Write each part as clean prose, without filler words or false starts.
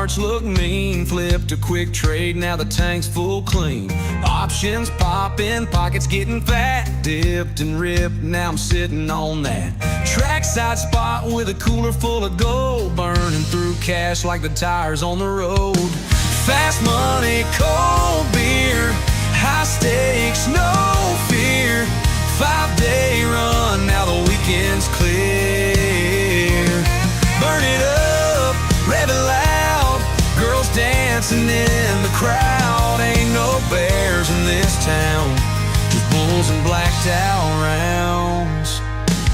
charts look mean. Flipped a quick trade, now the tank's full clean. Options popping, pockets getting fat. Dipped and ripped, now I'm sitting on that trackside spot with a cooler full of gold. Burning through cash like the tires on the road. Fast money, cold beer, high stakes, no fear. 5-day run, now the weekend's clear. Burn it up, rev it loud. Girls dancing in the crowd. Ain't no bears in this town, just bulls and blacked out rounds.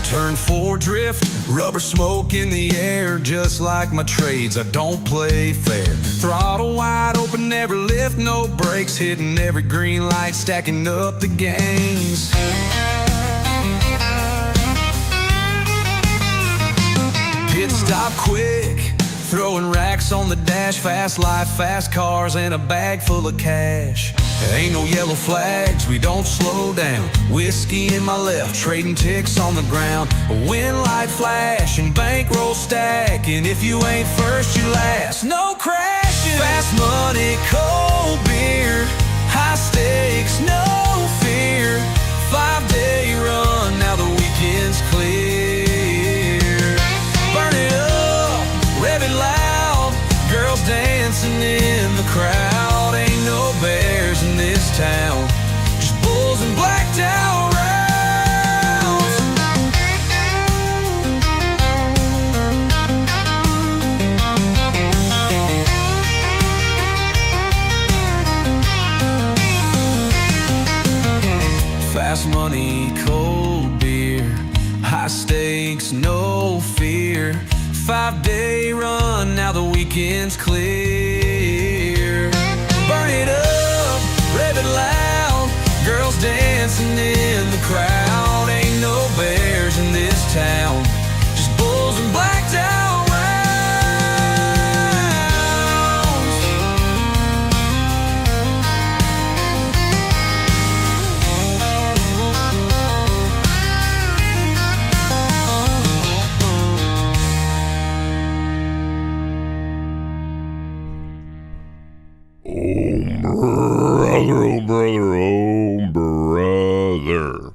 Turn 4 drift, rubber smoke in the air. Just like my trades, I don't play fair. Throttle wide open, never lift, no brakes. Hitting every green light, stacking up the gains. Pit stop quick, throwing racks on the dash. Fast life, fast cars, and a bag full of cash. Ain't no yellow flags, we don't slow down. Whiskey in my left, trading ticks on the ground. A wind light flash and bankroll stacking. If you ain't first, you last. No crashing. Fast money, cold beer, high stakes, no fear. 5-day run, now the weekend's clear. Burn it up, rev it loud. Girls dancing in the crowd. Ain't no bears in this town, just bulls and blacked out rounds. Fast money, cold beer, high stakes, no fear. 5-day run, now the weekend's clear. Burn it up, rev it loud. Girls dancing in the crowd. Ain't no bears in this town, just bulls and blacked out rounds. Brother.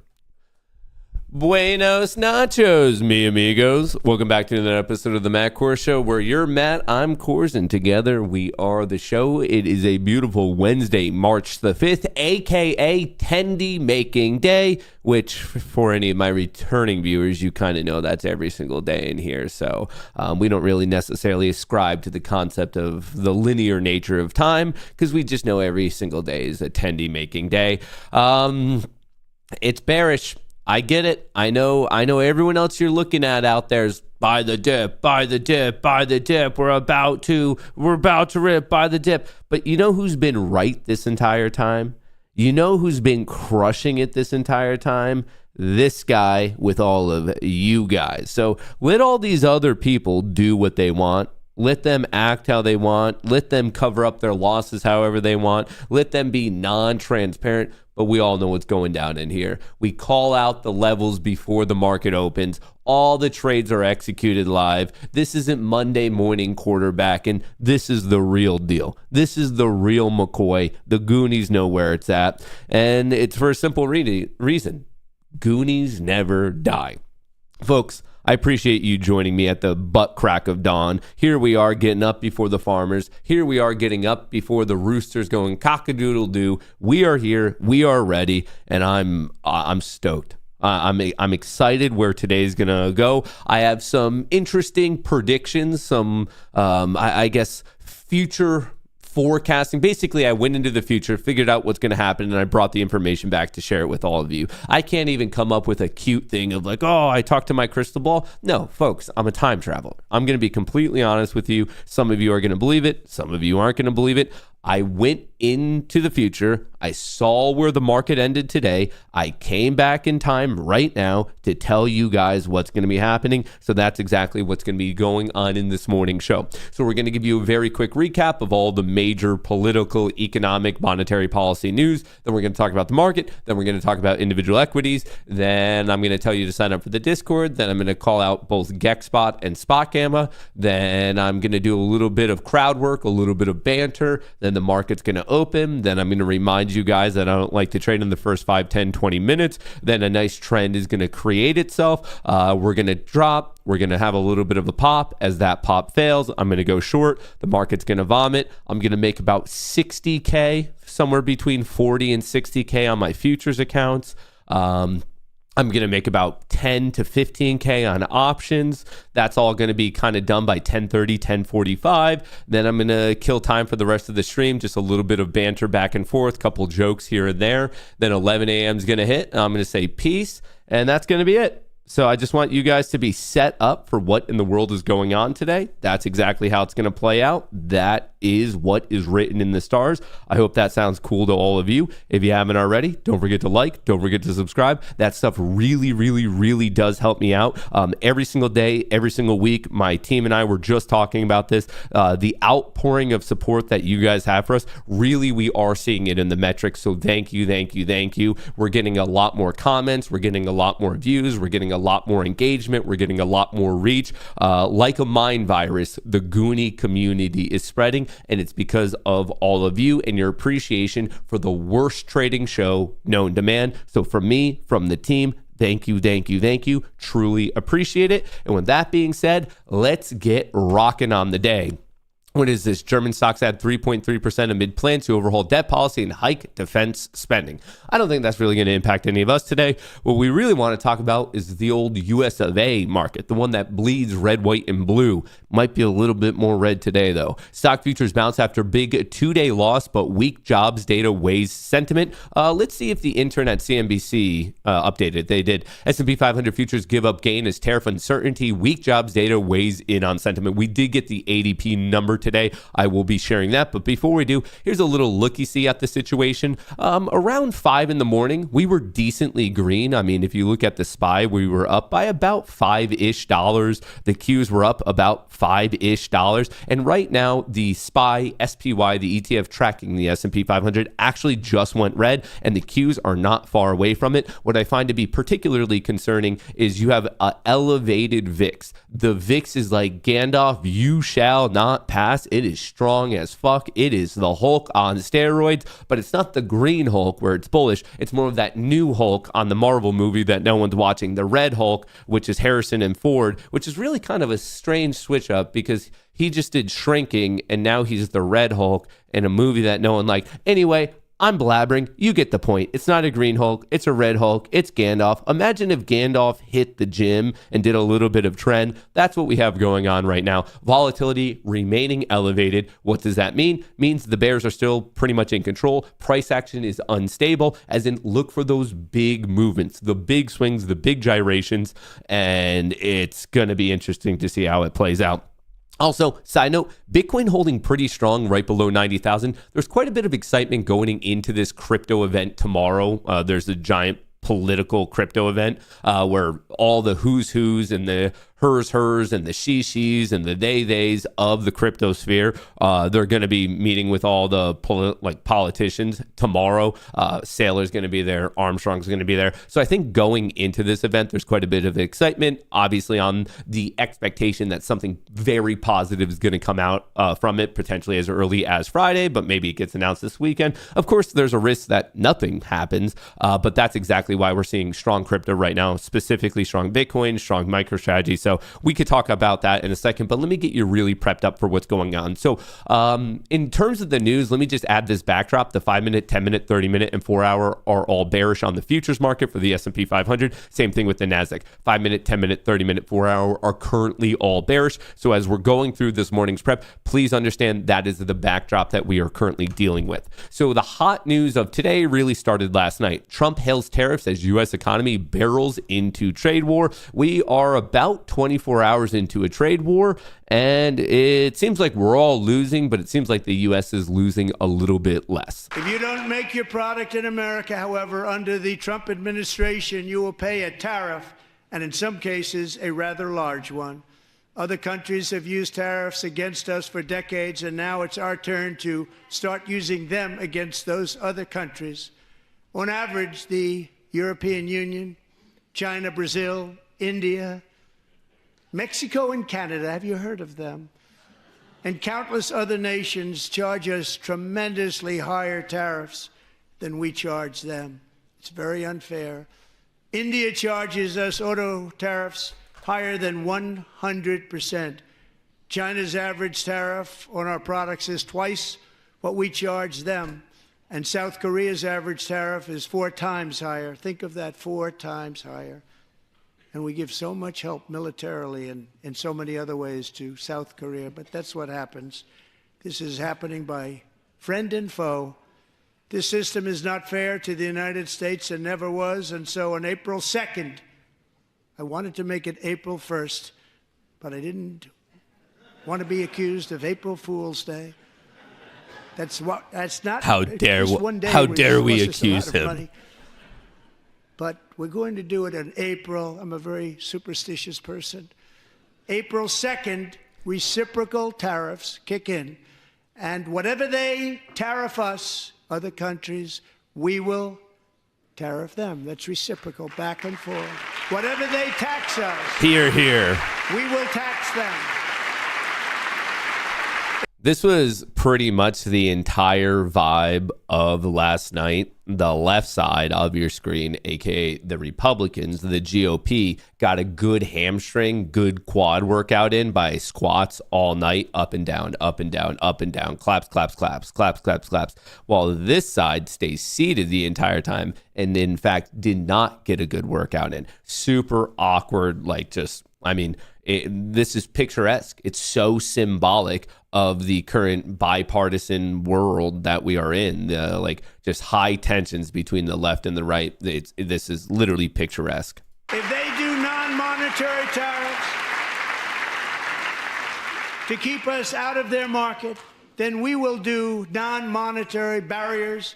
Buenos nachos, mi amigos. Welcome back to another episode of the Matt Kohrs Show, where you're Matt, I'm Kohrs, and together we are the show. It is a beautiful Wednesday, March the 5th, aka Tendy Making Day, which for any of my returning viewers, you kind of know that's every single day in here. So we don't really necessarily ascribe to the concept of the linear nature of time, because we just know every single day is a Tendy Making Day. It's bearish. I get it. I know everyone else you're looking at out there is buy the dip, buy the dip, buy the dip. We're about to rip, buy the dip. But you know who's been right this entire time? You know who's been crushing it this entire time? This guy with all of you guys. So let all these other people do what they want. Let them act how they want. Let them cover up their losses however they want. Let them be non-transparent. But we all know what's going down in here. We call out the levels before the market opens. All the trades are executed live. This isn't Monday morning quarterback, and this is the real deal. This is the real McCoy. The Goonies know where it's at. And it's for a simple reason. Goonies never die. Folks, I appreciate you joining me at the butt crack of dawn. Here we are getting up before the farmers. Here we are getting up before the roosters going cock-a-doodle-doo. We are here. We are ready, and I'm stoked. I'm excited where today's gonna go. I have some interesting predictions, some I guess future forecasting. Basically, I went into the future, figured out what's going to happen, and I brought the information back to share it with all of you. I can't even come up with a cute thing of like, oh, I talked to my crystal ball. No, folks, I'm a time traveler. I'm going to be completely honest with you. Some of you are going to believe it. Some of you aren't going to believe it. I went into the future. I saw where the market ended today. I came back in time right now to tell you guys what's going to be happening. So that's exactly what's going to be going on in this morning show. So we're going to give you a very quick recap of all the major political, economic, monetary policy news. Then we're going to talk about the market. Then we're going to talk about individual equities. Then I'm going to tell you to sign up for the Discord. Then I'm going to call out both GexSpot and Spot Gamma. Then I'm going to do a little bit of crowd work, a little bit of banter. Then the market's going to open. Then I'm going to remind you guys that I don't like to trade in the first 5, 10, 20 minutes. Then a nice trend is going to create itself. We're going to drop. We're going to have a little bit of a pop. As that pop fails, I'm going to go short. The market's going to vomit. I'm going to make about 60K, somewhere between 40 and 60K on my futures accounts. I'm going to make about 10 to 15K on options. That's all going to be kind of done by 10:30, 10:45. Then I'm going to kill time for the rest of the stream. Just a little bit of banter back and forth, couple jokes here and there. Then 11 a.m. is going to hit. And I'm going to say peace. And that's going to be it. So I just want you guys to be set up for what in the world is going on today. That's exactly how it's going to play out. That is what is written in the stars. I hope that sounds cool to all of you. If you haven't already, don't forget to like, don't forget to subscribe. That stuff really, really, really does help me out. Every single day, every single week, my team and I were just talking about this. The outpouring of support that you guys have for us, really, we are seeing it in the metrics. So thank you, thank you, thank you. We're getting a lot more comments. We're getting a lot more views. We're getting a lot more engagement. We're getting a lot more reach. Like a mind virus, the Goonie community is spreading, and it's because of all of you and your appreciation for the worst trading show known to man. So from me, from the team, thank you, thank you, thank you. Truly appreciate it. And with that being said, let's get rocking on the day. What is this? German stocks add 3.3% amid plans to overhaul debt policy and hike defense spending. I don't think that's really going to impact any of us today. What we really want to talk about is the old US of A market, the one that bleeds red, white, and blue. Might be a little bit more red today, though. Stock futures bounce after big two-day loss, but weak jobs data weighs sentiment. Let's see if the intern at CNBC updated. They did. S&P 500 futures give up gain as tariff uncertainty. Weak jobs data weighs in on sentiment. We did get the ADP number today. I will be sharing that. But before we do, here's a little looky-see at the situation. Around 5 in the morning, we were decently green. I mean, if you look at the SPY, we were up by about $5-ish. The Qs were up about $5-ish. And right now, the SPY, SPY, the ETF tracking the S&P 500 actually just went red, and the Qs are not far away from it. What I find to be particularly concerning is you have an elevated VIX. The VIX is like Gandalf, you shall not pass. It is strong as fuck. It is the Hulk on steroids, but it's not the green Hulk where it's bullish. It's more of that new Hulk on the Marvel movie that no one's watching. The red Hulk, which is Harrison and Ford, which is really kind of a strange switch up because he just did Shrinking and now he's the red Hulk in a movie that no one liked. Anyway, I'm blabbering. You get the point. It's not a green Hulk. It's a red Hulk. It's Gandalf. Imagine if Gandalf hit the gym and did a little bit of trend. That's what we have going on right now. Volatility remaining elevated. What does that mean? Means the bears are still pretty much in control. Price action is unstable, as in look for those big movements, the big swings, the big gyrations, and it's going to be interesting to see how it plays out. Also, side note, Bitcoin holding pretty strong right below 90,000. There's quite a bit of excitement going into this crypto event tomorrow. There's a giant political crypto event where all the who's who's and the hers and the she's and the theys of the crypto sphere, they're going to be meeting with all the politicians tomorrow. Saylor's going to be there. Armstrong's going to be there. So I think going into this event, there's quite a bit of excitement, obviously on the expectation that something very positive is going to come out from it, potentially as early as Friday, but maybe it gets announced this weekend. Of course, there's a risk that nothing happens, but that's exactly why we're seeing strong crypto right now, specifically strong Bitcoin, strong MicroStrategy. So we could talk about that in a second, but let me get you really prepped up for what's going on. So in terms of the news, let me just add this backdrop. The 5-minute, 10-minute, 30-minute, and 4-hour are all bearish on the futures market for the S&P 500. Same thing with the NASDAQ. 5-minute, 10-minute, 30-minute, 4-hour are currently all bearish. So as we're going through this morning's prep, please understand that is the backdrop that we are currently dealing with. So the hot news of today really started last night. Trump hails tariffs as U.S. economy barrels into trade war. We are about 24 hours into a trade war, and it seems like we're all losing, but it seems like the U.S. is losing a little bit less. If you don't make your product in America, however, under the Trump administration, you will pay a tariff, and in some cases, a rather large one. Other countries have used tariffs against us for decades, and now it's our turn to start using them against those other countries. On average, the European Union, China, Brazil, India, Mexico, and Canada, have you heard of them? And countless other nations charge us tremendously higher tariffs than we charge them. It's very unfair. India charges us auto tariffs higher than 100%. China's average tariff on our products is twice what we charge them. And South Korea's average tariff is 4 times higher. Think of that, 4 times higher. And we give so much help militarily and in so many other ways to South Korea, but that's what happens. This is happening by friend and foe. This system is not fair to the United States and never was, and so on April 2nd, I wanted to make it April 1st, but I didn't want to be accused of April Fool's Day. That's not. How dare we accuse him? Money. But we're going to do it in April. I'm a very superstitious person. April 2nd, reciprocal tariffs kick in. And whatever they tariff us, other countries, we will tariff them. That's reciprocal, back and forth. Whatever they tax us, here, we will tax them. This was pretty much the entire vibe of last night. The left side of your screen, aka the Republicans, the GOP, got a good hamstring, good quad workout in by squats all night, up and down, up and down, up and down, claps, claps, claps, claps, claps, claps, while this side stays seated the entire time and in fact did not get a good workout in. Super awkward, like just, I mean, this is picturesque. It's so symbolic of the current bipartisan world that we are in, like just high tensions between the left and the right. This is literally picturesque. If they do non-monetary tariffs to keep us out of their market, then we will do non-monetary barriers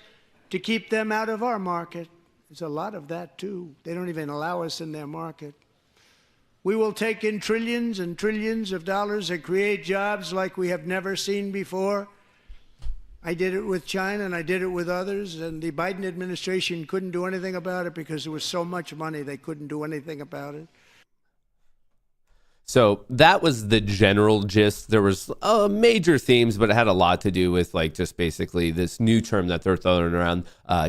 to keep them out of our market. There's a lot of that, too. They don't even allow us in their market. We will take in trillions and trillions of dollars and create jobs like we have never seen before. I did it with China and I did it with others, and the Biden administration couldn't do anything about it because there was so much money they couldn't do anything about it. So that was the general gist. There was major themes, but it had a lot to do with like just basically this new term that they're throwing around,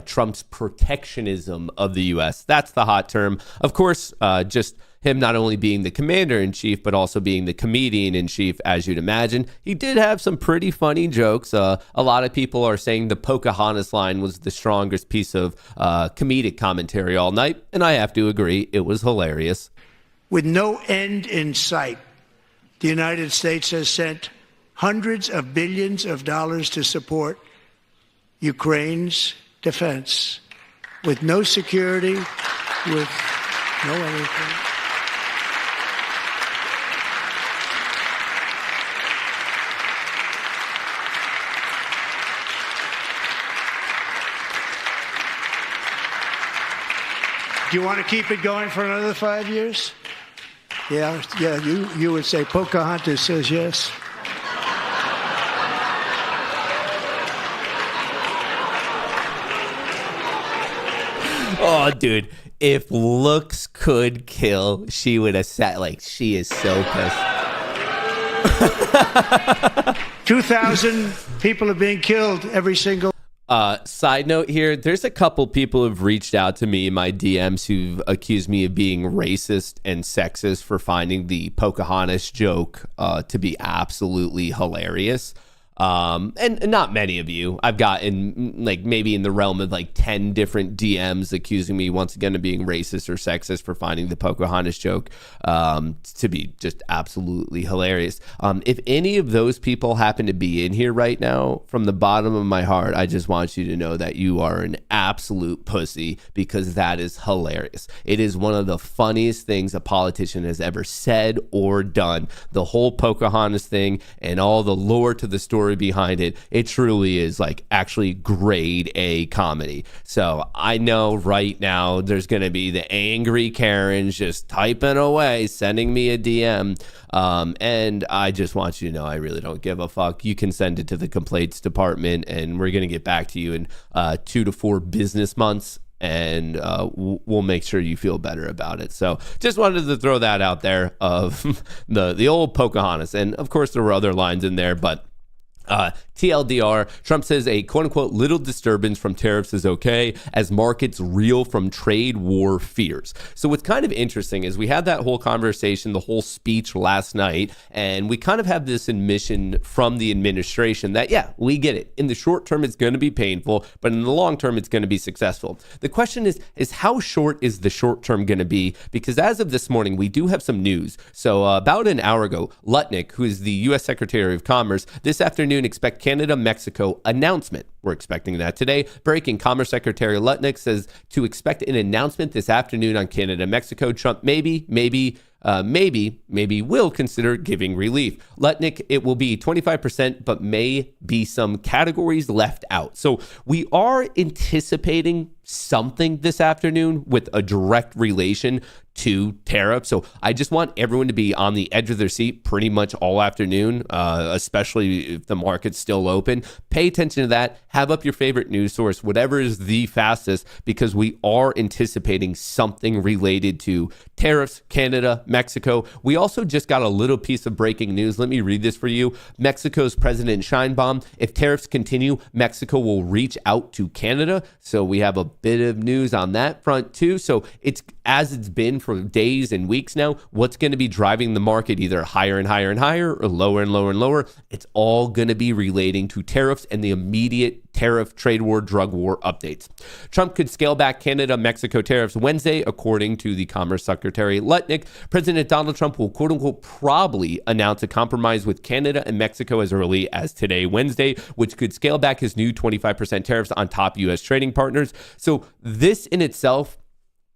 Trump's protectionism of the U.S. That's the hot term. Of course, just him not only being the commander-in-chief, but also being the comedian-in-chief, as you'd imagine. He did have some pretty funny jokes. A lot of people are saying the Pocahontas line was the strongest piece of comedic commentary all night, and I have to agree, it was hilarious. With no end in sight, the United States has sent hundreds of billions of dollars to support Ukraine's defense. With no security, with no anything. Do you want to keep it going for another 5 years? Yeah, you would say Pocahontas says yes. Oh, dude, if looks could kill, she would have sat like she is so pissed. 2,000 people are being killed every single. Side note here, there's a couple people who've reached out to me in my DMs who've accused me of being racist and sexist for finding the Pocahontas joke to be absolutely hilarious. and not many of you. I've gotten like maybe in the realm of like 10 different DMs accusing me once again of being racist or sexist for finding the Pocahontas joke to be just absolutely hilarious. If any of those people happen to be in here right now, from the bottom of my heart, I just want you to know that you are an absolute pussy, because that is hilarious. It is one of the funniest things a politician has ever said or done. The whole Pocahontas thing and all the lore to the story behind it, it truly is like actually grade A comedy. So I know right now there's going to be the angry Karens just typing away, sending me a DM. And I just want you to know I really don't give a fuck. You can send it to the complaints department and we're going to get back to you in 2 to 4 business months. And we'll make sure you feel better about it. So just wanted to throw that out there of the old Pocahontas. And of course there were other lines in there, but TLDR, Trump says a quote-unquote little disturbance from tariffs is okay as markets reel from trade war fears. So what's kind of interesting is we had that whole conversation, the whole speech last night, and we kind of have this admission from the administration that, yeah, we get it. In the short term, it's going to be painful, but in the long term, it's going to be successful. The question is how short is the short term going to be? Because as of this morning, we do have some news. So about an hour ago, Lutnick, who is the U.S. Secretary of Commerce, this afternoon expect Canada-Mexico announcement. We're expecting that today. Breaking, Commerce Secretary Lutnick says to expect an announcement this afternoon on Canada-Mexico. Trump maybe will consider giving relief. Lutnick, it will be 25%, but may be some categories left out. So we are anticipating something this afternoon with a direct relation to tariff. So I just want everyone to be on the edge of their seat pretty much all afternoon, especially if the market's still open. Pay attention to that. Have up your favorite news source, whatever is the fastest, because we are anticipating something related to tariffs, Canada, Mexico. We also just got a little piece of breaking news. Let me read this for you. Mexico's President Sheinbaum, if tariffs continue, Mexico will reach out to Canada. So we have a bit of news on that front too. So it's as it's been for days and weeks now, what's going to be driving the market either higher and higher and higher or lower and lower and lower? It's all going to be relating to tariffs and the immediate tariff, trade war, drug war updates. Trump could scale back Canada-Mexico tariffs Wednesday, according to the Commerce Secretary Lutnick. President Donald Trump will quote-unquote probably announce a compromise with Canada and Mexico as early as today, Wednesday, which could scale back his new 25% tariffs on top U.S. trading partners. So this in itself,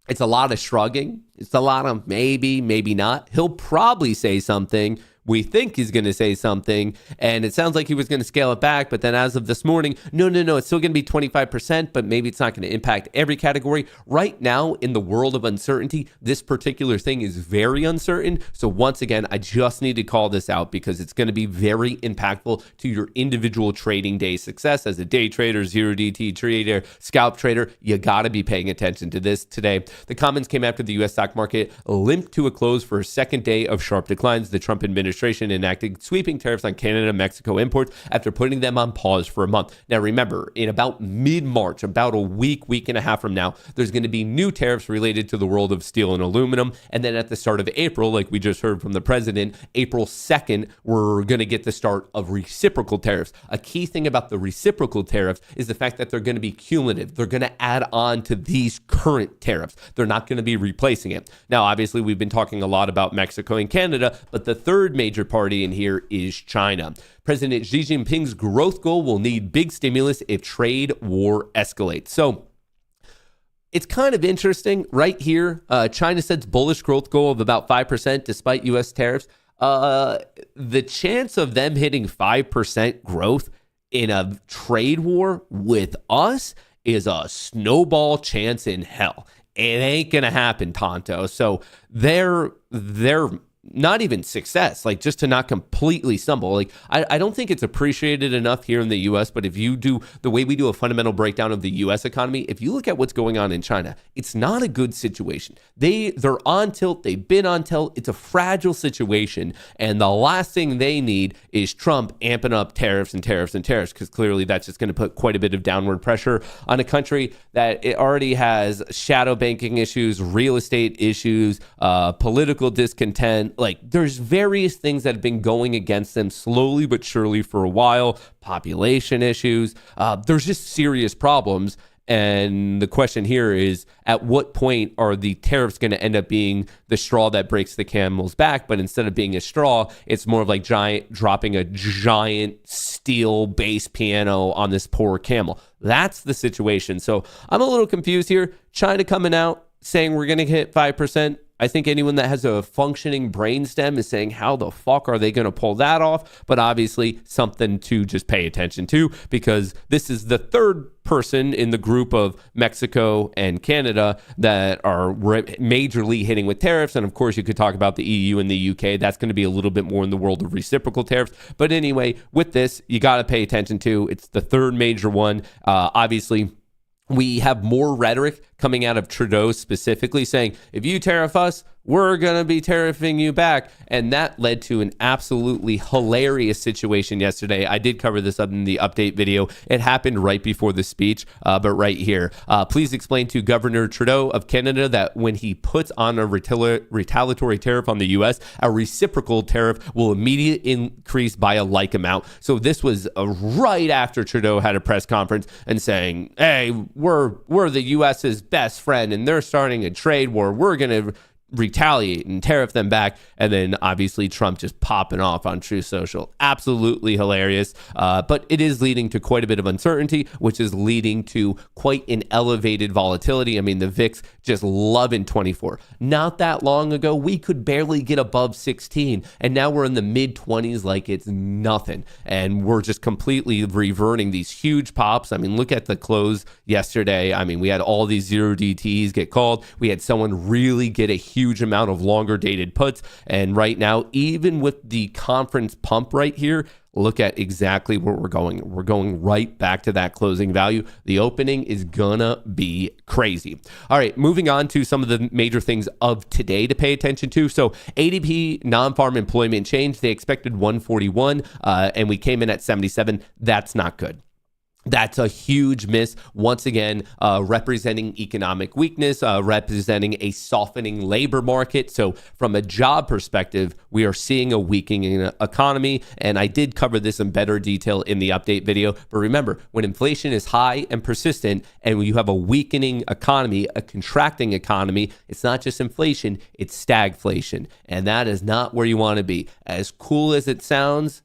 it's a lot of shrugging. It's a lot of maybe, maybe not. He'll probably say something. We think he's going to say something, and it sounds like he was going to scale it back, but then as of this morning, no, it's still going to be 25%, but maybe it's not going to impact every category. Right now, in the world of uncertainty, this particular thing is very uncertain. So once again, I just need to call this out because it's going to be very impactful to your individual trading day success. As a day trader, 0DT trader, scalp trader, you got to be paying attention to this today. The comments came after the U.S. stock market limped to a close for a second day of sharp declines. The Trump administration enacted sweeping tariffs on Canada and Mexico imports after putting them on pause for a month. Now, remember, in about mid-March, about a week and a half from now, there's going to be new tariffs related to the world of steel and aluminum. And then at the start of April, like we just heard from the president, April 2nd, we're going to get the start of reciprocal tariffs. A key thing about the reciprocal tariffs is the fact that they're going to be cumulative. They're going to add on to these current tariffs. They're not going to be replacing it. Now, obviously, we've been talking a lot about Mexico and Canada, but the third major party in here is China. President Xi Jinping's growth goal will need big stimulus if trade war escalates. So it's kind of interesting right here. China sets bullish growth goal of about 5% despite U.S. tariffs. The chance of them hitting 5% growth in a trade war with us is a snowball chance in hell. It ain't gonna happen, Tonto. So they're not even success, like just to not completely stumble. Like I don't think it's appreciated enough here in the U.S., but if you do the way we do a fundamental breakdown of the U.S. economy, if you look at what's going on in China, it's not a good situation. They're on tilt. They've been on tilt. It's a fragile situation. And the last thing they need is Trump amping up tariffs, because clearly that's just going to put quite a bit of downward pressure on a country that it already has shadow banking issues, real estate issues, political discontent, like there's various things that have been going against them slowly but surely for a while. Population issues. There's just serious problems. And the question here is, at what point are the tariffs going to end up being the straw that breaks the camel's back? But instead of being a straw, it's more of like dropping a giant steel bass piano on this poor camel. That's the situation. So I'm a little confused here. China coming out saying we're going to hit 5%. I think anyone that has a functioning brainstem is saying, how the fuck are they going to pull that off? But obviously something to just pay attention to, because this is the third person in the group of Mexico and Canada that are majorly hitting with tariffs. And of course, you could talk about the EU and the UK. That's going to be a little bit more in the world of reciprocal tariffs. But anyway, with this, you got to pay attention to. It's the third major one. Obviously, we have more rhetoric coming out of Trudeau specifically saying, if you tariff us, we're going to be tariffing you back. And that led to an absolutely hilarious situation yesterday. I did cover this up in the update video. It happened right before the speech, but right here. Please explain to Governor Trudeau of Canada that when he puts on a retaliatory tariff on the U.S., a reciprocal tariff will immediately increase by a like amount. So this was right after Trudeau had a press conference and saying, hey, we're the U.S.'s best friend and they're starting a trade war. We're going to retaliate and tariff them back. And then obviously Trump just popping off on Truth Social. Absolutely hilarious. But it is leading to quite a bit of uncertainty, which is leading to quite an elevated volatility. I mean, the VIX just loving 24. Not that long ago, we could barely get above 16. And now we're in the mid 20s like it's nothing. And we're just completely reverting these huge pops. I mean, look at the close yesterday. I mean, we had all these 0DTEs get called. We had someone really get a huge amount of longer dated puts. And right now, even with the conference pump right here, look at exactly where we're going. We're going right back to that closing value. The opening is gonna be crazy. All right, moving on to some of the major things of today to pay attention to. So ADP non-farm employment change, they expected 141 and we came in at 77. That's not good. That's a huge miss. Once again, representing economic weakness, representing a softening labor market. So from a job perspective, we are seeing a weakening economy. And I did cover this in better detail in the update video. But remember, when inflation is high and persistent and you have a weakening economy, a contracting economy, it's not just inflation, it's stagflation. And that is not where you want to be. As cool as it sounds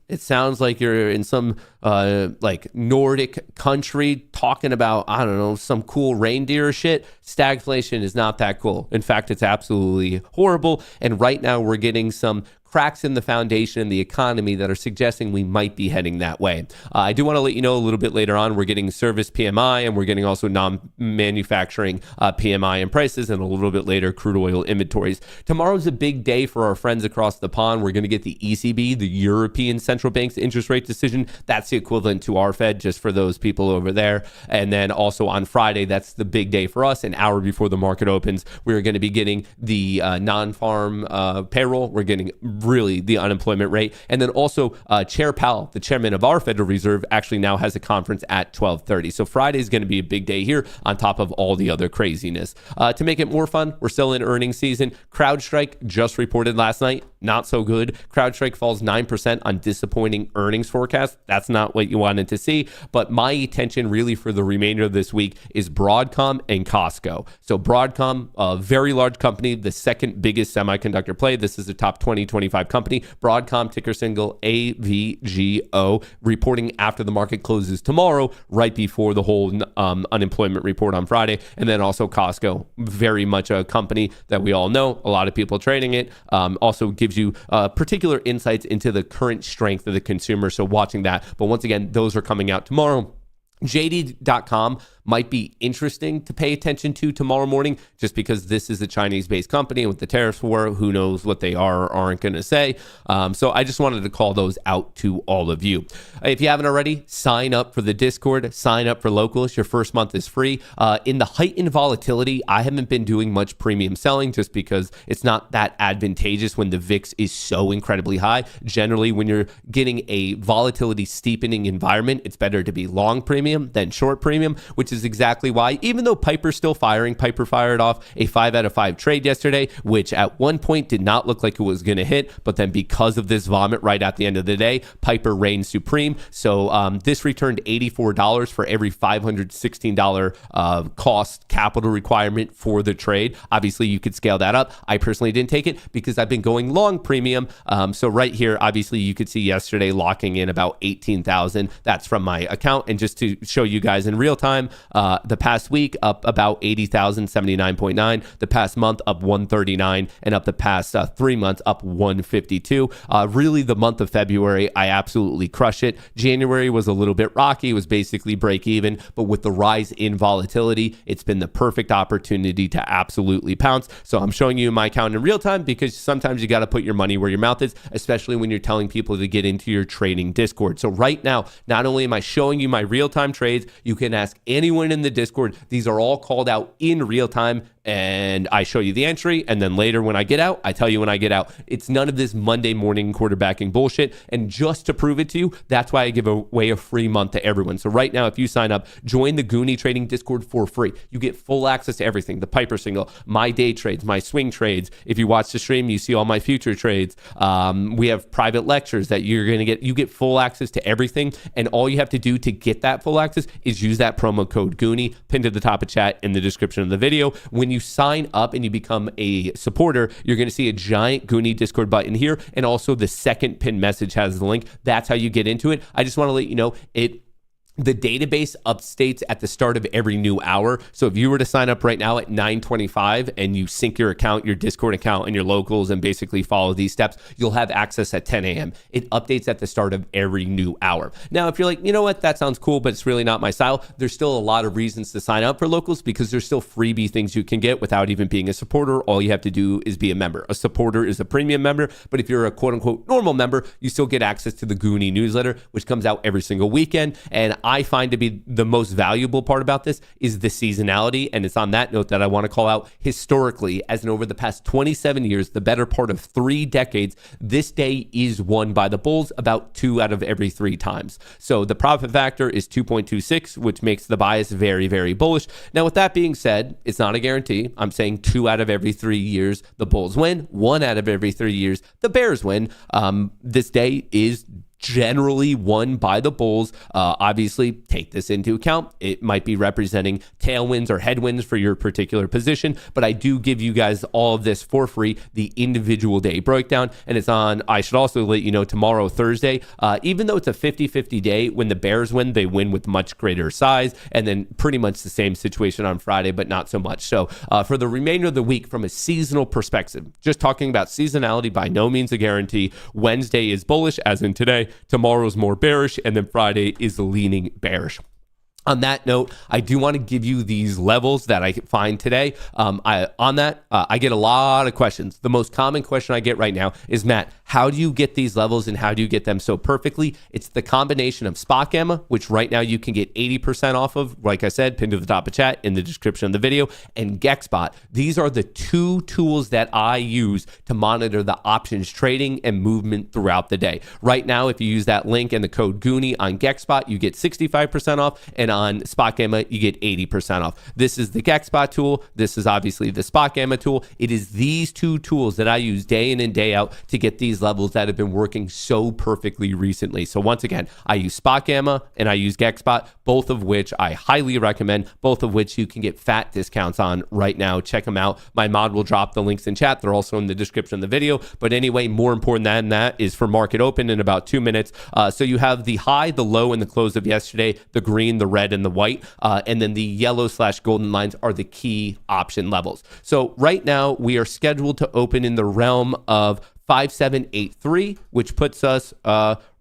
like you're in some like Nordic country talking about, I don't know, some cool reindeer shit. Stagflation is not that cool. In fact, it's absolutely horrible. And right now we're getting some cracks in the foundation in the economy that are suggesting we might be heading that way. I do want to let you know a little bit later on, we're getting service PMI and we're getting also non-manufacturing PMI and prices, and a little bit later crude oil inventories. Tomorrow's a big day for our friends across the pond. We're going to get the ECB, the European Central Bank's interest rate decision. That's the equivalent to our Fed, just for those people over there. And then also on Friday, that's the big day for us. An hour before the market opens, we're going to be getting the non-farm payroll. We're getting really the unemployment rate. And then also Chair Powell, the chairman of our Federal Reserve, actually now has a conference at 12:30. So Friday is going to be a big day here on top of all the other craziness. To make it more fun, we're still in earnings season. CrowdStrike just reported last night. Not so good. CrowdStrike falls 9% on disappointing earnings forecast. That's not what you wanted to see. But my attention really for the remainder of this week is Broadcom and Costco. So Broadcom, a very large company, the second biggest semiconductor play. This is a top 2025 company. Broadcom, ticker symbol AVGO, reporting after the market closes tomorrow, right before the whole unemployment report on Friday. And then also Costco, very much a company that we all know. A lot of people trading it. Also gives you particular insights into the current strength of the consumer. So watching that. But once again, those are coming out tomorrow. JD.com might be interesting to pay attention to tomorrow morning, just because this is a Chinese-based company, and with the tariffs war, who knows what they are or aren't going to say. So I just wanted to call those out to all of you. If you haven't already, sign up for the Discord, sign up for Locals. Your first month is free. In the heightened volatility, I haven't been doing much premium selling just because it's not that advantageous when the VIX is so incredibly high. Generally, when you're getting a volatility steepening environment, it's better to be long premium. premium than short premium, which is exactly why, even though Piper's still firing, Piper fired off a 5 out of 5 trade yesterday, which at one point did not look like it was going to hit, but then because of this vomit right at the end of the day, Piper reigned supreme. So this returned $84 for every $516 cost capital requirement for the trade. Obviously, you could scale that up. I personally didn't take it because I've been going long premium. So right here, obviously, you could see yesterday locking in about 18,000. That's from my account. And just to show you guys in real time, the past week up about 80,000, 79.9. The past month up 139, and up the past 3 months up 152. Really, the month of February, I absolutely crushed it. January was a little bit rocky. It was basically break even, but with the rise in volatility, it's been the perfect opportunity to absolutely pounce. So I'm showing you my account in real time because sometimes you got to put your money where your mouth is, especially when you're telling people to get into your trading Discord. So right now, not only am I showing you my real-time trades, you can ask anyone in the Discord. These are all called out in real time, and I show you the entry, and then later when I get out, I tell you when I get out. It's none of this Monday morning quarterbacking bullshit, and just to prove it to you, that's why I give away a free month to everyone. So right now, if you sign up, join the Goonie Trading Discord for free. You get full access to everything, the Piper signal, my day trades, my swing trades. If you watch the stream, you see all my future trades. We have private lectures that you're going to get. You get full access to everything, and all you have to do to get that full access is use that promo code Goonie, pinned to the top of chat in the description of the video. When you sign up and you become a supporter, you're going to see a giant Goonie Discord button here, and also the second pinned message has the link. That's how you get into it. I just want to let you know the database updates at the start of every new hour. So if you were to sign up right now at 9:25 and you sync your account, your Discord account, and your locals and basically follow these steps, you'll have access at 10 a.m. It updates at the start of every new hour. Now, if you're like, you know what, that sounds cool, but it's really not my style, there's still a lot of reasons to sign up for locals because there's still freebie things you can get without even being a supporter. All you have to do is be a member. A supporter is a premium member, but if you're a quote unquote normal member, you still get access to the Goonie newsletter, which comes out every single weekend. And I find to be the most valuable part about this is the seasonality. And it's on that note that I want to call out historically, as in over the past 27 years, the better part of 3 decades, this day is won by the bulls about 2 out of every 3 times. So the profit factor is 2.26, which makes the bias very, very bullish. Now, with that being said, it's not a guarantee. I'm saying 2 out of every 3 years, the bulls win. 1 out of every 3 years, the bears win. This day is generally won by the bulls. Obviously, take this into account. It might be representing tailwinds or headwinds for your particular position, but I do give you guys all of this for free, the individual day breakdown, and it's on, I should also let you know, tomorrow, Thursday, even though it's a 50-50 day, when the bears win, they win with much greater size, and then pretty much the same situation on Friday, but not so much. So for the remainder of the week, from a seasonal perspective, just talking about seasonality, by no means a guarantee. Wednesday is bullish, as in today. Tomorrow's more bearish, and then Friday is leaning bearish. On that note, I do want to give you these levels that I find today. I get a lot of questions. The most common question I get right now is, Matt, how do you get these levels and how do you get them so perfectly? It's the combination of spot gamma, which right now you can get 80% off of, like I said, pinned to the top of chat in the description of the video, and GexBot. These are the 2 tools that I use to monitor the options trading and movement throughout the day. Right now, if you use that link and the code Goonie on GexBot, you get 65% off, and on Spot Gamma, you get 80% off. This is the GexBot tool. This is obviously the Spot Gamma tool. It is these 2 tools that I use day in and day out to get these levels that have been working so perfectly recently. So once again, I use Spot Gamma and I use GexBot, both of which I highly recommend, both of which you can get fat discounts on right now. Check them out. My mod will drop the links in chat. They're also in the description of the video. But anyway, more important than that is for market open in about 2 minutes. So you have the high, the low, and the close of yesterday, the green, the red, and the white, and then the yellow/golden lines are the key option levels. So right now we are scheduled to open in the realm of 5783, which puts us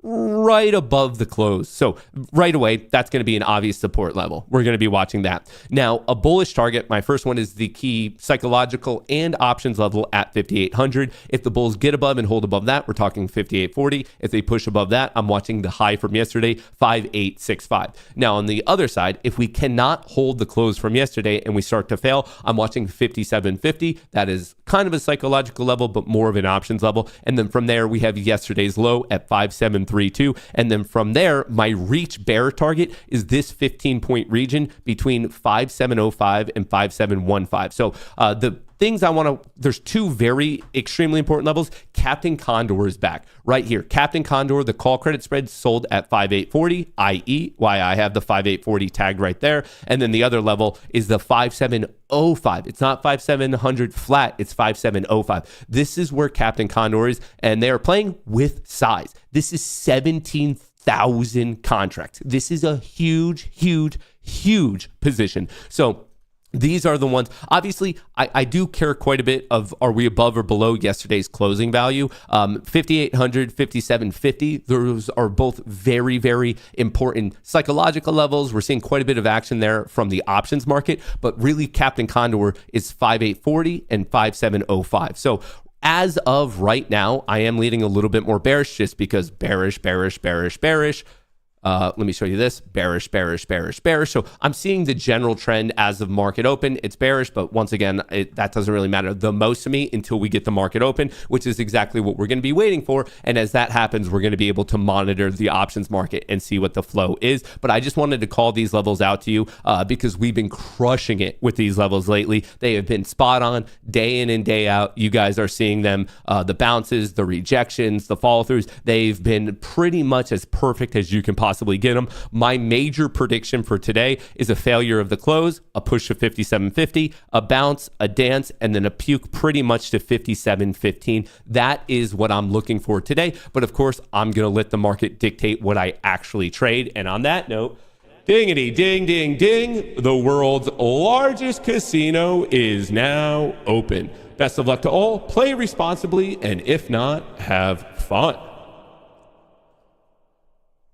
right above the close. So right away, that's going to be an obvious support level. We're going to be watching that. Now, a bullish target, my first one is the key psychological and options level at 5,800. If the bulls get above and hold above that, we're talking 5,840. If they push above that, I'm watching the high from yesterday, 5,865. Now, on the other side, if we cannot hold the close from yesterday and we start to fail, I'm watching 5,750. That is kind of a psychological level, but more of an options level. And then from there, we have yesterday's low at 5,740. 5732. And then from there, my reach bear target is this 15-point region between 5705 and 5715. So the things I want to, there's two very extremely important levels. Captain Condor is back right here. Captain Condor, the call credit spread sold at 5840, i.e. why I have the 5840 tagged right there. And then the other level is the 5705. It's not 5700 flat, it's 5705. This is where Captain Condor is, and they are playing with size. This is 17,000 contracts. This is a huge, huge, huge position. So these are the ones. Obviously, I do care quite a bit of, are we above or below yesterday's closing value? 5,800, 5,750. Those are both very, very important psychological levels. We're seeing quite a bit of action there from the options market, but really Captain Condor is 5,840 and 5,705. So as of right now, I am leading a little bit more bearish just because bearish, bearish, bearish, bearish. Let me show you this. Bearish, bearish, bearish, bearish. So I'm seeing the general trend as of market open. It's bearish, but once again, that doesn't really matter the most to me until we get the market open, which is exactly what we're going to be waiting for. And as that happens, we're going to be able to monitor the options market and see what the flow is. But I just wanted to call these levels out to you because we've been crushing it with these levels lately. They have been spot on day in and day out. You guys are seeing them, the bounces, the rejections, the follow throughs. They've been pretty much as perfect as you can possibly get them. My major prediction for today is a failure of the close, a push to 57.50, a bounce, a dance, and then a puke pretty much to 57.15. That is what I'm looking for today. But of course, I'm going to let the market dictate what I actually trade. And on that note, dingity, ding, ding, ding. The world's largest casino is now open. Best of luck to all. Play responsibly, and if not, have fun.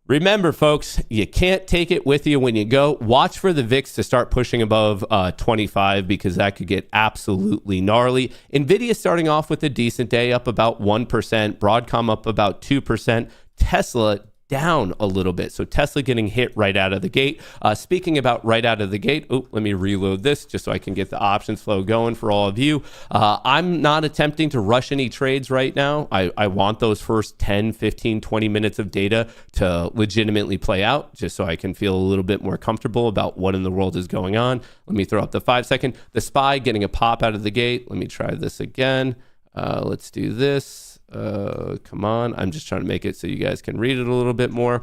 Remember, folks, you can't take it with you when you go. Watch for the VIX to start pushing above 25 because that could get absolutely gnarly. NVIDIA starting off with a decent day, up about 1%. Broadcom up about 2%. Tesla down a little bit. So Tesla getting hit right out of the gate. Speaking about right out of the gate, let me reload this just so I can get the options flow going for all of you. I'm not attempting to rush any trades right now. I want those first 10, 15, 20 minutes of data to legitimately play out just so I can feel a little bit more comfortable about what in the world is going on. Let me throw up the 5 second. The SPY getting a pop out of the gate. Let me try this again. Let's do this. Come on. I'm just trying to make it so you guys can read it a little bit more.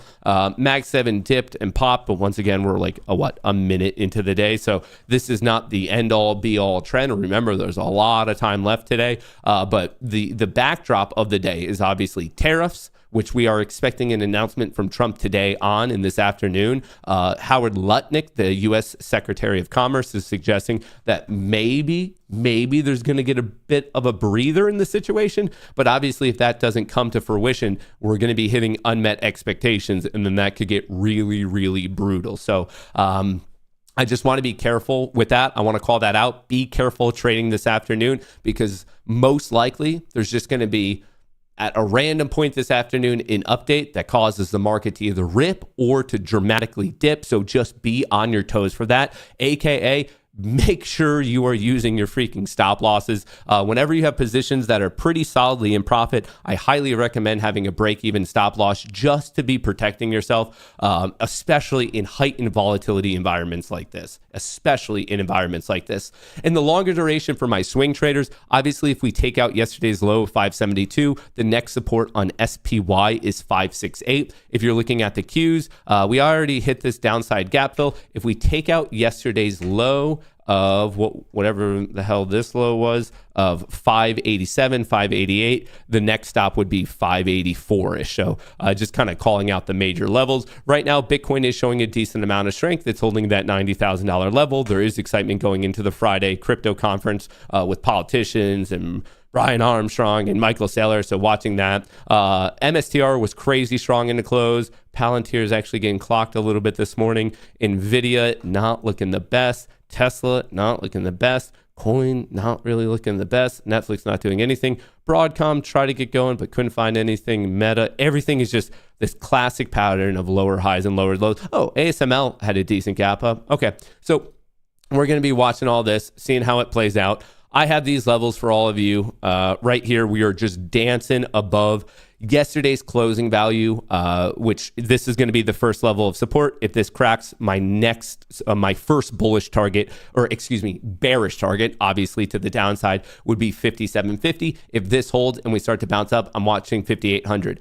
Mag 7 dipped and popped, but once again, we're like a minute into the day. So this is not the end all be all trend. Remember, there's a lot of time left today. But the backdrop of the day is obviously tariffs, which we are expecting an announcement from Trump today on in this afternoon. Howard Lutnick, the U.S. Secretary of Commerce, is suggesting that maybe there's going to get a bit of a breather in the situation. But obviously, if that doesn't come to fruition, we're going to be hitting unmet expectations, and then that could get really, really brutal. So, I just want to be careful with that. I want to call that out. Be careful trading this afternoon because most likely there's just going to be at a random point this afternoon an update that causes the market to either rip or to dramatically dip. So just be on your toes for that, AKA make sure you are using your freaking stop losses. Whenever you have positions that are pretty solidly in profit, I highly recommend having a break-even stop loss just to be protecting yourself, especially in heightened volatility environments like this, And the longer duration for my swing traders, obviously, if we take out yesterday's low of 572, the next support on SPY is 568. If you're looking at the Qs, we already hit this downside gap fill. If we take out yesterday's low of whatever the hell this low was of 587, 588, the next stop would be 584-ish. So just kind of calling out the major levels. Right now, Bitcoin is showing a decent amount of strength. It's holding that $90,000 level. There is excitement going into the Friday crypto conference with politicians and Brian Armstrong and Michael Saylor. So watching that. MSTR was crazy strong in the close. Palantir is actually getting clocked a little bit this morning. NVIDIA not looking the best. Tesla not looking the best. Coin not really looking the best. Netflix not doing anything. Broadcom tried to get going but couldn't find anything. Meta, everything is just this classic pattern of lower highs and lower lows. Oh, ASML had a decent gap up. Okay, so we're going to be watching all this, seeing how it plays out. I have these levels for all of you. Right here, we are just dancing above yesterday's closing value, which this is going to be the first level of support. If this cracks, my first bullish target, or excuse me, bearish target, obviously to the downside, would be 5750. If this holds and we start to bounce up, I'm watching 5800.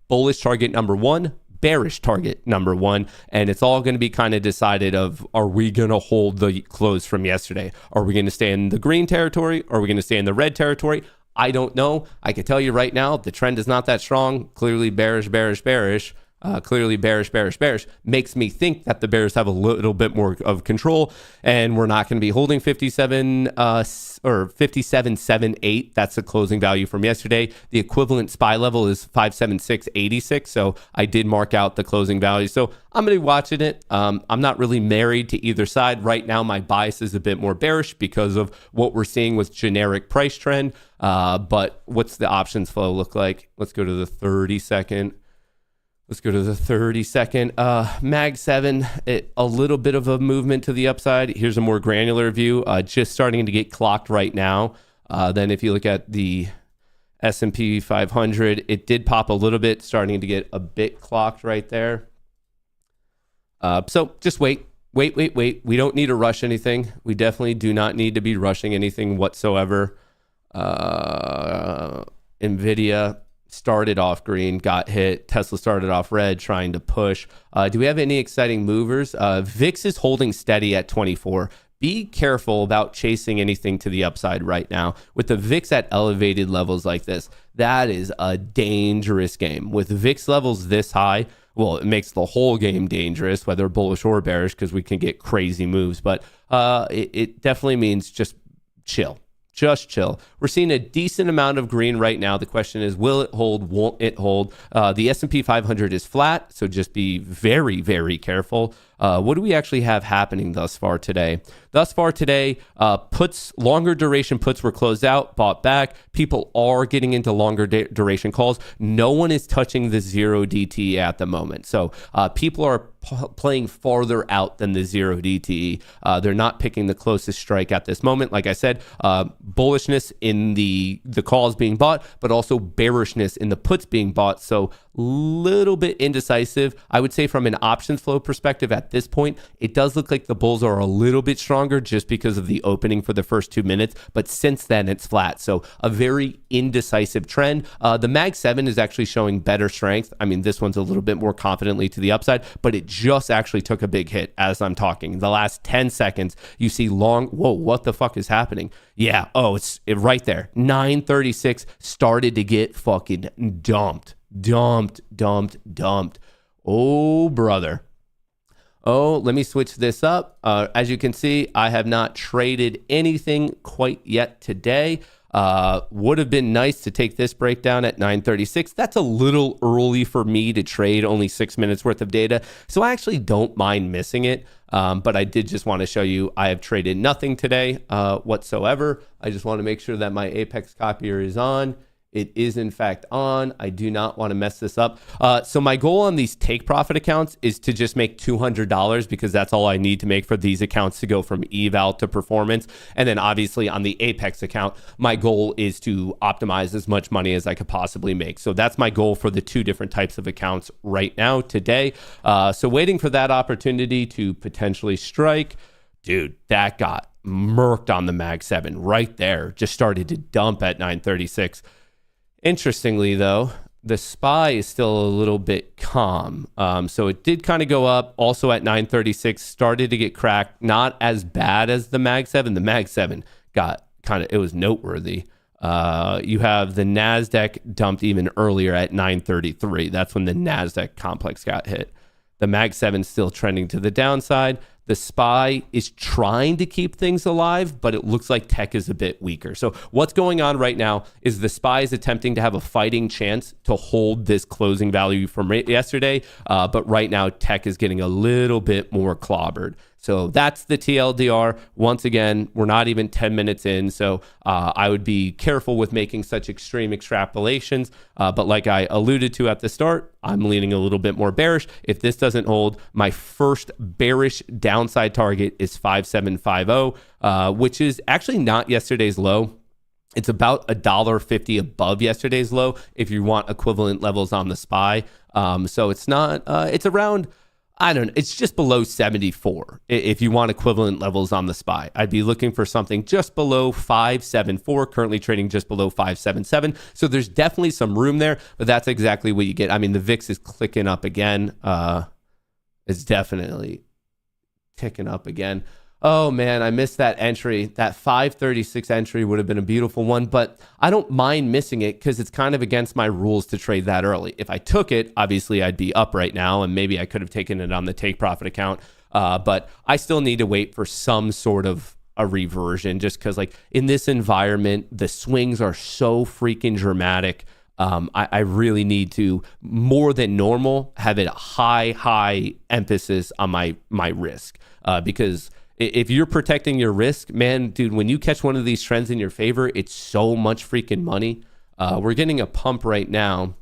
Bullish target number one, bearish target number one, and it's all going to be kind of decided of, are we going to hold the close from yesterday? Are we going to stay in the green territory? Are we going to stay in the red territory? I don't know. I can tell you right now, the trend is not that strong. Clearly bearish, bearish, bearish. Clearly bearish, bearish, bearish. Makes me think that the bears have a little bit more of control, and we're not going to be holding 57.788. That's the closing value from yesterday. The equivalent SPY level is 576.86. So I did mark out the closing value. So I'm going to be watching it. I'm not really married to either side right now. My bias is a bit more bearish because of what we're seeing with generic price trend. But what's the options flow look like? Let's go to the 30-second. Let's go to the 30-second. Mag 7, a little bit of a movement to the upside. Here's a more granular view, just starting to get clocked right now. Then if you look at the S&P 500, it did pop a little bit, starting to get a bit clocked right there. So just wait. We don't need to rush anything. We definitely do not need to be rushing anything whatsoever. NVIDIA started off green, got hit. Tesla started off red, trying to push. Do we have any exciting movers? VIX is holding steady at 24. Be careful about chasing anything to the upside right now. With the VIX at elevated levels like this, that is a dangerous game. With VIX levels this high, well, it makes the whole game dangerous, whether bullish or bearish, because we can get crazy moves. But it definitely means just chill. Just chill. We're seeing a decent amount of green right now. The question is, will it hold? Won't it hold? The S&P 500 is flat, so just be very, very careful. What do we actually have happening thus far today? Thus far today, longer duration puts were closed out, bought back. People are getting into longer duration calls. No one is touching the 0 DTE at the moment. So people are playing farther out than the 0 DTE. They're not picking the closest strike at this moment. Like I said, bullishness in the calls being bought, but also bearishness in the puts being bought. So little bit indecisive. I would say from an options flow perspective at this point, it does look like the bulls are a little bit stronger just because of the opening for the first 2 minutes, but since then it's flat. So a very indecisive trend. The Mag 7 is actually showing better strength. I mean, this one's a little bit more confidently to the upside, but it just actually took a big hit as I'm talking. The last 10 seconds, you see long, whoa, what the fuck is happening? Yeah, it's right there. 936 started to get fucking dumped. Oh, brother. Oh, let me switch this up. As you can see, I have not traded anything quite yet today. Would have been nice to take this breakdown at 936. That's a little early for me to trade only 6 minutes worth of data. So I actually don't mind missing it. But I did just want to show you I have traded nothing today whatsoever. I just want to make sure that my Apex copier is on. It is in fact on. I do not want to mess this up. So my goal on these take profit accounts is to just make $200 because that's all I need to make for these accounts to go from eval to performance. And then obviously on the Apex account, my goal is to optimize as much money as I could possibly make. So that's my goal for the two different types of accounts right now today. So waiting for that opportunity to potentially strike. Dude, that got murked on the Mag 7 right there. Just started to dump at 936. Interestingly, though, the SPY is still a little bit calm. So it did kind of go up. Also at 936, started to get cracked. Not as bad as the Mag 7. The Mag 7 got it was noteworthy. You have the NASDAQ dumped even earlier at 933. That's when the NASDAQ complex got hit. The Mag 7 still trending to the downside. The SPY is trying to keep things alive, but it looks like tech is a bit weaker. So what's going on right now is the SPY is attempting to have a fighting chance to hold this closing value from yesterday. But right now, tech is getting a little bit more clobbered. So that's the TLDR. Once again, we're not even 10 minutes in, so I would be careful with making such extreme extrapolations. But like I alluded to at the start, I'm leaning a little bit more bearish. If this doesn't hold, my first bearish downside target is 5750, which is actually not yesterday's low. It's about $1.50 above yesterday's low if you want equivalent levels on the SPY. So it's not, it's around, I don't know, it's just below 74 if you want equivalent levels on the SPY. I'd be looking for something just below 574, currently trading just below 577. So there's definitely some room there, but that's exactly what you get. I mean, the VIX is clicking up again. It's definitely ticking up again. Oh man, I missed that entry. That 536 entry would have been a beautiful one, but I don't mind missing it because it's kind of against my rules to trade that early. If I took it, obviously I'd be up right now, and maybe I could have taken it on the take profit account. But I still need to wait for some sort of a reversion, just because like in this environment, the swings are so freaking dramatic. I really need to, more than normal, have a high emphasis on my risk, because if you're protecting your risk, man, dude, when you catch one of these trends in your favor, it's so much freaking money. We're getting a pump right now.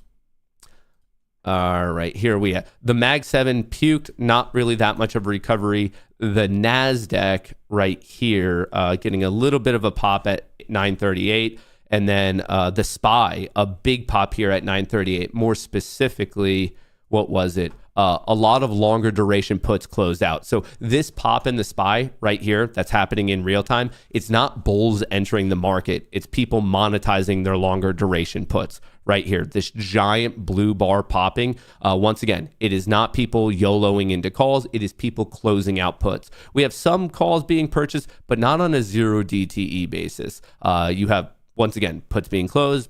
All right, here we are. The Mag 7 puked, not really that much of a recovery. The NASDAQ right here, getting a little bit of a pop at 938. And then the SPY, a big pop here at 938. More specifically, what was it? A lot of longer duration puts closed out. So this pop in the SPY right here that's happening in real time, it's not bulls entering the market. It's people monetizing their longer duration puts right here. This giant blue bar popping. Once again, it is not people YOLOing into calls. It is people closing out puts. We have some calls being purchased, but not on a 0 DTE basis. You have, once again, puts being closed.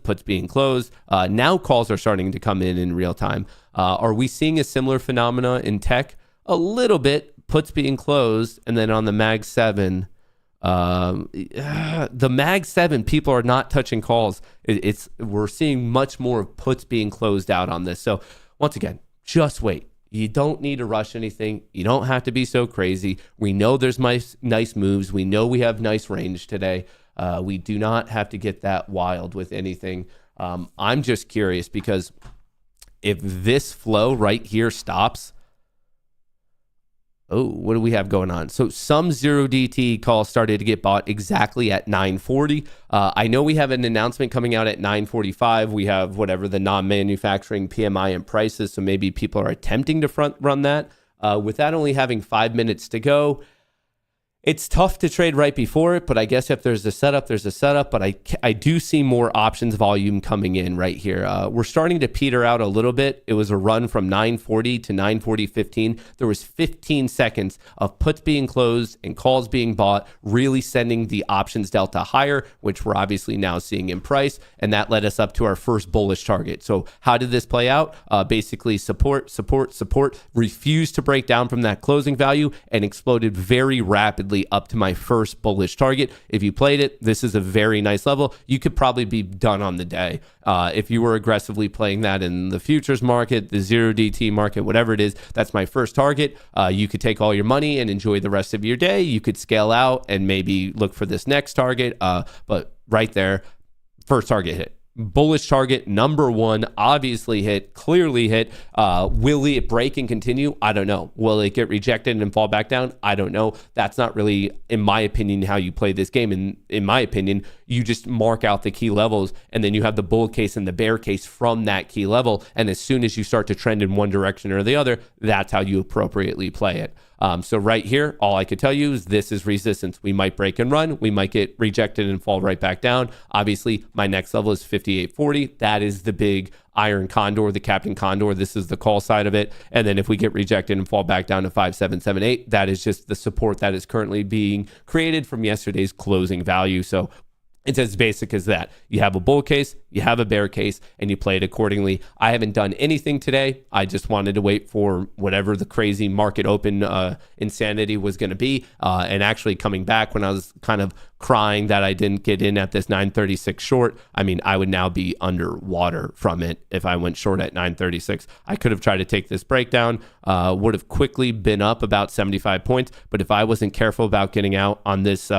Now calls are starting to come in real time. Are we seeing a similar phenomena in tech? A little bit, puts being closed, and then on the Mag 7, the Mag 7, people are not touching calls. We're seeing much more of puts being closed out on this. So once again, just wait. You don't need to rush anything. You don't have to be so crazy. We know there's nice moves. We know we have nice range today. We do not have to get that wild with anything. I'm just curious because if this flow right here stops, oh, what do we have going on? So some 0 DT calls started to get bought exactly at 940. I know we have an announcement coming out at 945. We have whatever the non-manufacturing PMI and prices. So maybe people are attempting to front run that. With that only having 5 minutes to go, it's tough to trade right before it, but I guess if there's a setup, there's a setup. But I do see more options volume coming in right here. We're starting to peter out a little bit. It was a run from 940 to 940.15. There was 15 seconds of puts being closed and calls being bought, really sending the options delta higher, which we're obviously now seeing in price. And that led us up to our first bullish target. So how did this play out? Basically support, refused to break down from that closing value and exploded very rapidly up to my first bullish target. If you played it, this is a very nice level. You could probably be done on the day. If you were aggressively playing that in the futures market, the 0 DT market, whatever it is, that's my first target. You could take all your money and enjoy the rest of your day. You could scale out and maybe look for this next target. But right there, first target hit. Bullish target number one, obviously hit, clearly hit. Will it break and continue? I don't know. Will it get rejected and fall back down? I don't know. That's not really, in my opinion, how you play this game. And in my opinion, you just mark out the key levels and then you have the bull case and the bear case from that key level. And as soon as you start to trend in one direction or the other, that's how you appropriately play it. So right here, all I could tell you is this is resistance. We might break and run. We might get rejected and fall right back down. Obviously, my next level is 58.40. That is the big iron condor, the Captain Condor. This is the call side of it. And then if we get rejected and fall back down to 5778, that is just the support that is currently being created from yesterday's closing value. So It's as basic as that. You have a bull case, you have a bear case, and you play it accordingly. I haven't done anything today. I just wanted to wait for whatever the crazy market open insanity was going to be. And actually coming back when I was kind of crying that I didn't get in at this 936 short, I mean, I would now be underwater from it if I went short at 936. I could have tried to take this breakdown, would have quickly been up about 75 points. But if I wasn't careful about getting out on this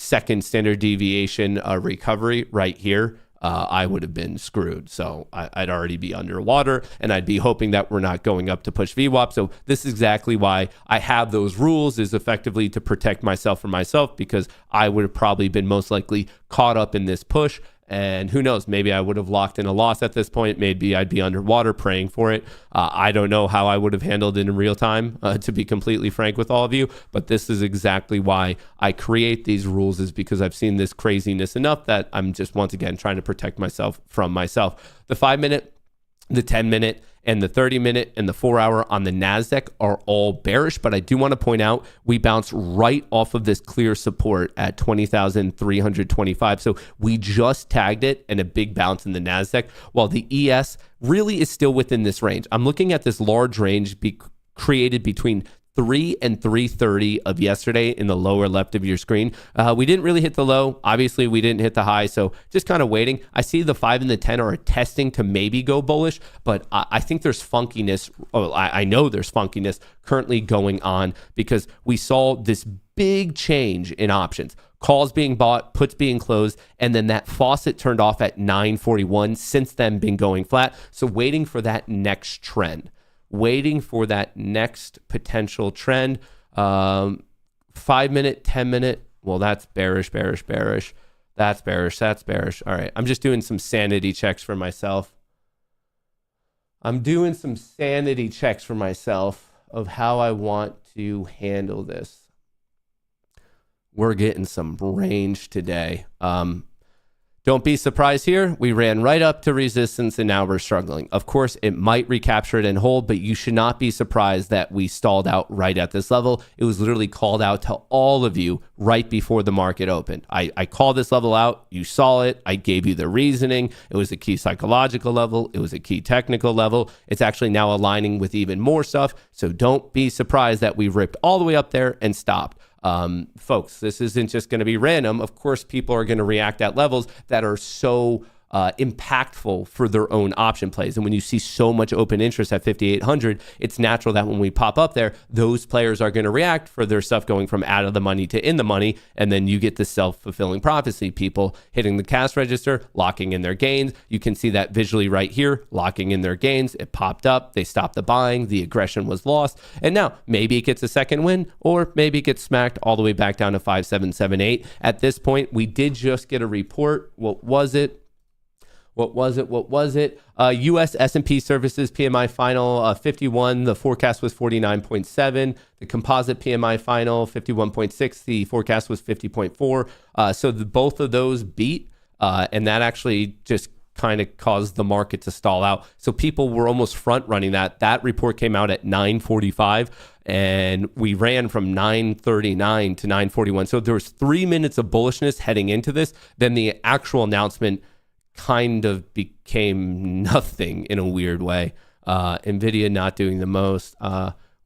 second standard deviation recovery right here, I would have been screwed. So I'd already be underwater, and I'd be hoping that we're not going up to push VWAP. So this is exactly why I have those rules, is effectively to protect myself from myself, because I would have probably been most likely caught up in this push. And who knows, maybe I would have locked in a loss at this point. Maybe I'd be underwater praying for it. I don't know how I would have handled it in real time, to be completely frank with all of you. But this is exactly why I create these rules, is because I've seen this craziness enough that I'm just, once again, trying to protect myself from myself. The 5-minute, the 10-minute, and the 30-minute and the 4-hour on the NASDAQ are all bearish, but I do want to point out we bounced right off of this clear support at 20,325. So we just tagged it and a big bounce in the NASDAQ, while the ES really is still within this range. I'm looking at this large range created between 3 and 330 of yesterday in the lower left of your screen. We didn't really hit the low. Obviously, we didn't hit the high, so just kind of waiting. I see the 5 and the 10 are testing to maybe go bullish, but I think there's funkiness. I know there's funkiness currently going on, because we saw this big change in options. Calls being bought, puts being closed, and then that faucet turned off at 941. Since then, been going flat. So waiting for that next trend. Waiting for that next potential trend. 5-minute, 10-minute. Well, that's bearish, bearish, bearish. That's bearish, that's bearish. All right, I'm just doing some sanity checks for myself. I'm doing some sanity checks for myself of how I want to handle this. We're getting some range today. Don't be surprised here. We ran right up to resistance and now we're struggling. Of course, it might recapture it and hold, but you should not be surprised that we stalled out right at this level. It was literally called out to all of you right before the market opened. I called this level out. You saw it. I gave you the reasoning. It was a key psychological level. It was a key technical level. It's actually now aligning with even more stuff. So don't be surprised that we ripped all the way up there and stopped. Folks, this isn't just going to be random. Of course, people are going to react at levels that are so impactful for their own option plays. And when you see so much open interest at 5,800, it's natural that when we pop up there, those players are going to react for their stuff going from out of the money to in the money. And then you get the self-fulfilling prophecy, people hitting the cash register, locking in their gains. You can see that visually right here, locking in their gains. It popped up. They stopped the buying. The aggression was lost. And now maybe it gets a second win, or maybe it gets smacked all the way back down to 5,778. At this point, we did just get a report. What was it? What was it? U.S. S&P Services PMI final 51. The forecast was 49.7. The composite PMI final 51.6. The forecast was 50.4. So both of those beat, and that actually just kind of caused the market to stall out. So people were almost front running that. That report came out at 9:45, and we ran from 9:39 to 9:41. So there was 3 minutes of bullishness heading into this. Then the actual announcement kind of became nothing in a weird way. NVIDIA not doing the most.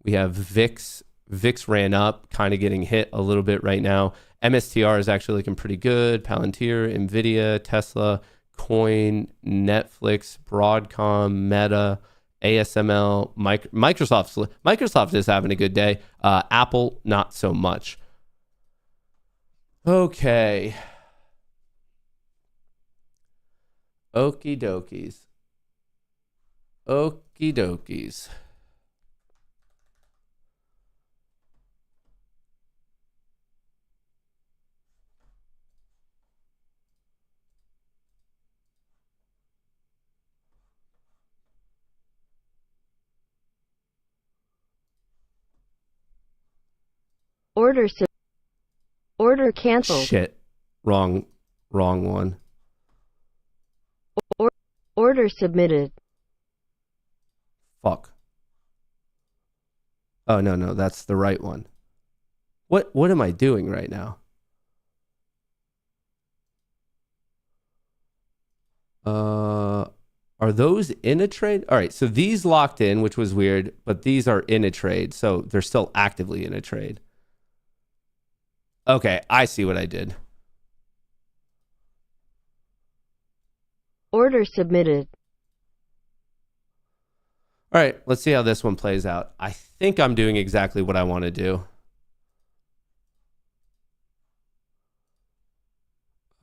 We have VIX. VIX ran up, kind of getting hit a little bit right now. MSTR is actually looking pretty good. Palantir, NVIDIA, Tesla, Coin, Netflix, Broadcom, Meta, ASML, Microsoft is having a good day. Apple, not so much. Okay. Okie dokies. Okie dokies. Order canceled. Shit. Wrong one. Order submitted. Fuck. Oh, no, that's the right one. What am I doing right now? Are those in a trade? All right, so these locked in, which was weird, but these are in a trade, so they're still actively in a trade. Okay, I see what I did. Order submitted. All right, let's see how this one plays out. I think I'm doing exactly what I want to do.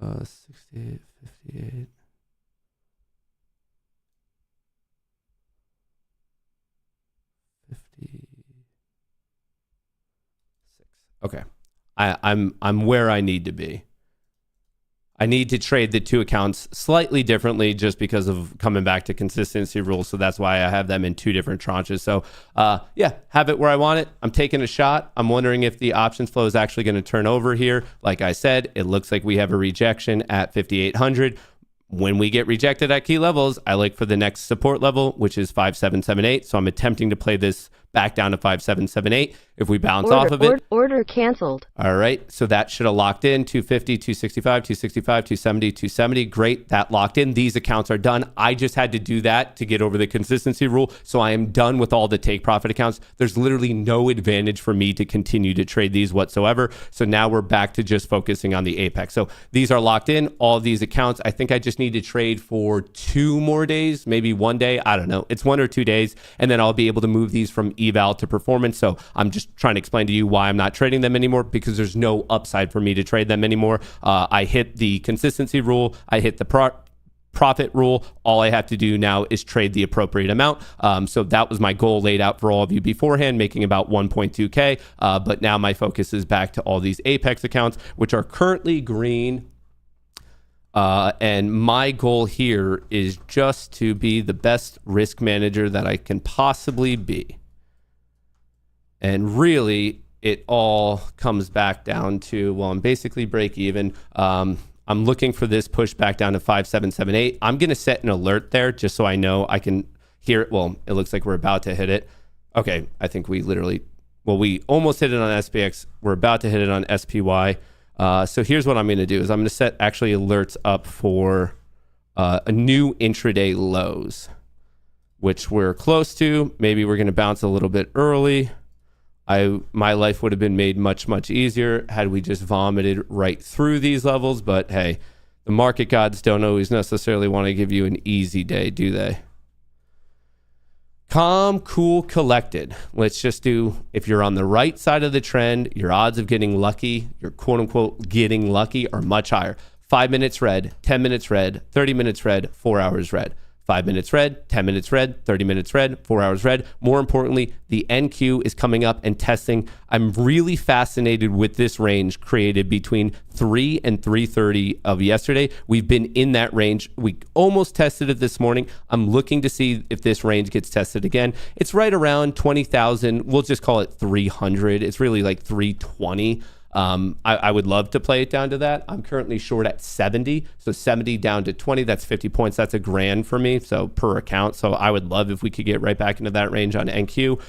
68, 58. Okay. I'm where I need to be. I need to trade the two accounts slightly differently just because of coming back to consistency rules. So that's why I have them in two different tranches. So yeah, have it where I want it. I'm taking a shot. I'm wondering if the options flow is actually going to turn over here. Like I said, it looks like we have a rejection at 5,800. When we get rejected at key levels, I look for the next support level, which is 5,778. So I'm attempting to play this back down to 5,778. If we bounce off of it. Order canceled. All right. So that should have locked in 250, 265, 265, 270, 270. Great. That locked in. These accounts are done. I just had to do that to get over the consistency rule. So I am done with all the take profit accounts. There's literally no advantage for me to continue to trade these whatsoever. So now we're back to just focusing on the apex. So these are locked in. All of these accounts. I think I just need to trade for 2 more days, maybe 1 day. I don't know. It's 1 or 2 days. And then I'll be able to move these from eval to performance. So I'm just trying to explain to you why I'm not trading them anymore, because there's no upside for me to trade them anymore. I hit the consistency rule. I hit the profit rule. All I have to do now is trade the appropriate amount. So that was my goal laid out for all of you beforehand, making about 1.2K. But now my focus is back to all these apex accounts, which are currently green. And my goal here is just to be the best risk manager that I can possibly be. And really, it all comes back down to, well, I'm basically break even. I'm looking for this push back down to 5,778. I'm going to set an alert there just so I know I can hear it. Well, it looks like we're about to hit it. Okay, I think we almost hit it on SPX. We're about to hit it on SPY. So here's what I'm going to do is I'm going to set actually alerts up for a new intraday lows, which we're close to. Maybe we're going to bounce a little bit early. My life would have been made much, much easier had we just vomited right through these levels. But hey, the market gods don't always necessarily want to give you an easy day, do they? Calm, cool, collected. Let's just do, if you're on the right side of the trend, your odds of getting lucky, your quote unquote getting lucky, are much higher. 5 minutes red, 10 minutes red, 30 minutes red, 4 hours red. 5 minutes red, 10 minutes red, 30 minutes red, 4 hours red. More importantly, the NQ is coming up and testing. I'm really fascinated with this range created between 3 and 3:30 of yesterday. We've been in that range. We almost tested it this morning. I'm looking to see if this range gets tested again. It's right around 20,000. We'll just call it 300. It's really like 320. I would love to play it down to that. I'm currently short at 70. So 70 down to 20, that's 50 points. That's $1,000 for me. So per account. So I would love if we could get right back into that range on NQ.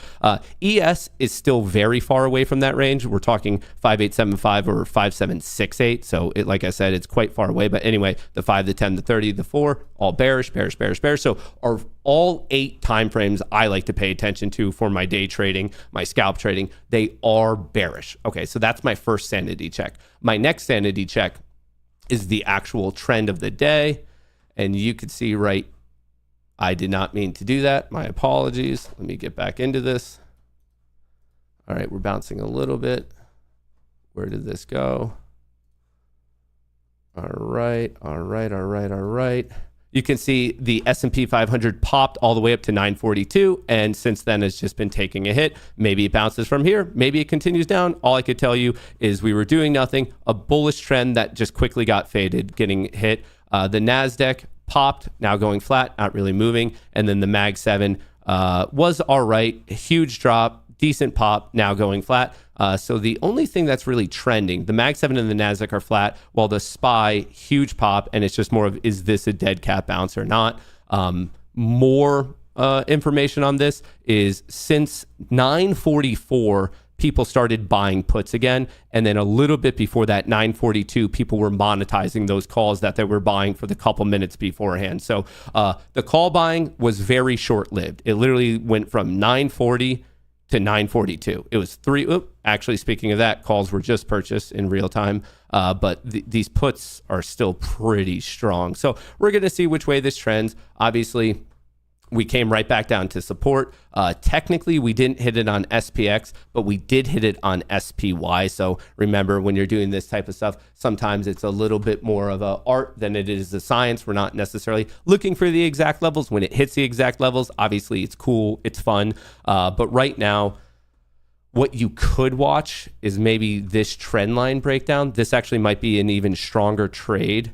ES is still very far away from that range. We're talking 5875 or 5768. So like I said, it's quite far away. But anyway, the 5, the 10, the 30, the 4, all bearish, bearish, bearish, bearish. So are all 8 timeframes I like to pay attention to for my day trading, my scalp trading, they are bearish. Okay, so that's my first sanity check. My next sanity check is the actual trend of the day. And you can see right, I did not mean to do that. My apologies. Let me get back into this. All right, we're bouncing a little bit. Where did this go? All right, all right, all right, all right. You can see the S&P 500 popped all the way up to 942, and since then it's just been taking a hit. Maybe it bounces from here. Maybe it continues down. All I could tell you is we were doing nothing. A bullish trend that just quickly got faded, getting hit. The NASDAQ popped, now going flat, not really moving. And then the MAG 7 was all right. A huge drop, decent pop, now going flat. So the only thing that's really trending, the MAG 7 and the NASDAQ are flat, while the SPY, huge pop, and it's just more of, is this a dead cat bounce or not? More information on this is since 944, people started buying puts again. And then a little bit before that, 9:42, people were monetizing those calls that they were buying for the couple minutes beforehand. So the call buying was very short-lived. It literally went from 9:40 to 9:42. It was actually, speaking of that, calls were just purchased in real time. But these puts are still pretty strong. So we're going to see which way this trends. Obviously, we came right back down to support. Technically, we didn't hit it on SPX, but we did hit it on SPY. So remember, when you're doing this type of stuff, sometimes it's a little bit more of an art than it is a science. We're not necessarily looking for the exact levels. When it hits the exact levels, obviously it's cool, it's fun. But right now, what you could watch is maybe this trend line breakdown. This actually might be an even stronger trade,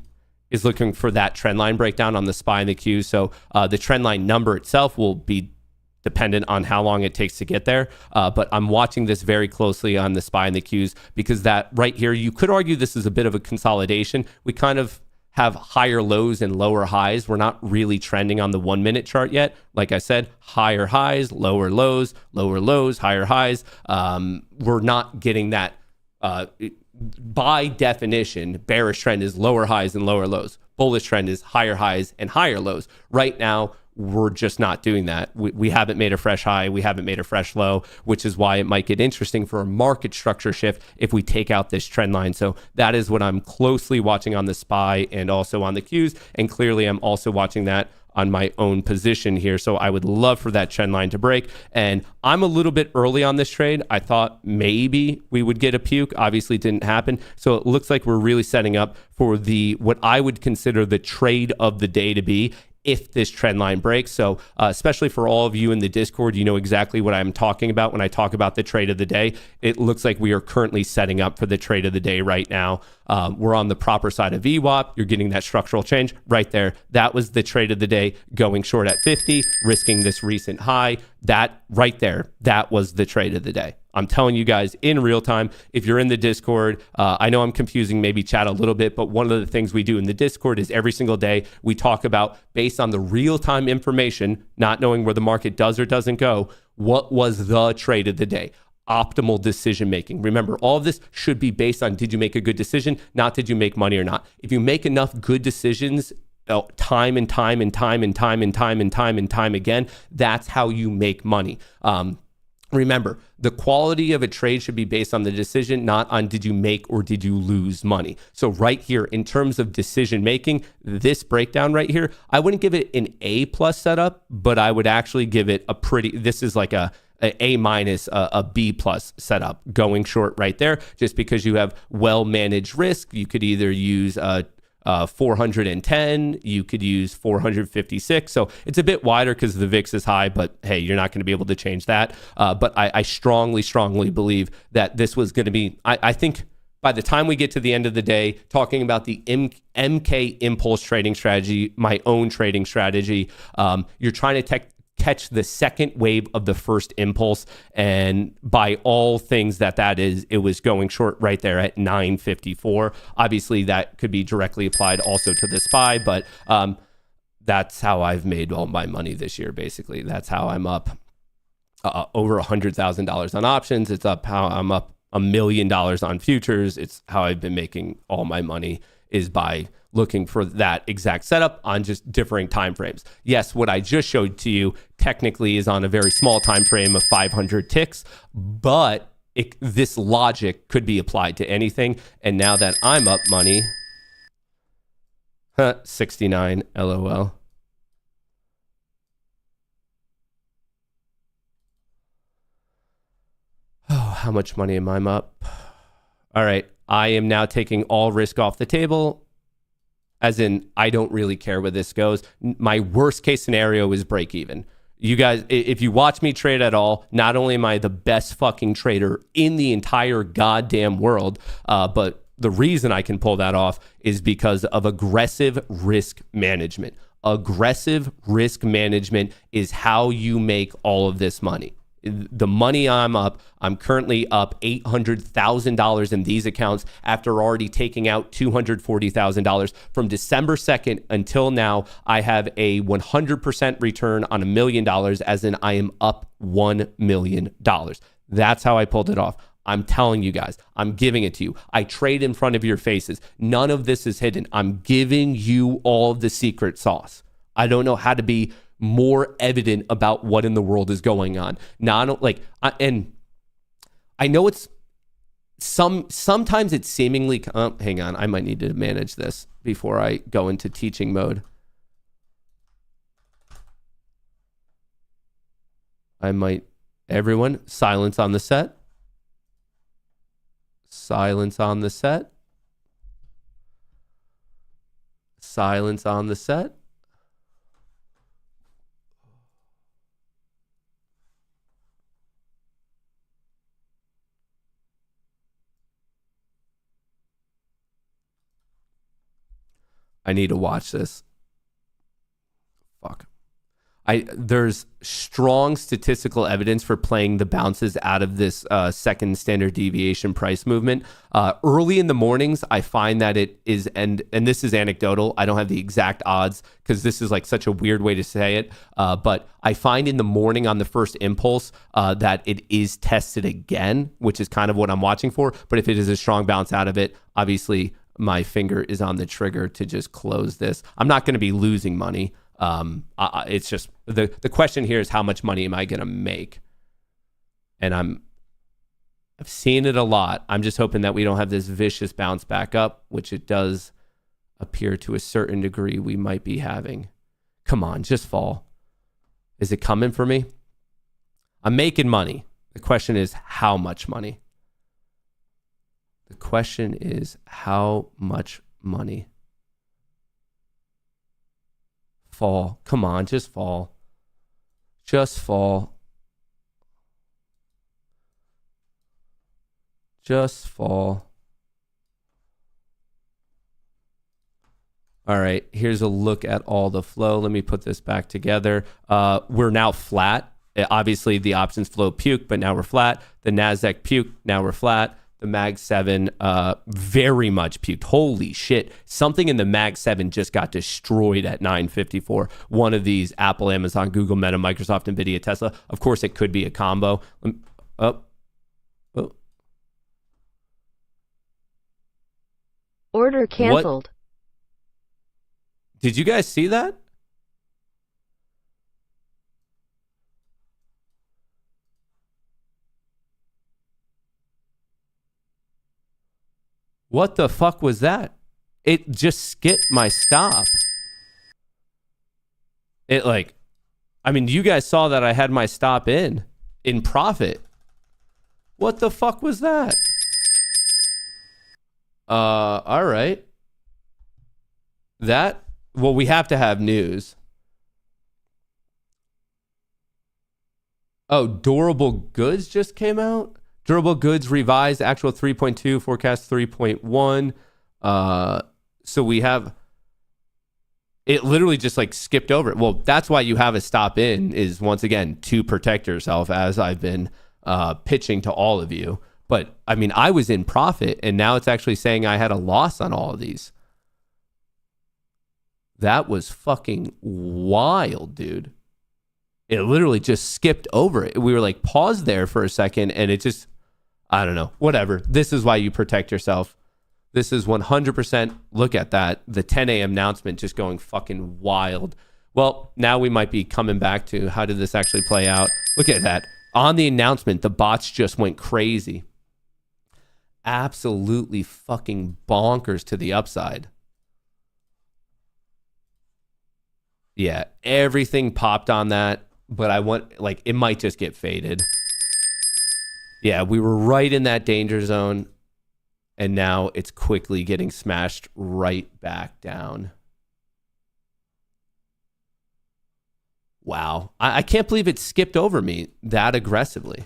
is looking for that trend line breakdown on the SPY and the Q. So the trend line number itself will be dependent on how long it takes to get there. But I'm watching this very closely on the SPY and the Qs, because that right here, you could argue this is a bit of a consolidation. We kind of have higher lows and lower highs. We're not really trending on the 1 minute chart yet. Like I said, higher highs, lower lows, higher highs. We're not getting that. By definition, bearish trend is lower highs and lower lows. Bullish trend is higher highs and higher lows. Right now, we're just not doing that. We haven't made a fresh high. We haven't made a fresh low, which is why it might get interesting for a market structure shift if we take out this trend line. So that is what I'm closely watching on the SPY and also on the Qs. And clearly, I'm also watching that on my own position here. So I would love for that trend line to break. And I'm a little bit early on this trade. I thought maybe we would get a puke. Obviously it didn't happen. So it looks like we're really setting up for what I would consider the trade of the day to be if this trend line breaks. So especially for all of you in the Discord, you know exactly what I'm talking about when I talk about the trade of the day. It looks like we are currently setting up for the trade of the day right now. We're on the proper side of VWAP. You're getting that structural change right there. That was the trade of the day, going short at 50, risking this recent high. That right there, that was the trade of the day. I'm telling you guys in real time. If you're in the Discord, I know I'm confusing maybe chat a little bit, but one of the things we do in the Discord is every single day we talk about, based on the real-time information, not knowing where the market does or doesn't go, what was the trade of the day? Optimal decision making. Remember, all of this should be based on, did you make a good decision, not did you make money or not. If you make enough good decisions time and time again, that's how you make money. Remember, the quality of a trade should be based on the decision, not on did you make or did you lose money. So right here, in terms of decision making, this breakdown right here, I wouldn't give it an A+ setup, but I would actually give it this is like a minus, a B+ setup, going short right there, just because you have well-managed risk. You could either use 410, you could use 456. So it's a bit wider because the VIX is high, but hey, you're not going to be able to change that. But I strongly believe that this was going to be, I think by the time we get to the end of the day, talking about the MK impulse trading strategy, my own trading strategy, you're trying to catch the second wave of the first impulse, and by all things that is, it was going short right there at 954. Obviously that could be directly applied also to the SPY, but that's how I've made all my money this year. Basically, that's how I'm up over $100,000 on options. It's up how I'm up $1 million on futures. It's how I've been making all my money, is by looking for that exact setup on just differing time frames. Yes, what I just showed to you technically is on a very small time frame of 500 ticks, but this logic could be applied to anything. And now that I'm up money, 69, LOL. Oh, how much money am I up? All right, I am now taking all risk off the table. As in, I don't really care where this goes. My worst case scenario is break even. You guys, if you watch me trade at all, not only am I the best fucking trader in the entire goddamn world, but the reason I can pull that off is because of aggressive risk management. Aggressive risk management is how you make all of this money. The money I'm currently up $800,000 in these accounts after already taking out $240,000 from December 2nd until now. I have a 100% return on $1 million, as in I am up $1 million. That's how I pulled it off. I'm telling you guys, I'm giving it to you. I trade in front of your faces. None of this is hidden. I'm giving you all the secret sauce. I don't know how to be more evident about what in the world is going on. And I know it's sometimes it's seemingly, hang on, I might need to manage this before I go into teaching mode. Everyone, silence on the set. Silence on the set. Silence on the set. I need to watch this. Fuck. There's strong statistical evidence for playing the bounces out of this second standard deviation price movement. Early in the mornings, I find that it is, and this is anecdotal, I don't have the exact odds because this is like such a weird way to say it, but I find in the morning on the first impulse that it is tested again, which is kind of what I'm watching for. But if it is a strong bounce out of it, obviously my finger is on the trigger to just close this. I'm not going to be losing money. It's just the question here is how much money am I going to make? And I've seen it a lot. I'm just hoping that we don't have this vicious bounce back up, which it does appear to a certain degree we might be having. Come on, just fall. Is it coming for me? I'm making money. The question is how much money? The question is how much money? Fall. Come on, just fall. Just fall. Just fall. All right, here's a look at all the flow. Let me put this back together. We're now flat. Obviously, the options flow puked, but now we're flat. The NASDAQ puked, now we're flat. The Mag 7 very much puked. Holy shit. Something in the Mag 7 just got destroyed at 954. One of these, Apple, Amazon, Google, Meta, Microsoft, NVIDIA, Tesla. Of course, it could be a combo. Order canceled. What? Did you guys see that? What the fuck was that? It just skipped my stop. You guys saw that I had my stop in profit. What the fuck was that? All right. We have to have news. Oh, durable goods just came out? Durable goods revised, actual 3.2, forecast 3.1. So we have, it literally just like skipped over it. Well, that's why you have a stop in, is once again, to protect yourself, as I've been pitching to all of you. But I was in profit, and now it's actually saying I had a loss on all of these. That was fucking wild, dude. It literally just skipped over it. We were like paused there for a second, and it just, I don't know, whatever. This is why you protect yourself. This is 100%. Look at that. The 10 a.m. announcement just going fucking wild. Well, now we might be coming back to how did this actually play out. Look at that. On the announcement, the bots just went crazy. Absolutely fucking bonkers to the upside. Yeah, everything popped on that, but it might just get faded. Yeah, we were right in that danger zone, and now it's quickly getting smashed right back down. Wow. I can't believe it skipped over me that aggressively.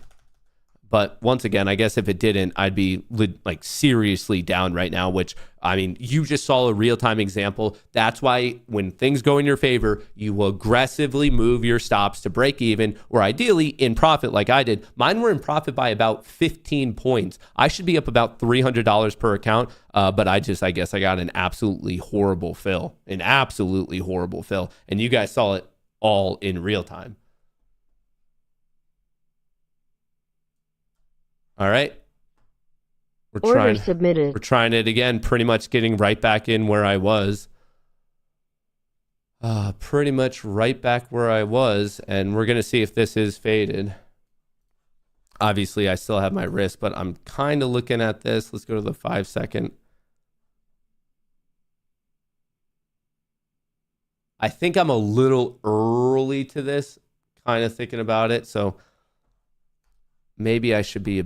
But once again, I guess if it didn't, I'd be like seriously down right now, which, you just saw a real-time example. That's why when things go in your favor, you will aggressively move your stops to break even, or ideally in profit like I did. Mine were in profit by about 15 points. I should be up about $300 per account, but I guess I got an absolutely horrible fill. And you guys saw it all in real time. All right. Order submitted. We're trying it again, pretty much getting right back in where I was. Pretty much right back where I was, and we're going to see if this is faded. Obviously, I still have my risk, but I'm kind of looking at this. Let's go to the 5 second. I think I'm a little early to this, kind of thinking about it, so maybe I should be a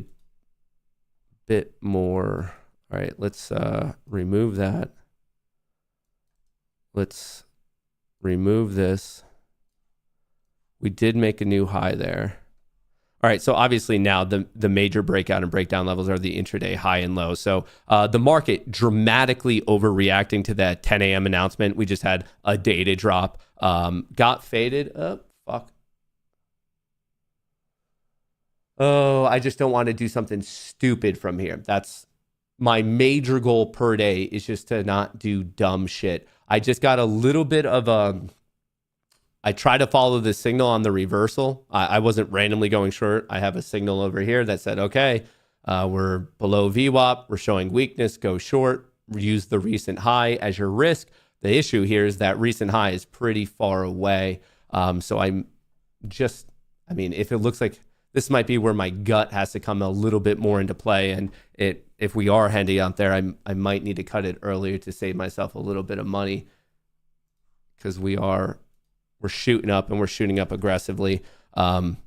bit more. All right, let's remove that. Let's remove this. We did make a new high there. All right, so obviously now the major breakout and breakdown levels are the intraday high and low. So the market dramatically overreacting to that 10 a.m. announcement. We just had a data drop. Got faded. Oh, fuck. Oh, I just don't want to do something stupid from here. That's my major goal per day, is just to not do dumb shit. I just got a little bit of I try to follow the signal on the reversal. I wasn't randomly going short. I have a signal over here that said, okay, we're below VWAP. We're showing weakness. Go short. Use the recent high as your risk. The issue here is that recent high is pretty far away. So I'm just, I mean, if it looks like this might be where my gut has to come a little bit more into play, and if we are heading out there, I might need to cut it earlier to save myself a little bit of money, because we're shooting up, and we're shooting up aggressively. My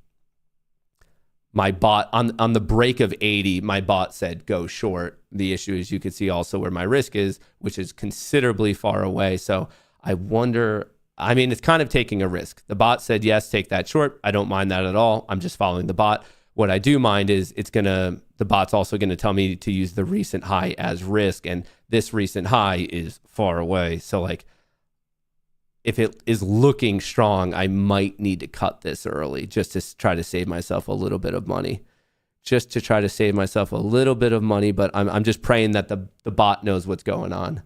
bot on the break of 80, my bot said go short. The issue is you can see also where my risk is, which is considerably far away. So I wonder, I mean, it's kind of taking a risk. The bot said, yes, take that short. I don't mind that at all. I'm just following the bot. What I do mind is the bot's also going to tell me to use the recent high as risk. And this recent high is far away. So like, if it is looking strong, I might need to cut this early just to try to save myself a little bit of money. But I'm just praying that the bot knows what's going on.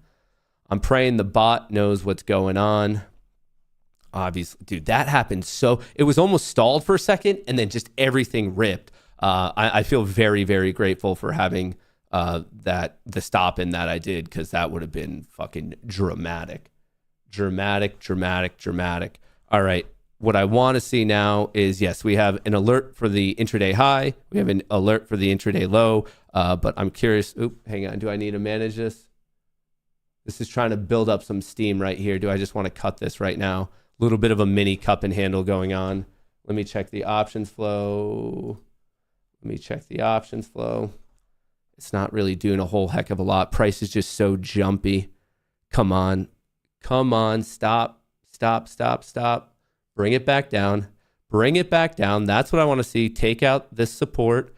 I'm praying the bot knows what's going on. Obviously, dude, that happened. So it was almost stalled for a second, and then just everything ripped. I feel very, very grateful for having the stop in that I did, because that would have been fucking dramatic. All right. What I want to see now is, yes, we have an alert for the intraday high. We have an alert for the intraday low. But I'm curious. Hang on. Do I need to manage this? This is trying to build up some steam right here. Do I just want to cut this right now? A little bit of a mini cup and handle going on. Let me check the options flow. It's not really doing a whole heck of a lot. Price is just so jumpy. Come on, stop. Bring it back down. That's what I want to see. Take out this support.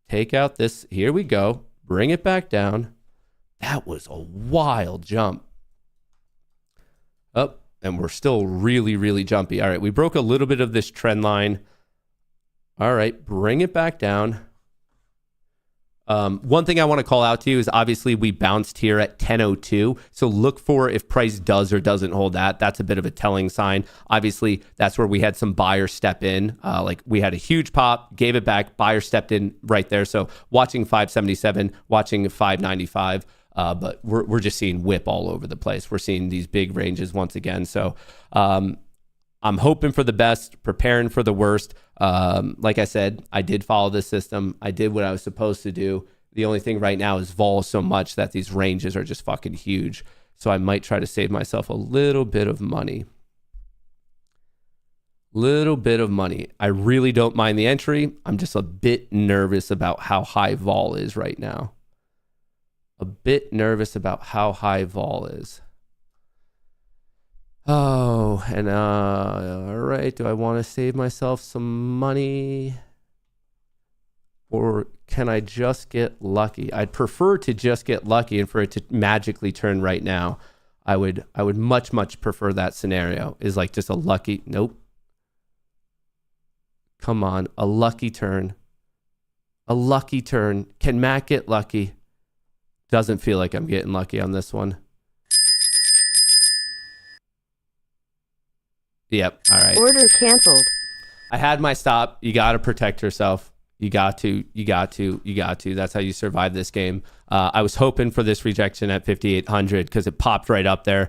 Take out this. Here we go. Bring it back down. That was a wild jump. Up, and we're still really, really jumpy. All right, we broke a little bit of this trend line. All right, bring it back down. One thing I want to call out to you is, obviously we bounced here at 10:02. So look for if price does or doesn't hold that. That's a bit of a telling sign. Obviously, that's where we had some buyers step in. Like we had a huge pop, gave it back, buyer stepped in right there. So watching 577, watching 595. But we're just seeing whip all over the place. We're seeing these big ranges once again. So I'm hoping for the best, preparing for the worst. Like I said, I did follow this system. I did what I was supposed to do. The only thing right now is vol so much that these ranges are just fucking huge. So I might try to save myself a little bit of money. I really don't mind the entry. I'm just a bit nervous about how high vol is right now. Oh, and all right. Do I want to save myself some money, or can I just get lucky? I'd prefer to just get lucky and for it to magically turn right now. I would much prefer that scenario. Is like just a lucky. Nope. Come on, a lucky turn. Can Matt get lucky? Doesn't feel like I'm getting lucky on this one. Yep. All right. Order canceled. I had my stop. You got to protect yourself. You got to. That's how you survive this game. I was hoping for this rejection at 5,800 because it popped right up there.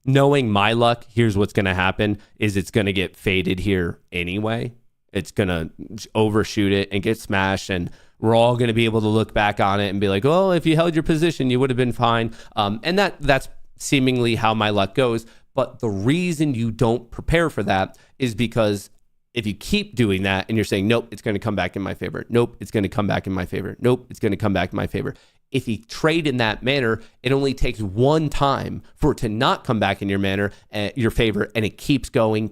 Knowing my luck, here's what's going to happen is it's going to get faded here anyway. It's going to overshoot it and get smashed, and we're all going to be able to look back on it and be like, oh, if you held your position, you would have been fine. And that's seemingly how my luck goes. But the reason you don't prepare for that is because if you keep doing that and you're saying, nope, it's going to come back in my favor. Nope, it's going to come back in my favor. Nope, it's going to come back in my favor. If you trade in that manner, it only takes one time for it to not come back in your favor, and it keeps going,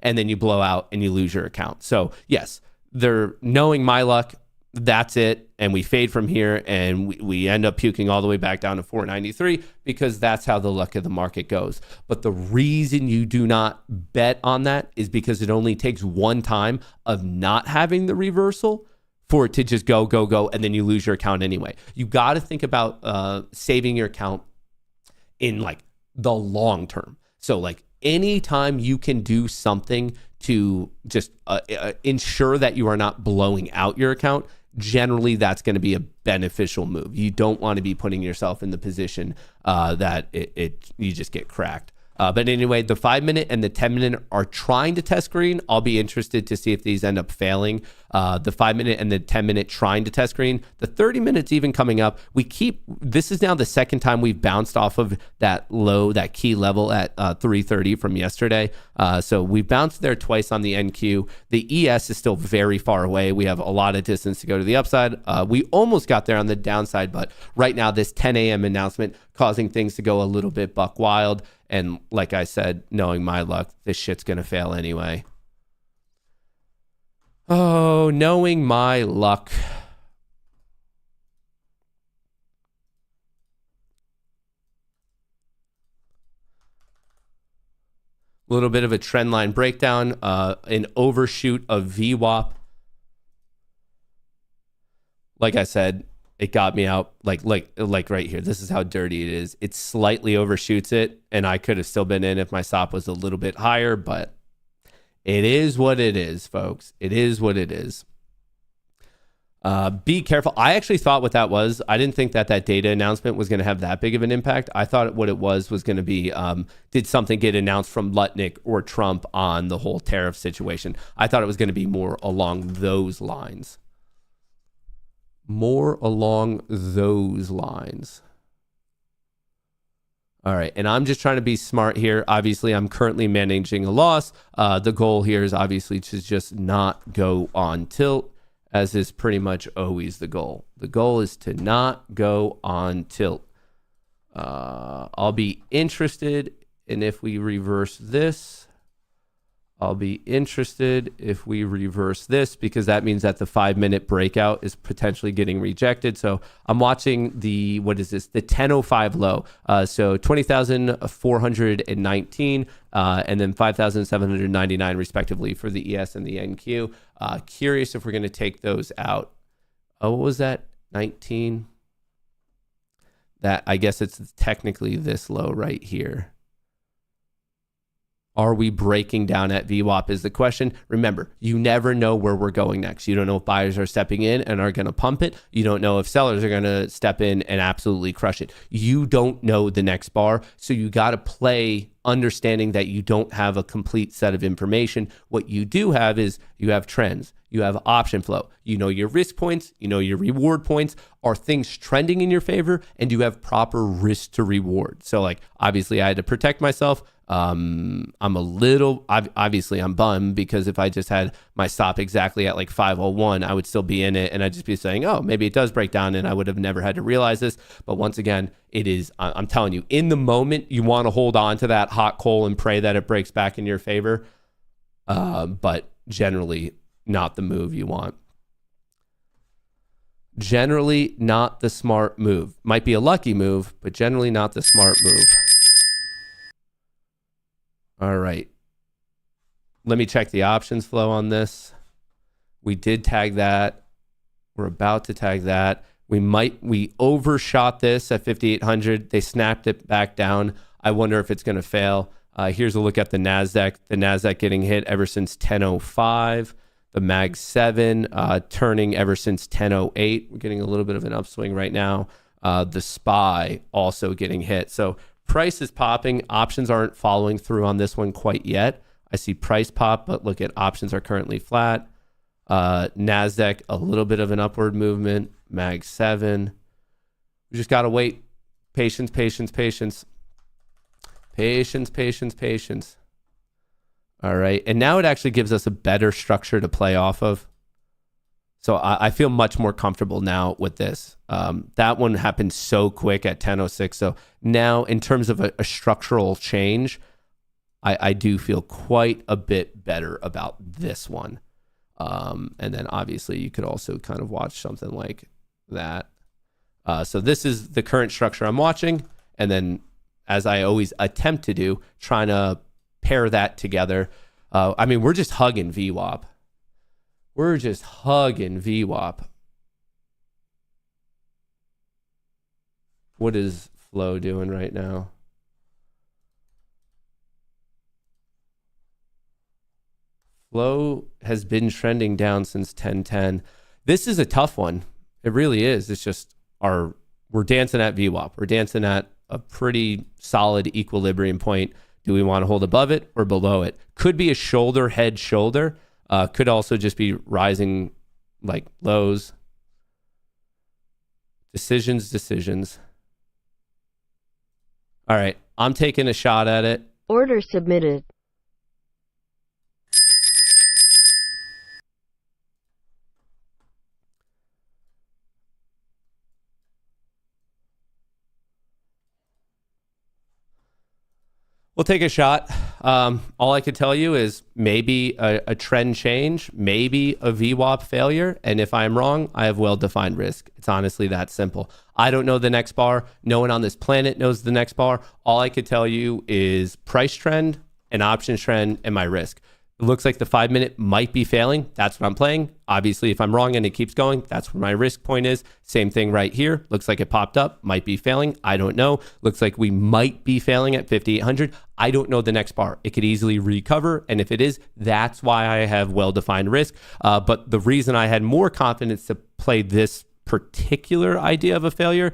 and then you blow out and you lose your account. So yes, they're knowing my luck. That's it. And we fade from here, and we end up puking all the way back down to 493 because that's how the luck of the market goes. But the reason you do not bet on that is because it only takes one time of not having the reversal for it to just go, and then you lose your account anyway. You got to think about saving your account in like the long term. So like anytime you can do something to just ensure that you are not blowing out your account, generally that's going to be a beneficial move. You don't want to be putting yourself in the position that you just get cracked. But anyway, the 5-minute and the 10-minute are trying to test green. I'll be interested to see if these end up failing. The 5-minute and the 10-minute trying to test green. The 30 minutes even coming up. This is now the second time we've bounced off of that key level at 330 from yesterday. So we bounced there twice on the NQ. The ES is still very far away. We have a lot of distance to go to the upside. We almost got there on the downside, but right now this 10 a.m. announcement causing things to go a little bit buck wild. And like I said, knowing my luck, this shit's going to fail anyway. Oh, knowing my luck. A little bit of a trend line breakdown, an overshoot of VWAP. Like I said, it got me out like right here. This is how dirty it is. It slightly overshoots it, and I could have still been in if my stop was a little bit higher, but it is what it is, folks. It is what it is. Be careful. I actually thought what that was. I didn't think that data announcement was going to have that big of an impact. I thought what it was going to be, did something get announced from Lutnick or Trump on the whole tariff situation? I thought it was going to be more along those lines. All right, and I'm just trying to be smart here. Obviously, I'm currently managing a loss. The goal here is obviously to just not go on tilt, as is pretty much always the goal. The goal is to not go on tilt. I'll be interested in if we reverse this. I'll be interested if we reverse this, because that means that the 5-minute breakout is potentially getting rejected. So I'm watching the 1005 low. So 20,419 and then 5,799 respectively for the ES and the NQ. Curious if we're going to take those out. Oh, what was that? 19? That, I guess it's technically this low right here. Are we breaking down at VWAP is the question. Remember, you never know where we're going next. You don't know if buyers are stepping in and are going to pump it. You don't know if sellers are going to step in and absolutely crush it. You don't know the next bar. So you got to play understanding that you don't have a complete set of information. What you do have is you have trends. You have option flow. You know your risk points. You know your reward points. Are things trending in your favor? And you have proper risk to reward. So like, obviously I had to protect myself. I'm bummed because if I just had my stop exactly at like 501, I would still be in it and I'd just be saying, oh, maybe it does break down, and I would have never had to realize this. But once again, it is, I'm telling you, in the moment, you want to hold on to that hot coal and pray that it breaks back in your favor. But generally not the move you want. Generally not the smart move. Might be a lucky move, but generally not the smart move. All right. Let me check the options flow on this. We did tag that. We're about to tag that. We overshot this at 5,800. They snapped it back down. I wonder if it's going to fail. Here's a look at the NASDAQ. The NASDAQ getting hit ever since 10:05. The Mag 7 turning ever since 10:08. We're getting a little bit of an upswing right now. The SPY also getting hit. So price is popping. Options aren't following through on this one quite yet. I see price pop, but look at options are currently flat. NASDAQ, a little bit of an upward movement. Mag 7. We just got to wait. Patience, patience, patience. Patience, patience, patience. All right. And now it actually gives us a better structure to play off of. So I feel much more comfortable now with this. That one happened so quick at 10:06. So now in terms of a structural change, I do feel quite a bit better about this one. And then obviously you could also kind of watch something like that. So this is the current structure I'm watching. And then as I always attempt to do, trying to pair that together. I mean, we're just hugging VWAP. We're just hugging VWAP. What is Flow doing right now? Flow has been trending down since 10:10. This is a tough one. It really is. It's just we're dancing at VWAP. We're dancing at a pretty solid equilibrium point. Do we want to hold above it or below it? Could be a shoulder, head, shoulder. Could also just be rising like lows. Decisions. All right. I'm taking a shot at it. Order submitted. We'll take a shot. All I could tell you is maybe a trend change, maybe a VWAP failure. And if I'm wrong, I have well-defined risk. It's honestly that simple. I don't know the next bar. No one on this planet knows the next bar. All I could tell you is price trend, an options trend, and my risk. It looks like the 5-minute might be failing. That's what I'm playing. Obviously, if I'm wrong and it keeps going, that's where my risk point is. Same thing right here. Looks like it popped up, might be failing. I don't know. Looks like we might be failing at 5,800. I don't know the next bar. It could easily recover. And if it is, that's why I have well-defined risk. But the reason I had more confidence to play this particular idea of a failure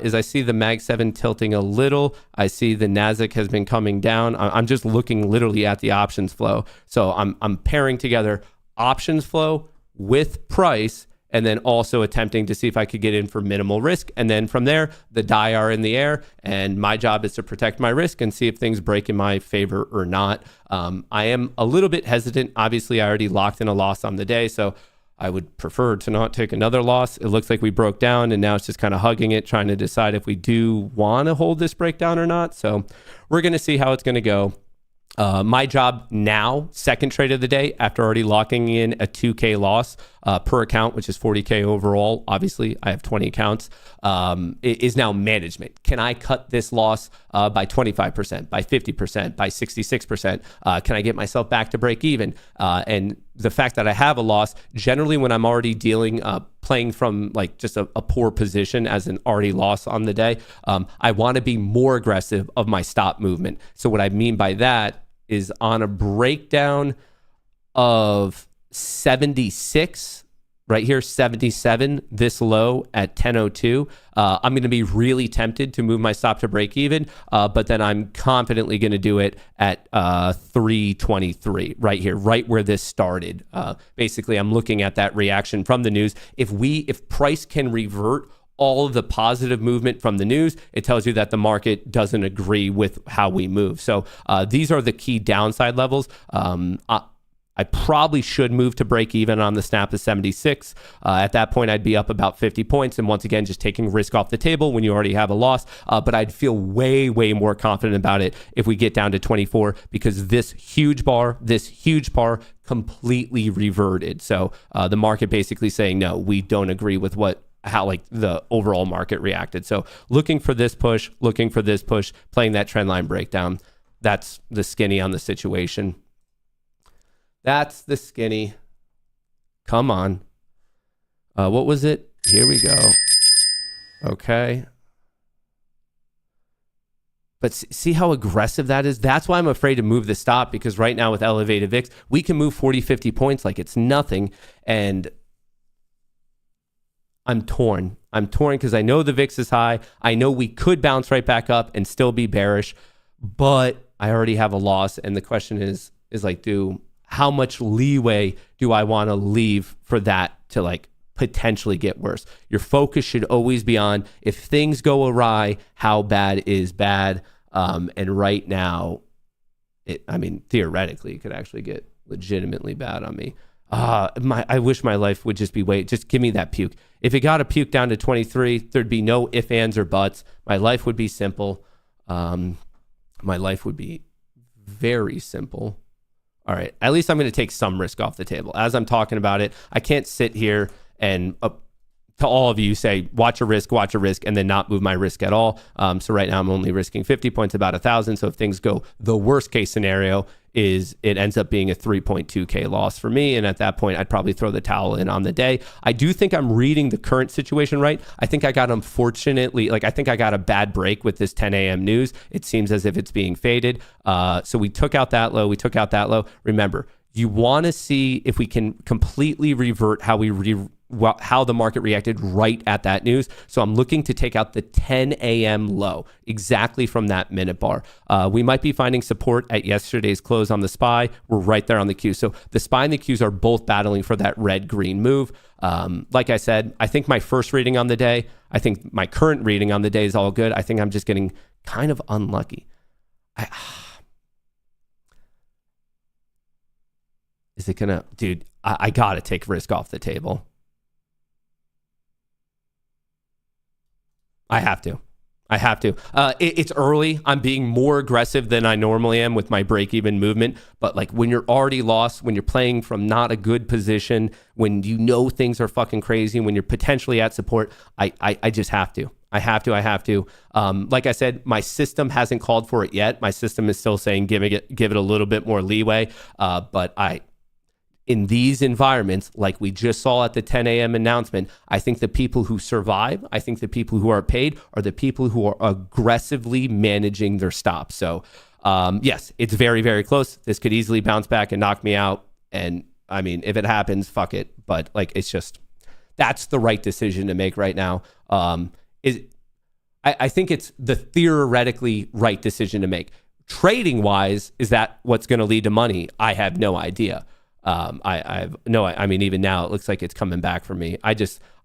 is I see the Mag 7 tilting a little. I see the NASDAQ has been coming down. I'm just looking literally at the options flow. So I'm pairing together options flow with price and then also attempting to see if I could get in for minimal risk. And then from there, the die are in the air. And my job is to protect my risk and see if things break in my favor or not. I am a little bit hesitant. Obviously, I already locked in a loss on the day. So I would prefer to not take another loss. It looks like we broke down and now it's just kind of hugging it, trying to decide if we do want to hold this breakdown or not. So we're going to see how it's going to go. My job now, second trade of the day, after already locking in a 2K loss per account, which is 40K overall. Obviously, I have 20 accounts, is now management. Can I cut this loss by 25%, by 50%, by 66%? Can I get myself back to break even? And the fact that I have a loss, generally when I'm already dealing, playing from like just a poor position as an already loss on the day, I want to be more aggressive of my stop movement. So what I mean by that is on a breakdown of 76, right here, 77, this low at 10:02, I'm going to be really tempted to move my stop to break even, but then I'm confidently going to do it at 323, right here, right where this started. Basically, I'm looking at that reaction from the news. If price can revert all of the positive movement from the news, it tells you that the market doesn't agree with how we move. So these are the key downside levels. I probably should move to break even on the snap of 76. At that point, I'd be up about 50 points. And once again, just taking risk off the table when you already have a loss. But I'd feel way, way more confident about it if we get down to 24, because this huge bar completely reverted. So the market basically saying, no, we don't agree with how like the overall market reacted. So looking for this push, playing that trend line breakdown. That's the skinny on the situation. That's the skinny. Come on. What was it? Here we go. Okay. But see how aggressive that is? That's why I'm afraid to move the stop, because right now with elevated VIX, we can move 40, 50 points like it's nothing. And I'm torn. I'm torn because I know the VIX is high. I know we could bounce right back up and still be bearish, but I already have a loss. And the question is like, how much leeway do I want to leave for that to like potentially get worse? Your focus should always be on, if things go awry, how bad is bad? And right now, theoretically, it could actually get legitimately bad on me. I wish my life would just be just give me that puke. If it got a puke down to 23, there'd be no ifs, ands, or buts. My life would be simple. My life would be very simple. All right, at least I'm going to take some risk off the table. As I'm talking about it, I can't sit here and to all of you say, watch a risk, and then not move my risk at all. So right now I'm only risking 50 points, about 1,000. So if things go, the worst case scenario is it ends up being a 3.2K loss for me. And at that point, I'd probably throw the towel in on the day. I do think I'm reading the current situation right. I think I got a bad break with this 10 a.m. news. It seems as if it's being faded. So we took out that low. Remember, you want to see if we can completely revert how the market reacted right at that news. So I'm looking to take out the 10 a.m. low exactly from that minute bar. We might be finding support at yesterday's close on the SPY. We're right there on the Q. So the SPY and the Qs are both battling for that red-green move. Like I said, I think my first reading on the day, I think my current reading on the day is all good. I think I'm just getting kind of unlucky. Is it gonna, dude, I gotta take risk off the table. I have to. It's early. I'm being more aggressive than I normally am with my break-even movement. But like when you're already lost, when you're playing from not a good position, when you know things are fucking crazy, when you're potentially at support, I just have to. I have to. Like I said, my system hasn't called for it yet. My system is still saying give it a little bit more leeway. But in these environments, like we just saw at the 10 a.m. announcement, I think the people who survive, I think the people who are paid are the people who are aggressively managing their stops. So yes, it's very, very close. This could easily bounce back and knock me out. And I mean, if it happens, fuck it. But like, it's just, that's the right decision to make right now. I think it's the theoretically right decision to make. Trading wise, is that what's going to lead to money? I have no idea. I mean, even now it looks like it's coming back for me.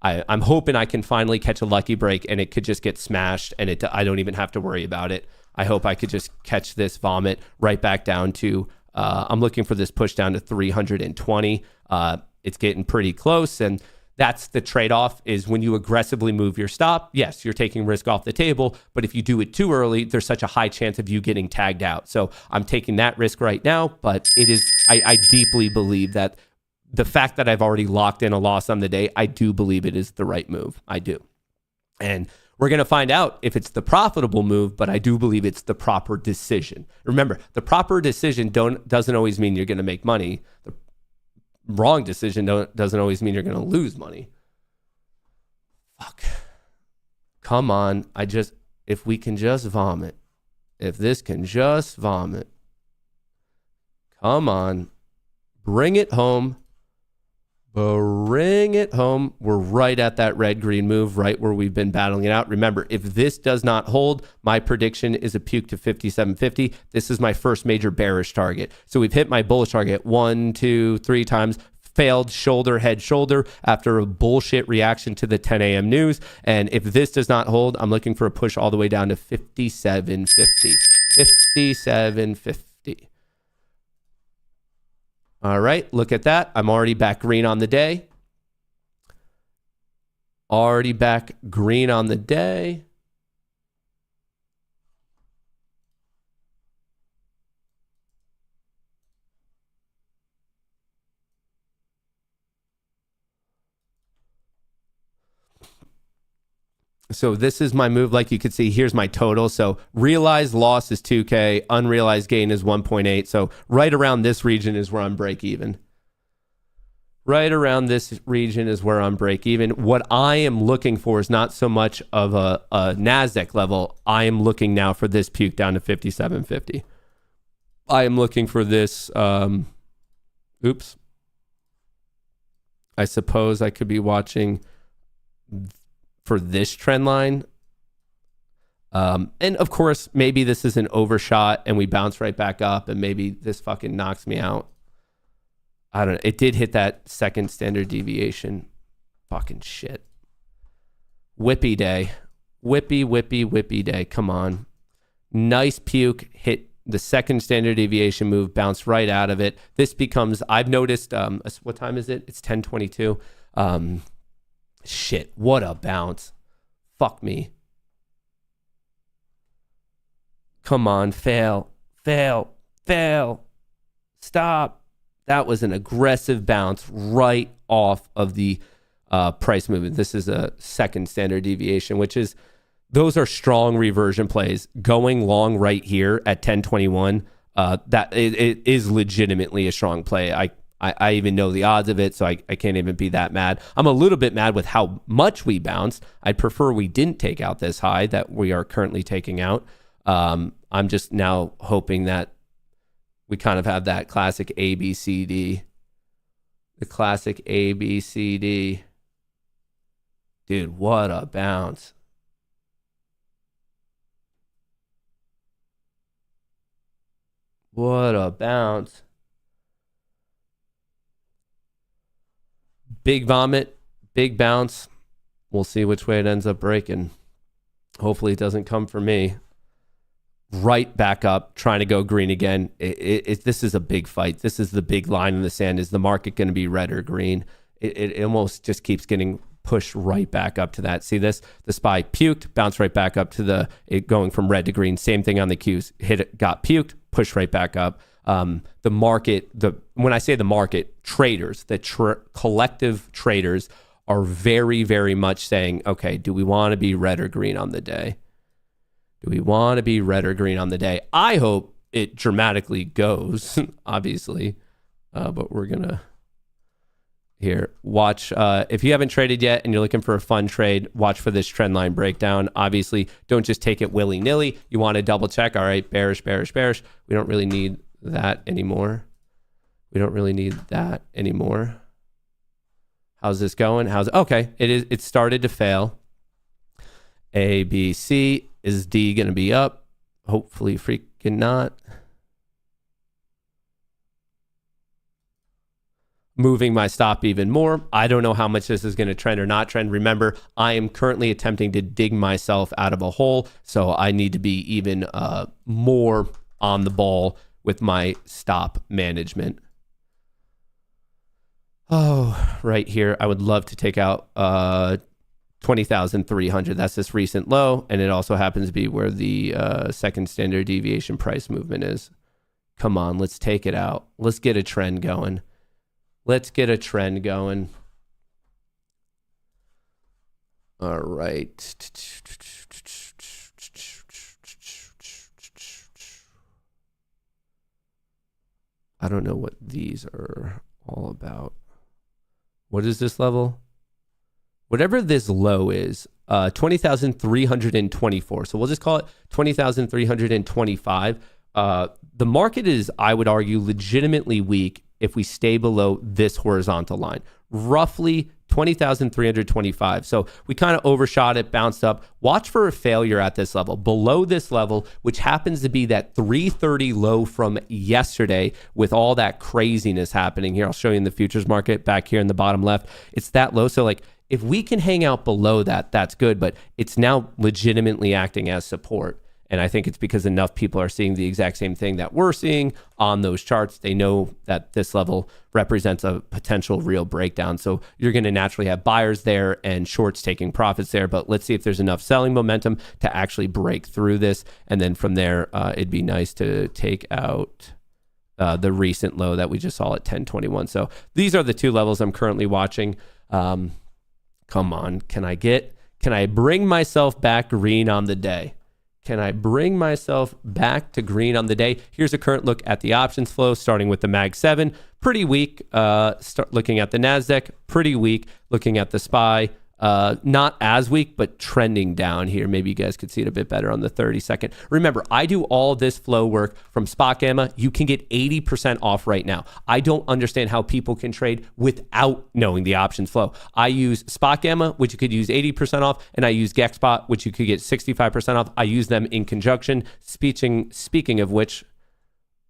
I'm hoping I can finally catch a lucky break and it could just get smashed and I don't even have to worry about it. I hope I could just catch this vomit right back down to, I'm looking for this push down to 320. It's getting pretty close. And that's the trade-off, is when you aggressively move your stop, yes, you're taking risk off the table, but if you do it too early, there's such a high chance of you getting tagged out. So I'm taking that risk right now, but it is, I deeply believe that the fact that I've already locked in a loss on the day, I do believe it is the right move. I do. And we're going to find out if it's the profitable move, but I do believe it's the proper decision. Remember, the proper decision doesn't always mean you're going to make money. The wrong decision doesn't always mean you're going to lose money. Fuck. Come on. If we can just vomit. If this can just vomit. Come on. Bring it home. Bring it home. We're right at that red-green move, right where we've been battling it out. Remember, if this does not hold, my prediction is a puke to 57.50. This is my first major bearish target. So we've hit my bullish target 1, 2, 3 times, failed shoulder, head, shoulder after a bullshit reaction to the 10 a.m. news. And if this does not hold, I'm looking for a push all the way down to 57.50. 57.50. All right, look at that. I'm already back green on the day. Already back green on the day. So this is my move. Like you could see, here's my total. So realized loss is 2K, unrealized gain is 1.8. So right around this region is where I'm break even. Right around this region is where I'm break even. What I am looking for is not so much of a NASDAQ level. I am looking now for this puke down to 57.50. I am looking for this. Oops. I suppose I could be watching for this trend line. And of course, maybe this is an overshot and we bounce right back up and maybe this fucking knocks me out. I don't know. It did hit that second standard deviation. Fucking shit. Whippy day. Whippy day. Come on. Nice puke. Hit the second standard deviation move. Bounced right out of it. This becomes, I've noticed, what time is it? It's 10:22. Shit. What a bounce. Fuck me. Come on. Fail. Stop. That was an aggressive bounce right off of the price movement. This is a second standard deviation, which is, those are strong reversion plays. Going long right here at 10:21, that it is legitimately a strong play. I even know the odds of it, so I can't even be that mad. I'm a little bit mad with how much we bounced. I'd prefer we didn't take out this high that we are currently taking out. I'm just now hoping that we kind of have that classic ABCD. The classic ABCD. Dude, what a bounce. What a bounce. Big vomit, big bounce. We'll see which way it ends up breaking. Hopefully it doesn't come for me. Right back up, trying to go green again. This is a big fight. This is the big line in the sand. Is the market going to be red or green? It almost just keeps getting pushed right back up to that. See this? The SPY puked, bounced right back up to it going from red to green. Same thing on the Qs. Hit it, got puked, pushed right back up. The market, when I say the market, traders, collective traders are very, very much saying, okay, do we want to be red or green on the day? Do we want to be red or green on the day? I hope it dramatically goes, obviously. But we're going to here watch. If you haven't traded yet and you're looking for a fun trade, watch for this trend line breakdown. Obviously, don't just take it willy nilly. You want to double check. All right, bearish. We don't really need that anymore. How's this going? Okay, it started to fail. A, B, C. Is D going to be up? Hopefully freaking not. Moving my stop even more. I don't know how much this is going to trend or not trend. Remember, I am currently attempting to dig myself out of a hole, so I need to be even more on the ball with my stop management. Oh, right here. I would love to take out 20,300. That's this recent low, and it also happens to be where the second standard deviation price movement is. Come on, let's take it out. Let's get a trend going. All right. I don't know what these are all about. What is this level? Whatever this low is, 20,324. So we'll just call it 20,325. The market is, I would argue, legitimately weak if we stay below this horizontal line. Roughly 20,325. So we kind of overshot it, bounced up. Watch for a failure at this level, below this level, which happens to be that 330 low from yesterday with all that craziness happening here. I'll show you in the futures market back here in the bottom left. It's that low. So like, if we can hang out below that, that's good, but it's now legitimately acting as support. And I think it's because enough people are seeing the exact same thing that we're seeing on those charts. They know that this level represents a potential real breakdown. So you're going to naturally have buyers there and shorts taking profits there. But let's see if there's enough selling momentum to actually break through this. And then from there, it'd be nice to take out the recent low that we just saw at 1021. So these are the two levels I'm currently watching. Come on, can I bring myself back green on the day? Can I bring myself back to green on the day? Here's a current look at the options flow, starting with the Mag 7. Pretty weak. Start looking at the NASDAQ. Pretty weak. Looking at the SPY. Not as weak, but trending down here. Maybe you guys could see it a bit better on the 30-second. Remember, I do all this flow work from Spot Gamma. You can get 80% off right now. I don't understand how people can trade without knowing the options flow. I use Spot Gamma, which you could use 80% off, and I use GexBot, which you could get 65% off. I use them in conjunction. Speaking of which,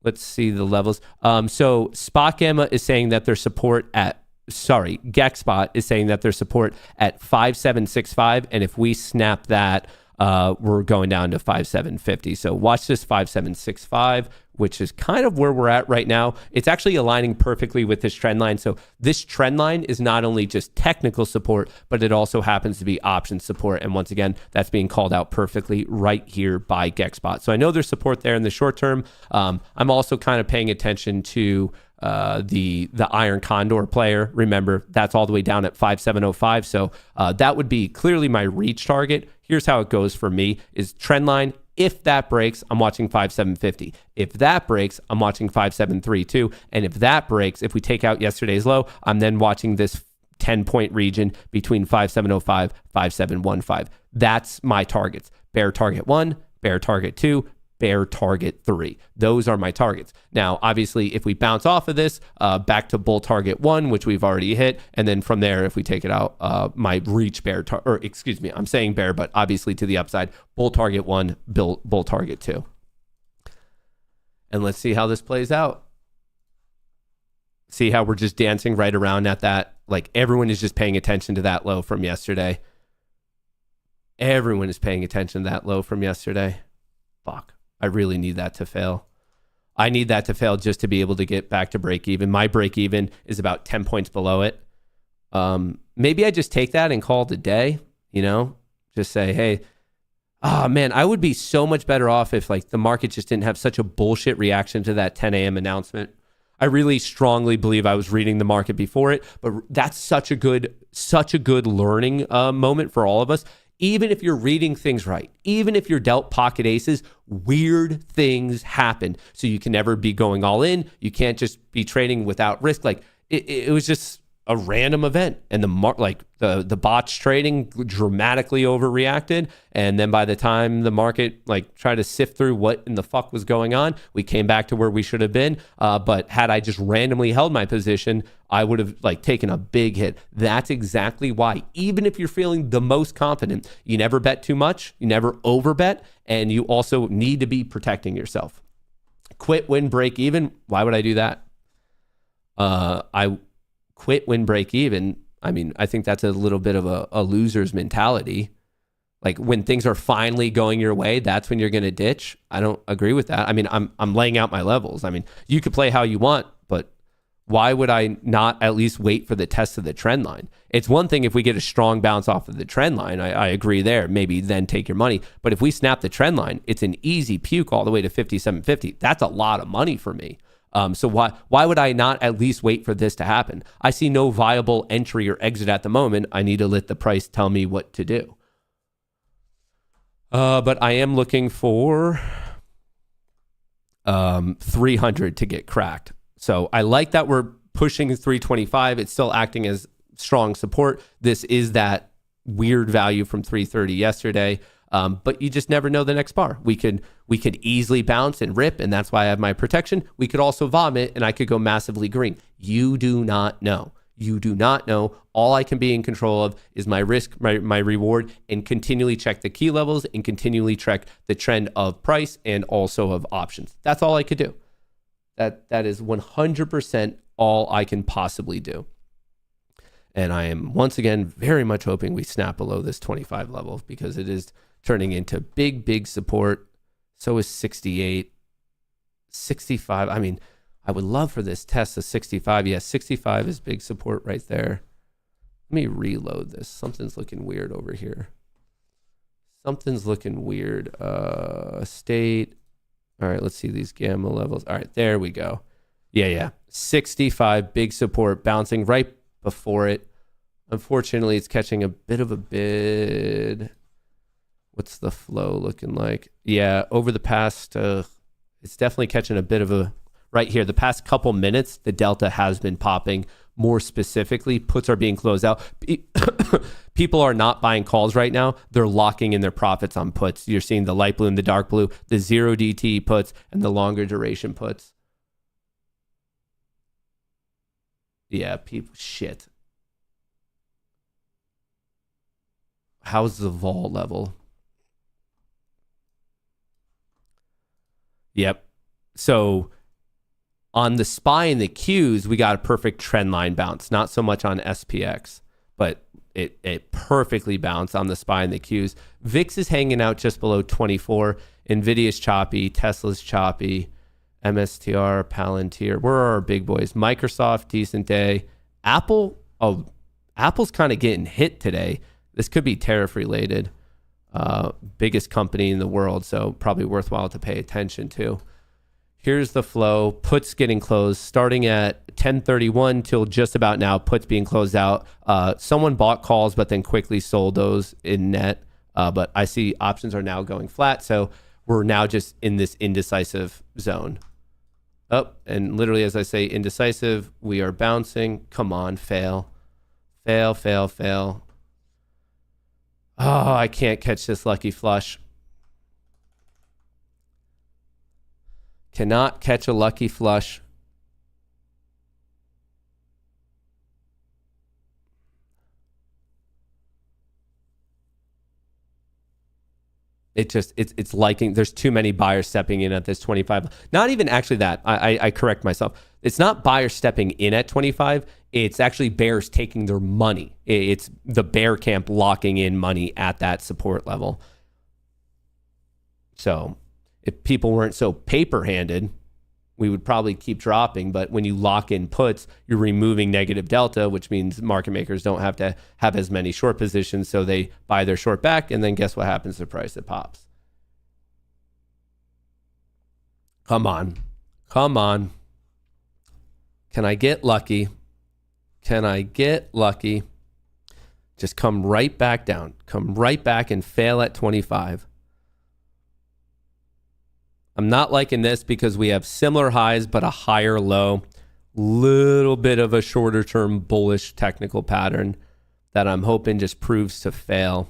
let's see the levels. So Spot Gamma is saying that their support at GexBot is saying that their support at 5765, and if we snap that, we're going down to 5750. So watch this 5765, which is kind of where we're at right now. It's actually aligning perfectly with this trend line. So this trend line is not only just technical support, but it also happens to be option support. And once again, that's being called out perfectly right here by GexBot. So I know there's support there in the short term. I'm also kind of paying attention to the Iron Condor player. Remember, that's all the way down at 5705. So that would be clearly my reach target. Here's how it goes for me is trend line. If that breaks, I'm watching 5750. If that breaks, I'm watching 5732. And if that breaks, if we take out yesterday's low, I'm then watching this 10-point region between 5705, 5715. That's my targets. Bear target 1, bear target 2, bear target 3. Those are my targets. Now, obviously, if we bounce off of this, back to bull target 1, which we've already hit, and then from there, if we take it out, my reach bear, I'm saying bear, but obviously to the upside, bull target 1, bull target 2. And let's see how this plays out. See how we're just dancing right around at that. Like everyone is just paying attention to that low from yesterday. Everyone is paying attention to that low from yesterday. Fuck. I really need that to fail. I need that to fail just to be able to get back to break even. My break even is about 10 points below it. Maybe I just take that and call it a day, just say, hey, man, I would be so much better off if like the market just didn't have such a bullshit reaction to that 10 a.m. announcement. I really strongly believe I was reading the market before it, but that's such a good learning moment for all of us. Even if you're reading things right, even if you're dealt pocket aces, weird things happen. So you can never be going all in. You can't just be trading without risk. Like it was just a random event, and the botch trading dramatically overreacted. And then by the time the market tried to sift through what in the fuck was going on, we came back to where we should have been. But had I just randomly held my position, I would have taken a big hit. That's exactly why, even if you're feeling the most confident, you never bet too much, you never overbet, and you also need to be protecting yourself. Quit, win, break even. Why would I do that? I quit, win, break even. I mean, I think that's a little bit of a loser's mentality. Like when things are finally going your way, that's when you're going to ditch. I don't agree with that. I mean, I'm laying out my levels. I mean, you could play how you want, but why would I not at least wait for the test of the trend line? It's one thing if we get a strong bounce off of the trend line. I agree there. Maybe then take your money. But if we snap the trend line, it's an easy puke all the way to 57.50. That's a lot of money for me. So why would I not at least wait for this to happen? I see no viable entry or exit at the moment. I need to let the price tell me what to do. But I am looking for 300 to get cracked. So I like that we're pushing 325. It's still acting as strong support. This is that weird value from 330 yesterday. But you just never know the next bar. We could easily bounce and rip, and that's why I have my protection. We could also vomit, and I could go massively green. You do not know. You do not know. All I can be in control of is my risk, my reward, and continually check the key levels and continually check the trend of price and also of options. That's all I could do. That is 100% all I can possibly do. And I am once again very much hoping we snap below this 25 level because it is turning into big support. So is 68, 65. I mean, I would love for this test of 65. Yes, 65 is big support right there. Let me reload this. Something's looking weird over here. Something's looking weird. State. All right, let's see these gamma levels. All right, there we go. Yeah. 65, big support, bouncing right before it. Unfortunately, it's catching a bit of a bid. What's the flow looking like? Yeah, over the past, it's definitely catching a bit of a, right here, the past couple minutes, the delta has been popping. More specifically, puts are being closed out. People are not buying calls right now. They're locking in their profits on puts. You're seeing the light blue and the dark blue, the 0 DT puts, and the longer duration puts. Yeah, people, shit. How's the vol level? Yep. So on the SPY and the Qs, we got a perfect trend line bounce. Not so much on SPX, but it perfectly bounced on the SPY and the Qs. VIX is hanging out just below 24. NVIDIA's choppy. Tesla's choppy. MSTR, Palantir. Where are our big boys? Microsoft, decent day. Apple, Apple's kind of getting hit today. This could be tariff related. Biggest company in the world, so probably worthwhile to pay attention to. Here's the flow. Puts getting closed starting at 10:31 till just about now. Puts being closed out. Someone bought calls but then quickly sold those in net. But I see options are now going flat, so we're now just in this indecisive zone. Oh, and literally as I say indecisive, we are bouncing. Come on, fail. Fail, fail, fail. Oh, I can't catch this lucky flush. Cannot catch a lucky flush. It's liking, there's too many buyers stepping in at this 25. Not even actually that. I correct myself. It's not buyers stepping in at 25. It's actually bears taking their money. It's the bear camp locking in money at that support level. So if people weren't so paper-handed, we would probably keep dropping. But when you lock in puts, you're removing negative delta, which means market makers don't have to have as many short positions. So they buy their short back, and then guess what happens to the price? It pops. Come on. Come on. Can I get lucky? Can I get lucky? Just come right back down. Come right back and fail at 25. I'm not liking this because we have similar highs but a higher low. Little bit of a shorter term bullish technical pattern that I'm hoping just proves to fail.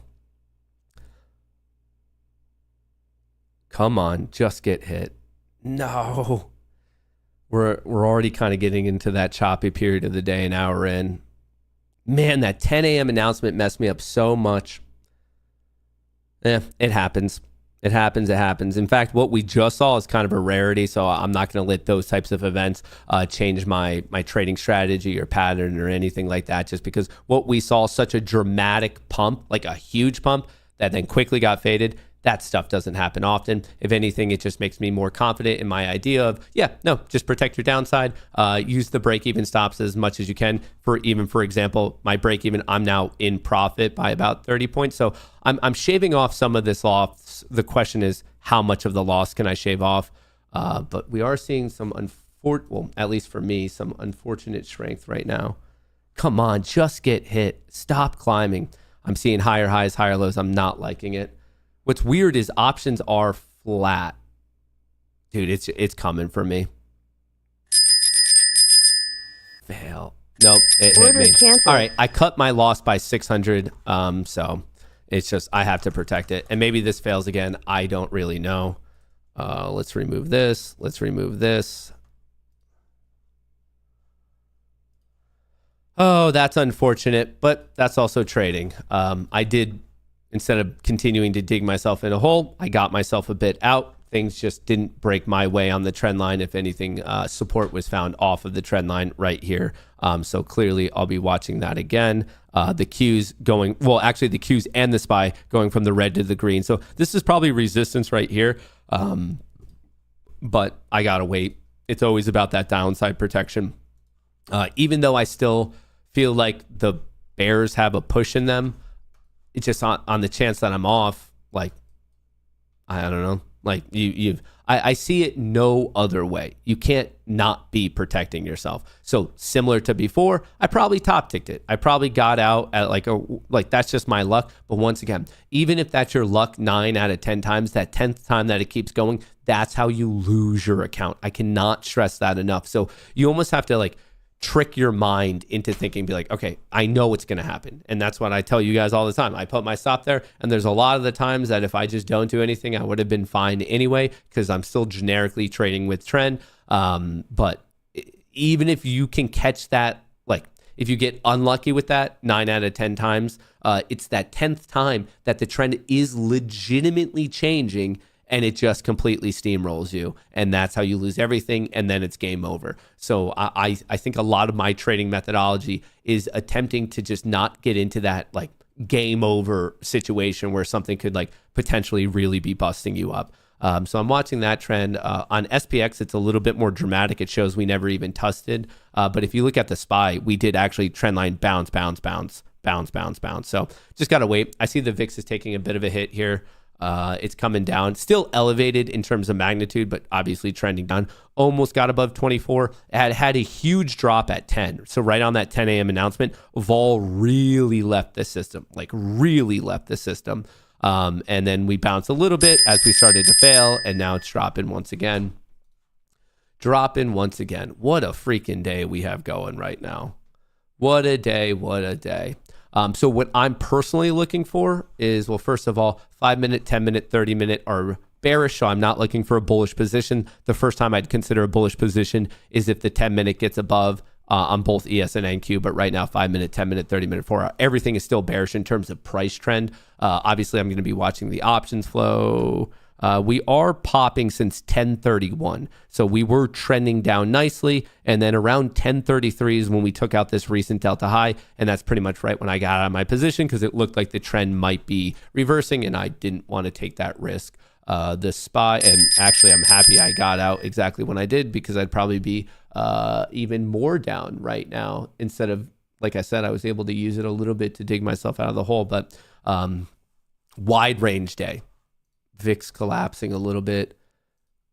Come on, just get hit. No. We're already kind of getting into that choppy period of the day, an hour in. Man, that 10 a.m. announcement messed me up so much. It happens. It happens. It happens. In fact, what we just saw is kind of a rarity, so I'm not going to let those types of events change my trading strategy or pattern or anything like that, just because what we saw, such a dramatic pump, like a huge pump that then quickly got faded, that stuff doesn't happen often. If anything, it just makes me more confident in my idea of, just protect your downside. Use the break-even stops as much as you can. For example, my break-even, I'm now in profit by about 30 points. So I'm shaving off some of this loss. The question is, how much of the loss can I shave off? But we are seeing some, at least for me, some unfortunate strength right now. Come on, just get hit. Stop climbing. I'm seeing higher highs, higher lows. I'm not liking it. What's weird is options are flat. Dude, it's coming for me. Fail. Nope, it hit me. Canceled. All right, I cut my loss by 600. So it's just, I have to protect it. And maybe this fails again. I don't really know. Let's remove this. Let's remove this. Oh, that's unfortunate, but that's also trading. I did, instead of continuing to dig myself in a hole, I got myself a bit out. Things just didn't break my way on the trend line. If anything, support was found off of the trend line right here. So clearly I'll be watching that again. The Qs going, well, actually the Qs and the SPY going from the red to the green. So this is probably resistance right here. But I gotta wait. It's always about that downside protection. Even though I still feel like the bears have a push in them, it's just on the chance that I'm off. Like, I don't know. Like I see it no other way. You can't not be protecting yourself. So similar to before, I probably top ticked it. I probably got out at like that's just my luck. But once again, even if that's your luck 9 out of 10 times, that 10th time that it keeps going, that's how you lose your account. I cannot stress that enough. So you almost have to like trick your mind into thinking, be like, okay, I know what's going to happen. And that's what I tell you guys all the time. I put my stop there, and there's a lot of the times that if I just don't do anything, I would have been fine anyway, because I'm still generically trading with trend. But even if you can catch that, like if you get unlucky with that 9 out of 10 times, it's that 10th time that the trend is legitimately changing, and it just completely steamrolls you. And that's how you lose everything. And then it's game over. So I think a lot of my trading methodology is attempting to just not get into that like game over situation where something could like potentially really be busting you up. So I'm watching that trend. On SPX, it's a little bit more dramatic. It shows we never even tested. But if you look at the SPY, we did actually trend line bounce. So just got to wait. I see the VIX is taking a bit of a hit here. It's coming down, still elevated in terms of magnitude, but obviously trending down. Almost got above 24. It had a huge drop at 10. So right on that 10 a.m. announcement, vol really left the system, and then we bounced a little bit as we started to fail, and now it's dropping once again. What a freaking day we have going right now. What a day. So what I'm personally looking for is, well, first of all, 5-minute, 10-minute, 30-minute are bearish, so I'm not looking for a bullish position. The first time I'd consider a bullish position is if the 10-minute gets above on both ES and NQ, but right now 5-minute, 10-minute, 30-minute, 4-hour, everything is still bearish in terms of price trend. Obviously, I'm going to be watching the options flow. We are popping since 10:31. So we were trending down nicely. And then around 10:33 is when we took out this recent delta high. And that's pretty much right when I got out of my position, because it looked like the trend might be reversing and I didn't want to take that risk. The SPY, and actually I'm happy I got out exactly when I did, because I'd probably be even more down right now. Instead of, like I said, I was able to use it a little bit to dig myself out of the hole. But wide range day. VIX collapsing a little bit.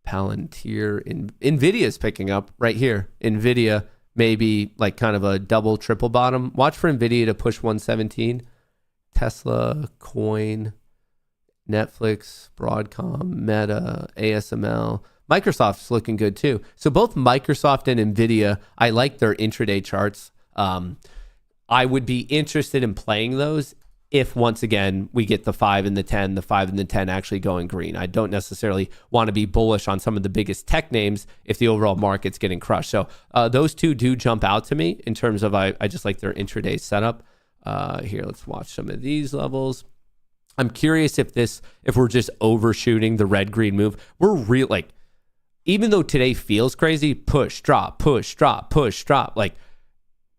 Palantir, NVIDIA's picking up right here. NVIDIA maybe like kind of a double, triple bottom. Watch for NVIDIA to push 117. Tesla, Coin, Netflix, Broadcom, Meta, ASML. Microsoft's looking good too. So both Microsoft and NVIDIA, I like their intraday charts. I would be interested in playing those if, once again, we get the 5 and the 10 actually going green. I don't necessarily want to be bullish on some of the biggest tech names if the overall market's getting crushed. So those two do jump out to me in terms of I just like their intraday setup. Here, let's watch some of these levels. I'm curious if we're just overshooting the red-green move. We're real, like, even though today feels crazy, push, drop, like,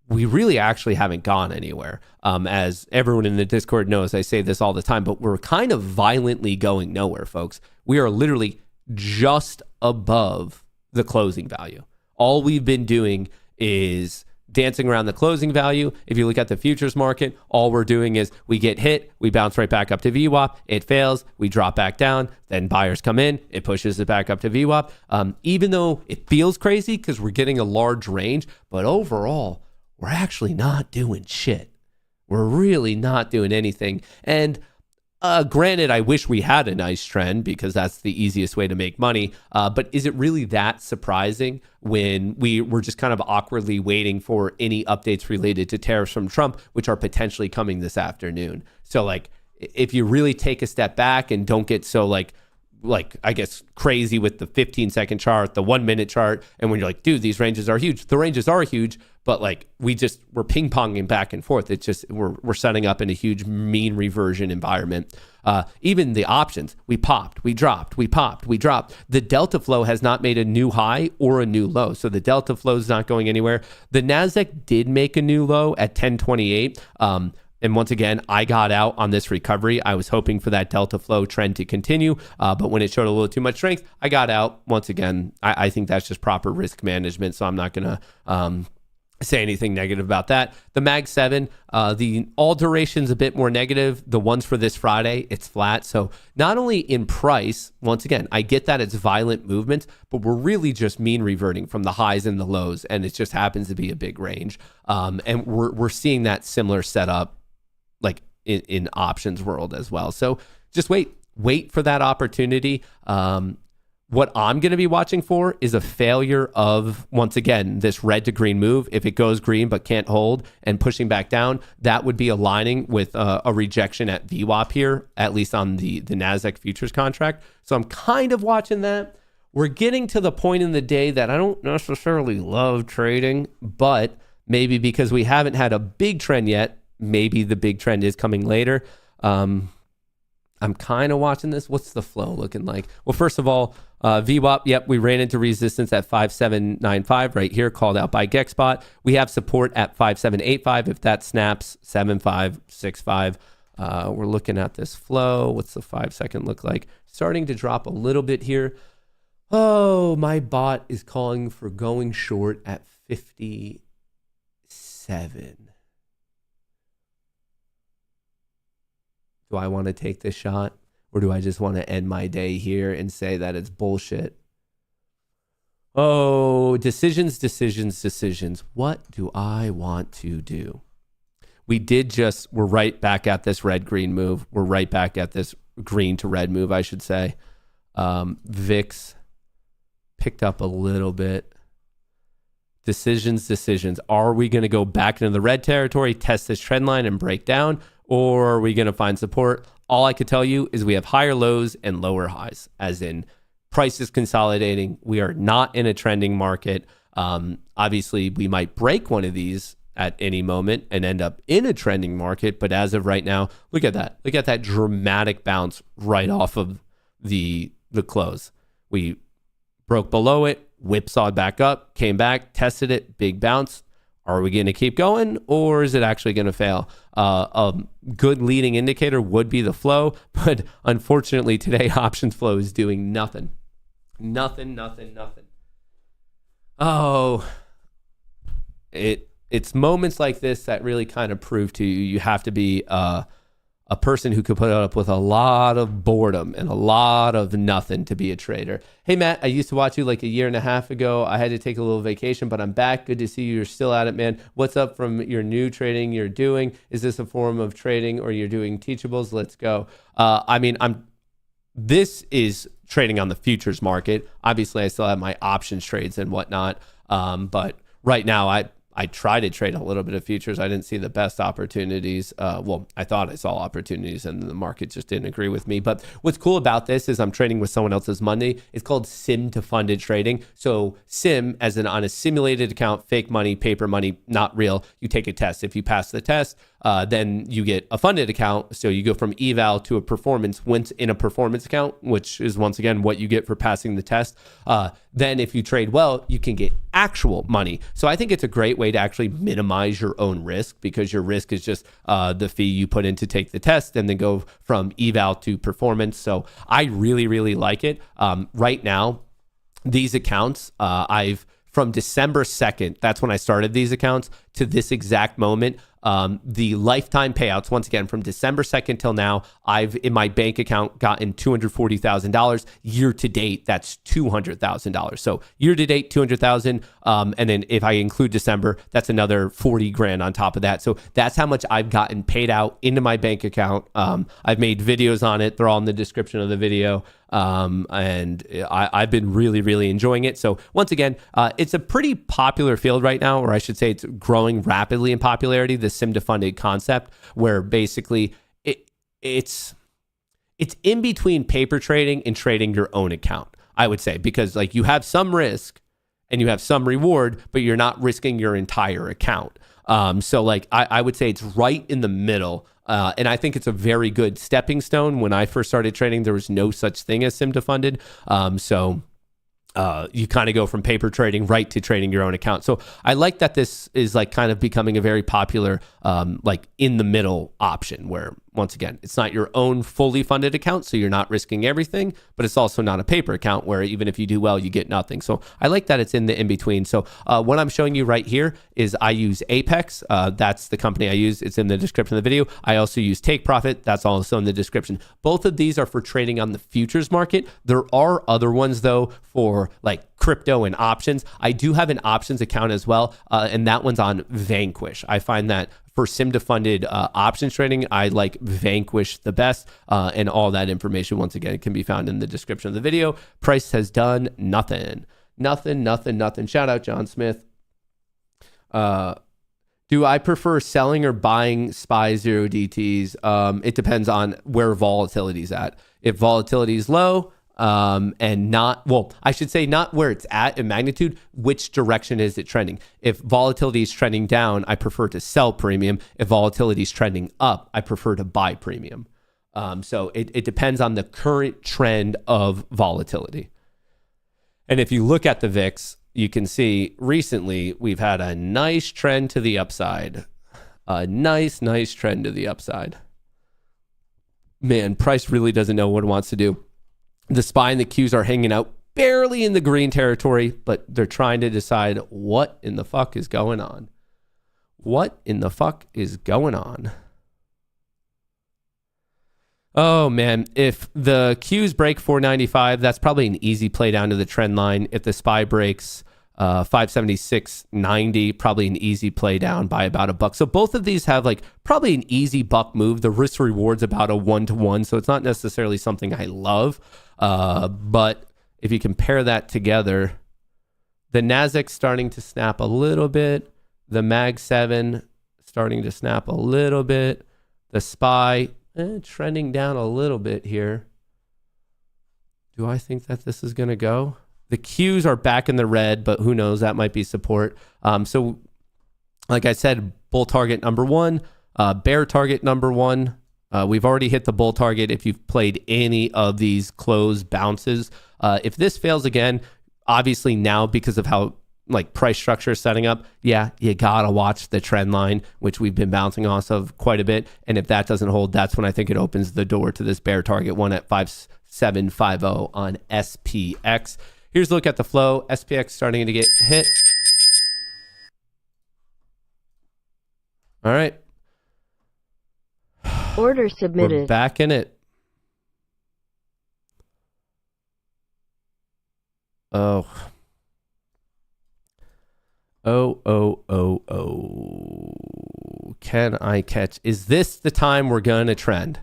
we really actually haven't gone anywhere. As everyone in the Discord knows, I say this all the time, but we're kind of violently going nowhere, folks. We are literally just above the closing value. All we've been doing is dancing around the closing value. If you look at the futures market, all we're doing is we get hit, we bounce right back up to VWAP, it fails, we drop back down, then buyers come in, it pushes it back up to VWAP. Even though it feels crazy because we're getting a large range, but overall, we're actually not doing shit. We're really not doing anything. And granted, I wish we had a nice trend because that's the easiest way to make money. But is it really that surprising when we're just kind of awkwardly waiting for any updates related to tariffs from Trump, which are potentially coming this afternoon? So like, if you really take a step back and don't get so like I guess crazy with the 15-second chart, the 1-minute chart, and when you're like, dude, these ranges are huge. The ranges are huge, but like we're ping-ponging back and forth. It's just we're setting up in a huge mean reversion environment. Even the options, we popped, we dropped, we popped, we dropped. The delta flow has not made a new high or a new low, so the delta flow is not going anywhere. The Nasdaq did make a new low at 1028. And once again, I got out on this recovery. I was hoping for that delta flow trend to continue, but when it showed a little too much strength, I got out. Once again, I think that's just proper risk management, so I'm not going to say anything negative about that. The Mag 7, the all duration's a bit more negative. The ones for this Friday, it's flat. So not only in price, once again, I get that it's violent movements, but we're really just mean reverting from the highs and the lows, and it just happens to be a big range. And we're seeing that similar setup like in options world as well. So just wait for that opportunity. What I'm going to be watching for is a failure of, once again, this red to green move. If it goes green but can't hold and pushing back down, that would be aligning with a rejection at VWAP here, at least on the NASDAQ futures contract. So I'm kind of watching that. We're getting to the point in the day that I don't necessarily love trading, but maybe because we haven't had a big trend yet, maybe the big trend is coming later. I'm kind of watching this. What's the flow looking like? Well, first of all, VWAP, yep, we ran into resistance at 5795 right here, called out by GexBot. We have support at 5785. If that snaps, 7565. We're looking at this flow. What's the 5 second look like? Starting to drop a little bit here. Oh, my bot is calling for going short at 57. Do I want to take this shot, or do I just want to end my day here and say that it's bullshit? Oh, decisions. What do I want to do? We're right back at this red-green move. We're right back at this green to red move, I should say. VIX picked up a little bit. Decisions. Are we going to go back into the red territory, test this trend line and break down? Or are we going to find support? All I could tell you is we have higher lows and lower highs, as in prices consolidating. We are not in a trending market. Obviously, we might break one of these at any moment and end up in a trending market. But as of right now, look at that. Look at that dramatic bounce right off of the close. We broke below it, whipsawed back up, came back, tested it, big bounce. Are we going to keep going, or is it actually going to fail? A good leading indicator would be the flow, but unfortunately today options flow is doing nothing. Nothing. Oh, it's moments like this that really kind of prove to you have to be a person who could put up with a lot of boredom and a lot of nothing to be a trader. Hey, Matt, I used to watch you like a year and a half ago. I had to take a little vacation, but I'm back. Good to see you. You're still at it, man. What's up from your new trading you're doing? Is this a form of trading or you're doing teachables? Let's go. This is trading on the futures market. Obviously, I still have my options trades and whatnot. But right now, I tried to trade a little bit of futures. I didn't see the best opportunities. I thought I saw opportunities and the market just didn't agree with me. But what's cool about this is I'm trading with someone else's money. It's called sim to funded trading. So sim as on a simulated account, fake money, paper money, not real. You take a test. If you pass the test, then you get a funded account. So you go from eval to a performance once in a performance account, which is once again what you get for passing the test. Then if you trade well, you can get actual money. So I think it's a great way to actually minimize your own risk, because your risk is just the fee you put in to take the test and then go from eval to performance. So I really, really like it. Right now, these accounts, from December 2nd, that's when I started these accounts, to this exact moment, the lifetime payouts, once again, from December 2nd till now, I've in my bank account gotten $240,000. Year to date, that's $200,000. So year to date, $200,000. And then if I include December, that's another 40 grand on top of that. So that's how much I've gotten paid out into my bank account. I've made videos on it. They're all in the description of the video. And I've been really, really enjoying it. So once again, it's a pretty popular field right now, or I should say it's growing rapidly in popularity, the sim to funded concept, where basically it's in between paper trading and trading your own account, I would say, because like you have some risk and you have some reward, but you're not risking your entire account. So like I would say it's right in the middle. And I think it's a very good stepping stone. When I first started trading, there was no such thing as sim to funded. You kind of go from paper trading right to trading your own account. So I like that this is like kind of becoming a very popular, like in the middle option, where once again, it's not your own fully funded account, so you're not risking everything, but it's also not a paper account where even if you do well, you get nothing. So I like that it's in the in-between. So what I'm showing you right here is I use Apex. That's the company I use. It's in the description of the video. I also use Take Profit. That's also in the description. Both of these are for trading on the futures market. There are other ones though for like crypto and options. I do have an options account as well, and that one's on Vanquish. I find that for SIMDA funded options trading, I like Vanquish the best, and all that information once again can be found in the description of the video. Price has done nothing. Shout out John Smith. Do I prefer selling or buying SPY 0DTs? It depends on where volatility is at. If volatility is low, and not, well, I should say not where it's at in magnitude, which direction is it trending? If volatility is trending down, I prefer to sell premium. If volatility is trending up, I prefer to buy premium. So it depends on the current trend of volatility. And if you look at the VIX, you can see recently we've had a nice trend to the upside. A nice trend to the upside. Man, price really doesn't know what it wants to do. The SPY and the Qs are hanging out barely in the green territory, but they're trying to decide what in the fuck is going on. What in the fuck is going on? Oh man, if the Qs break 495, that's probably an easy play down to the trend line. If the SPY breaks 576.90, probably an easy play down by about $1. So both of these have like probably an easy buck move. The risk reward's about a 1-to-1, so it's not necessarily something I love. But if you compare that together, the Nasdaq's starting to snap a little bit. The Mag 7 starting to snap a little bit. The SPY trending down a little bit here. Do I think that this is going to go? The Qs are back in the red, but who knows? That might be support. So like I said, bull target number 1, bear target number 1. We've already hit the bull target if you've played any of these closed bounces. If this fails again, obviously now because of how like price structure is setting up, yeah, you gotta watch the trend line, which we've been bouncing off of quite a bit. And if that doesn't hold, that's when I think it opens the door to this bear target one at 5750 on SPX. Here's a look at the flow. SPX starting to get hit. All right. Order submitted. We're back in it. Oh. Can I catch? Is this the time we're going to trend?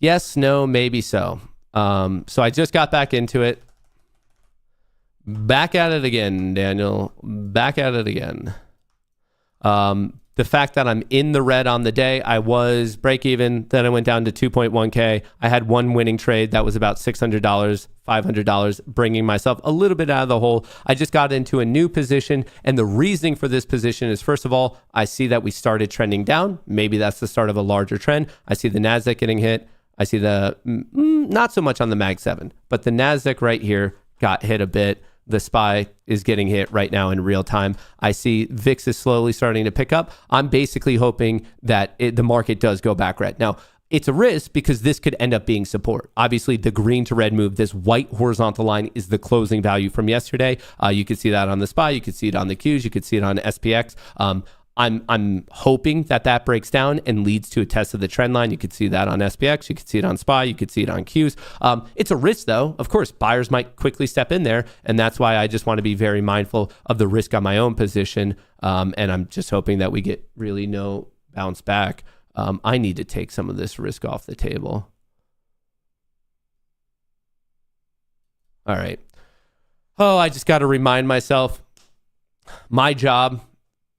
Yes, no, maybe so. So I just got back into it. Back at it again, Daniel. Back at it again. The fact that I'm in the red on the day, I was break even, then I went down to 2.1K. I had one winning trade that was about $600, $500, bringing myself a little bit out of the hole. I just got into a new position, and the reasoning for this position is, first of all, I see that we started trending down. Maybe that's the start of a larger trend. I see the NASDAQ getting hit. I see the, not so much on the Mag 7, but the NASDAQ right here got hit a bit. The SPY is getting hit right now in real time. I see VIX is slowly starting to pick up. I'm basically hoping that the market does go back red. Now, it's a risk because this could end up being support. Obviously, the green to red move, this white horizontal line is the closing value from yesterday. You could see that on the SPY. You could see it on the Qs. You could see it on SPX. I'm hoping that breaks down and leads to a test of the trend line. You could see that on SPX. You could see it on SPY. You could see it on Qs. It's a risk, though. Of course, buyers might quickly step in there, and that's why I just want to be very mindful of the risk on my own position, and I'm just hoping that we get really no bounce back. I need to take some of this risk off the table. All right. Oh, I just got to remind myself, my job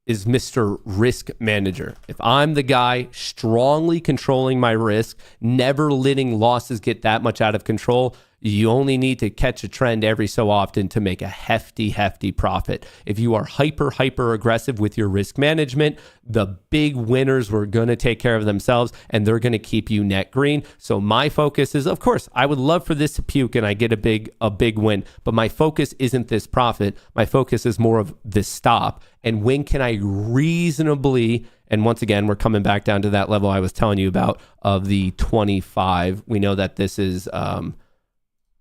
is Mr. Risk Manager. If I'm the guy strongly controlling my risk, never letting losses get that much out of control, you only need to catch a trend every so often to make a hefty profit. If you are hyper aggressive with your risk management, the big winners were going to take care of themselves and they're going to keep you net green. So my focus is, of course, I would love for this to puke and I get a big win, but my focus isn't this profit. My focus is more of this stop. And when can I reasonably And once again, we're coming back down to that level I was telling you about of the 25. We know that this is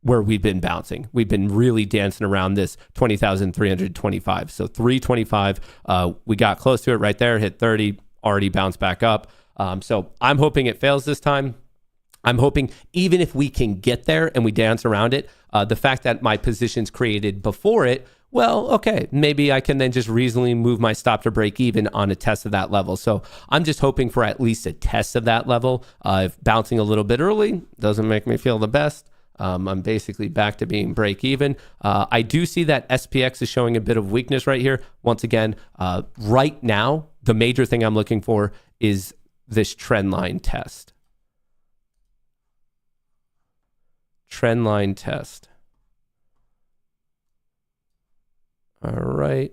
where we've been bouncing. We've been really dancing around this 20,325. So 325, we got close to it right there, hit 30, already bounced back up. So I'm hoping it fails this time. I'm hoping even if we can get there and we dance around it, the fact that my position's created before it, well, okay, maybe I can then just reasonably move my stop to break even on a test of that level. So I'm just hoping for at least a test of that level. If bouncing a little bit early doesn't make me feel the best, I'm basically back to being break even. I do see that SPX is showing a bit of weakness right here. Once again, right now, the major thing I'm looking for is this trend line test. Trend line test. All right.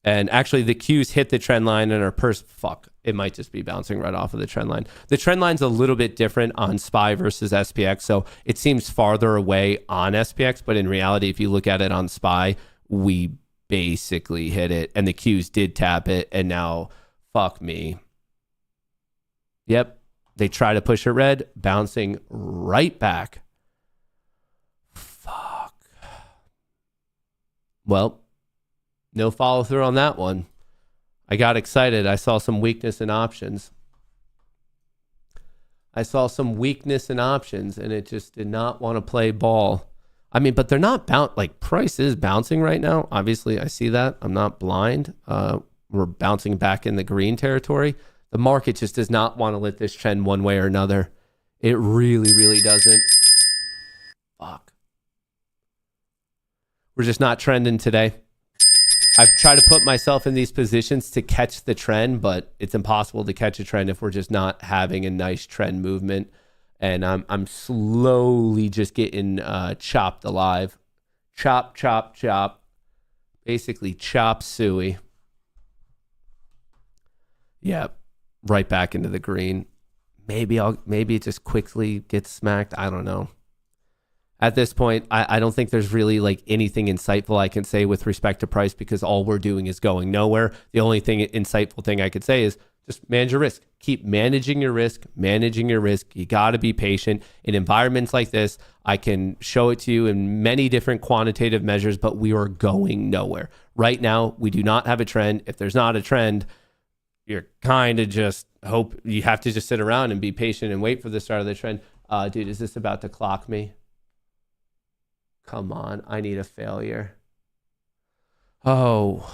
And actually the Qs hit the trend line and are it might just be bouncing right off of the trend line. The trend line's a little bit different on SPY versus SPX. So it seems farther away on SPX, but in reality, if you look at it on SPY, we basically hit it and the Qs did tap it. And now fuck me. Yep. They try to push it red, bouncing right back. Fuck. Well, no follow through on that one. I got excited. I saw some weakness in options. And it just did not want to play ball. I mean, but they're not price is bouncing right now. Obviously, I see that. I'm not blind. We're bouncing back in the green territory. The market just does not want to let this trend one way or another. It really, really doesn't. Fuck. We're just not trending today. I've tried to put myself in these positions to catch the trend, but it's impossible to catch a trend if we're just not having a nice trend movement. And I'm slowly just getting chopped alive. Chop, chop, chop. Basically chop suey. Yep. Right back into the green. Maybe it just quickly gets smacked. I don't know. At this point, I don't think there's really anything insightful I can say with respect to price because all we're doing is going nowhere. The only insightful thing I could say is just manage your risk. Keep managing your risk. You got to be patient. In environments like this, I can show it to you in many different quantitative measures, but we are going nowhere. Right now, we do not have a trend. If there's not a trend, you're kind of just you have to just sit around and be patient and wait for the start of the trend. Dude, is this about to clock me? Come on, I need a failure. Oh.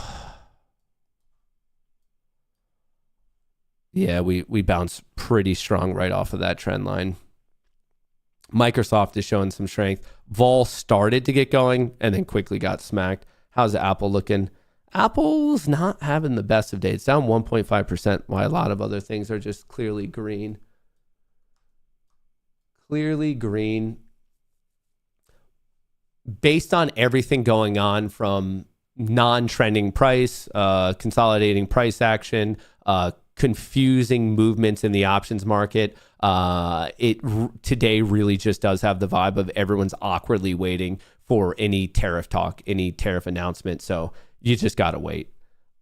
Yeah, we bounced pretty strong right off of that trend line. Microsoft is showing some strength. Vol started to get going and then quickly got smacked. How's Apple looking? Apple's not having the best of days. It's down 1.5%, while a lot of other things are just clearly green. Clearly green. Based on everything going on from non-trending price, consolidating price action, confusing movements in the options market, it today really just does have the vibe of everyone's awkwardly waiting for any tariff talk, any tariff announcement. So you just got to wait.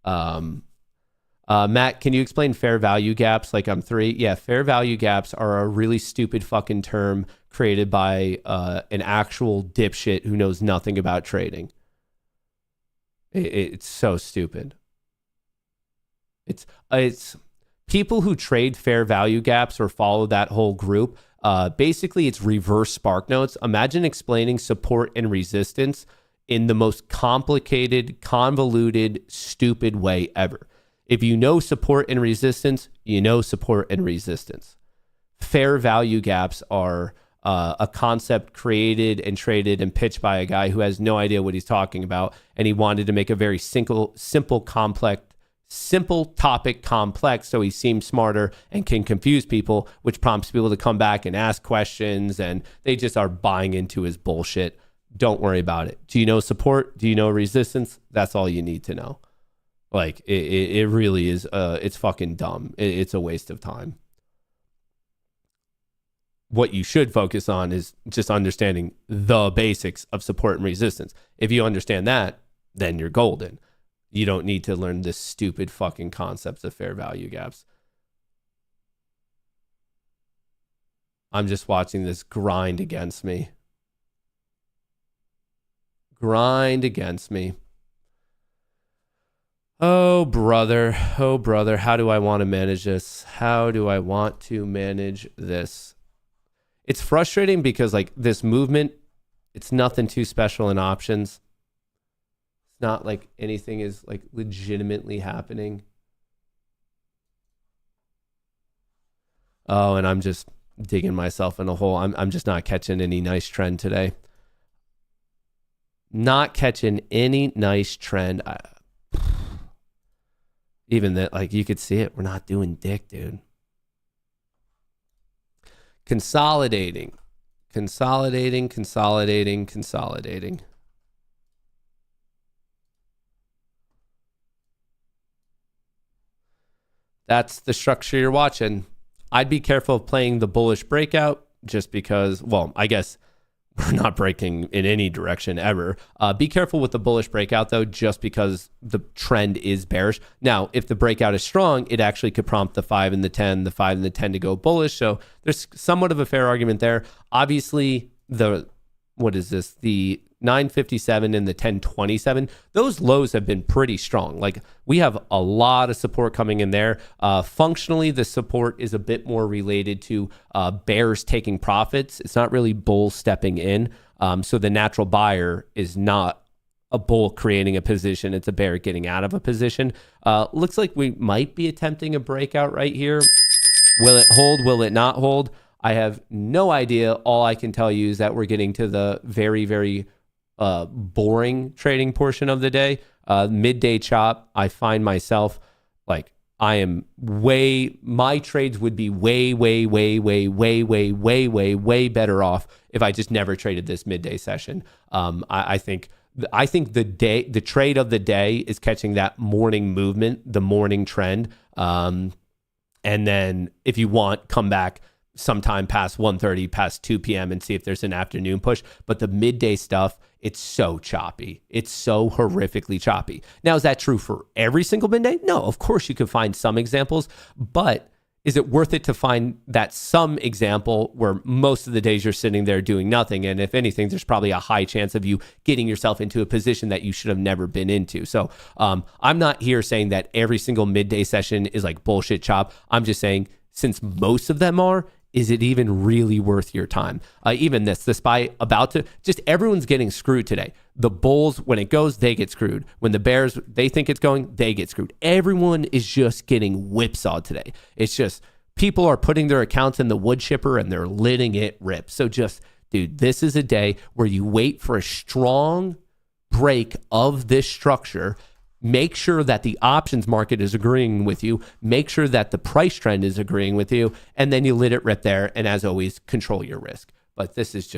Matt, can you explain fair value gaps like I'm 3? Yeah, fair value gaps are a really stupid fucking term created by an actual dipshit who knows nothing about trading. It's so stupid. It's people who trade fair value gaps or follow that whole group. Basically, it's reverse spark notes. Imagine explaining support and resistance in the most complicated, convoluted, stupid way ever. If you know support and resistance, you know support and resistance. Fair value gaps are a concept created and traded and pitched by a guy who has no idea what he's talking about, and he wanted to make a very simple topic complex so he seems smarter and can confuse people, which prompts people to come back and ask questions, and they just are buying into his bullshit. Don't worry about it. Do you know support? Do you know resistance? That's all you need to know. Like, it really is, it's fucking dumb. It's a waste of time. What you should focus on is just understanding the basics of support and resistance. If you understand that, then you're golden. You don't need to learn this stupid fucking concepts of fair value gaps. I'm just watching this grind against me. Grind against me. Oh, brother. How do I want to manage this? How do I want to manage this? It's frustrating because like this movement, it's nothing too special in options. It's not like anything is like legitimately happening. Oh, and I'm just digging myself in a hole. I'm just not catching any nice trend today. Not catching any nice trend. Even that, like you could see it. We're not doing dick, dude. Consolidating. That's the structure you're watching. I'd be careful of playing the bullish breakout just because, well, I guess we're not breaking in any direction ever. Be careful with the bullish breakout, though, just because the trend is bearish. Now, if the breakout is strong, it actually could prompt the 5 and the 10, the 5 and the 10 to go bullish. So there's somewhat of a fair argument there. Obviously, the 957 and the 1027, those lows have been pretty strong. Like we have a lot of support coming in there. Functionally, the support is a bit more related to bears taking profits. It's not really bulls stepping in. So the natural buyer is not a bull creating a position. It's a bear getting out of a position. Looks like we might be attempting a breakout right here. Will it hold? Will it not hold? I have no idea. All I can tell you is that we're getting to the very, very boring trading portion of the day. Midday chop, I find myself like my trades would be way better off if I just never traded this midday session. I think the trade of the day is catching that morning movement, the morning trend. And then if you want, come back sometime past 1:30, past 2 p.m. and see if there's an afternoon push. But the midday stuff, it's so choppy. It's so horrifically choppy. Now, is that true for every single midday? No, of course you could find some examples, but is it worth it to find that some example where most of the days you're sitting there doing nothing? And if anything, there's probably a high chance of you getting yourself into a position that you should have never been into. So I'm not here saying that every single midday session is like bullshit chop. I'm just saying, since most of them are, is it even really worth your time? Even the SPY just everyone's getting screwed today. The bulls, when it goes, they get screwed. When the bears, they think it's going, they get screwed. Everyone is just getting whipsawed today. It's just people are putting their accounts in the wood chipper and they're letting it rip. So just, dude, this is a day where you wait for a strong break of this structure. Make sure that the options market is agreeing with you. Make sure that the price trend is agreeing with you. And then you let it rip there. And as always, control your risk. But this is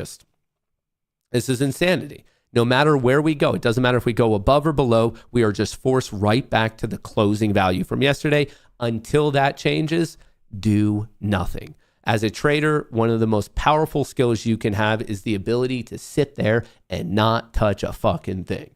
insanity. No matter where we go, it doesn't matter if we go above or below, we are just forced right back to the closing value from yesterday. Until that changes, do nothing. As a trader, one of the most powerful skills you can have is the ability to sit there and not touch a fucking thing.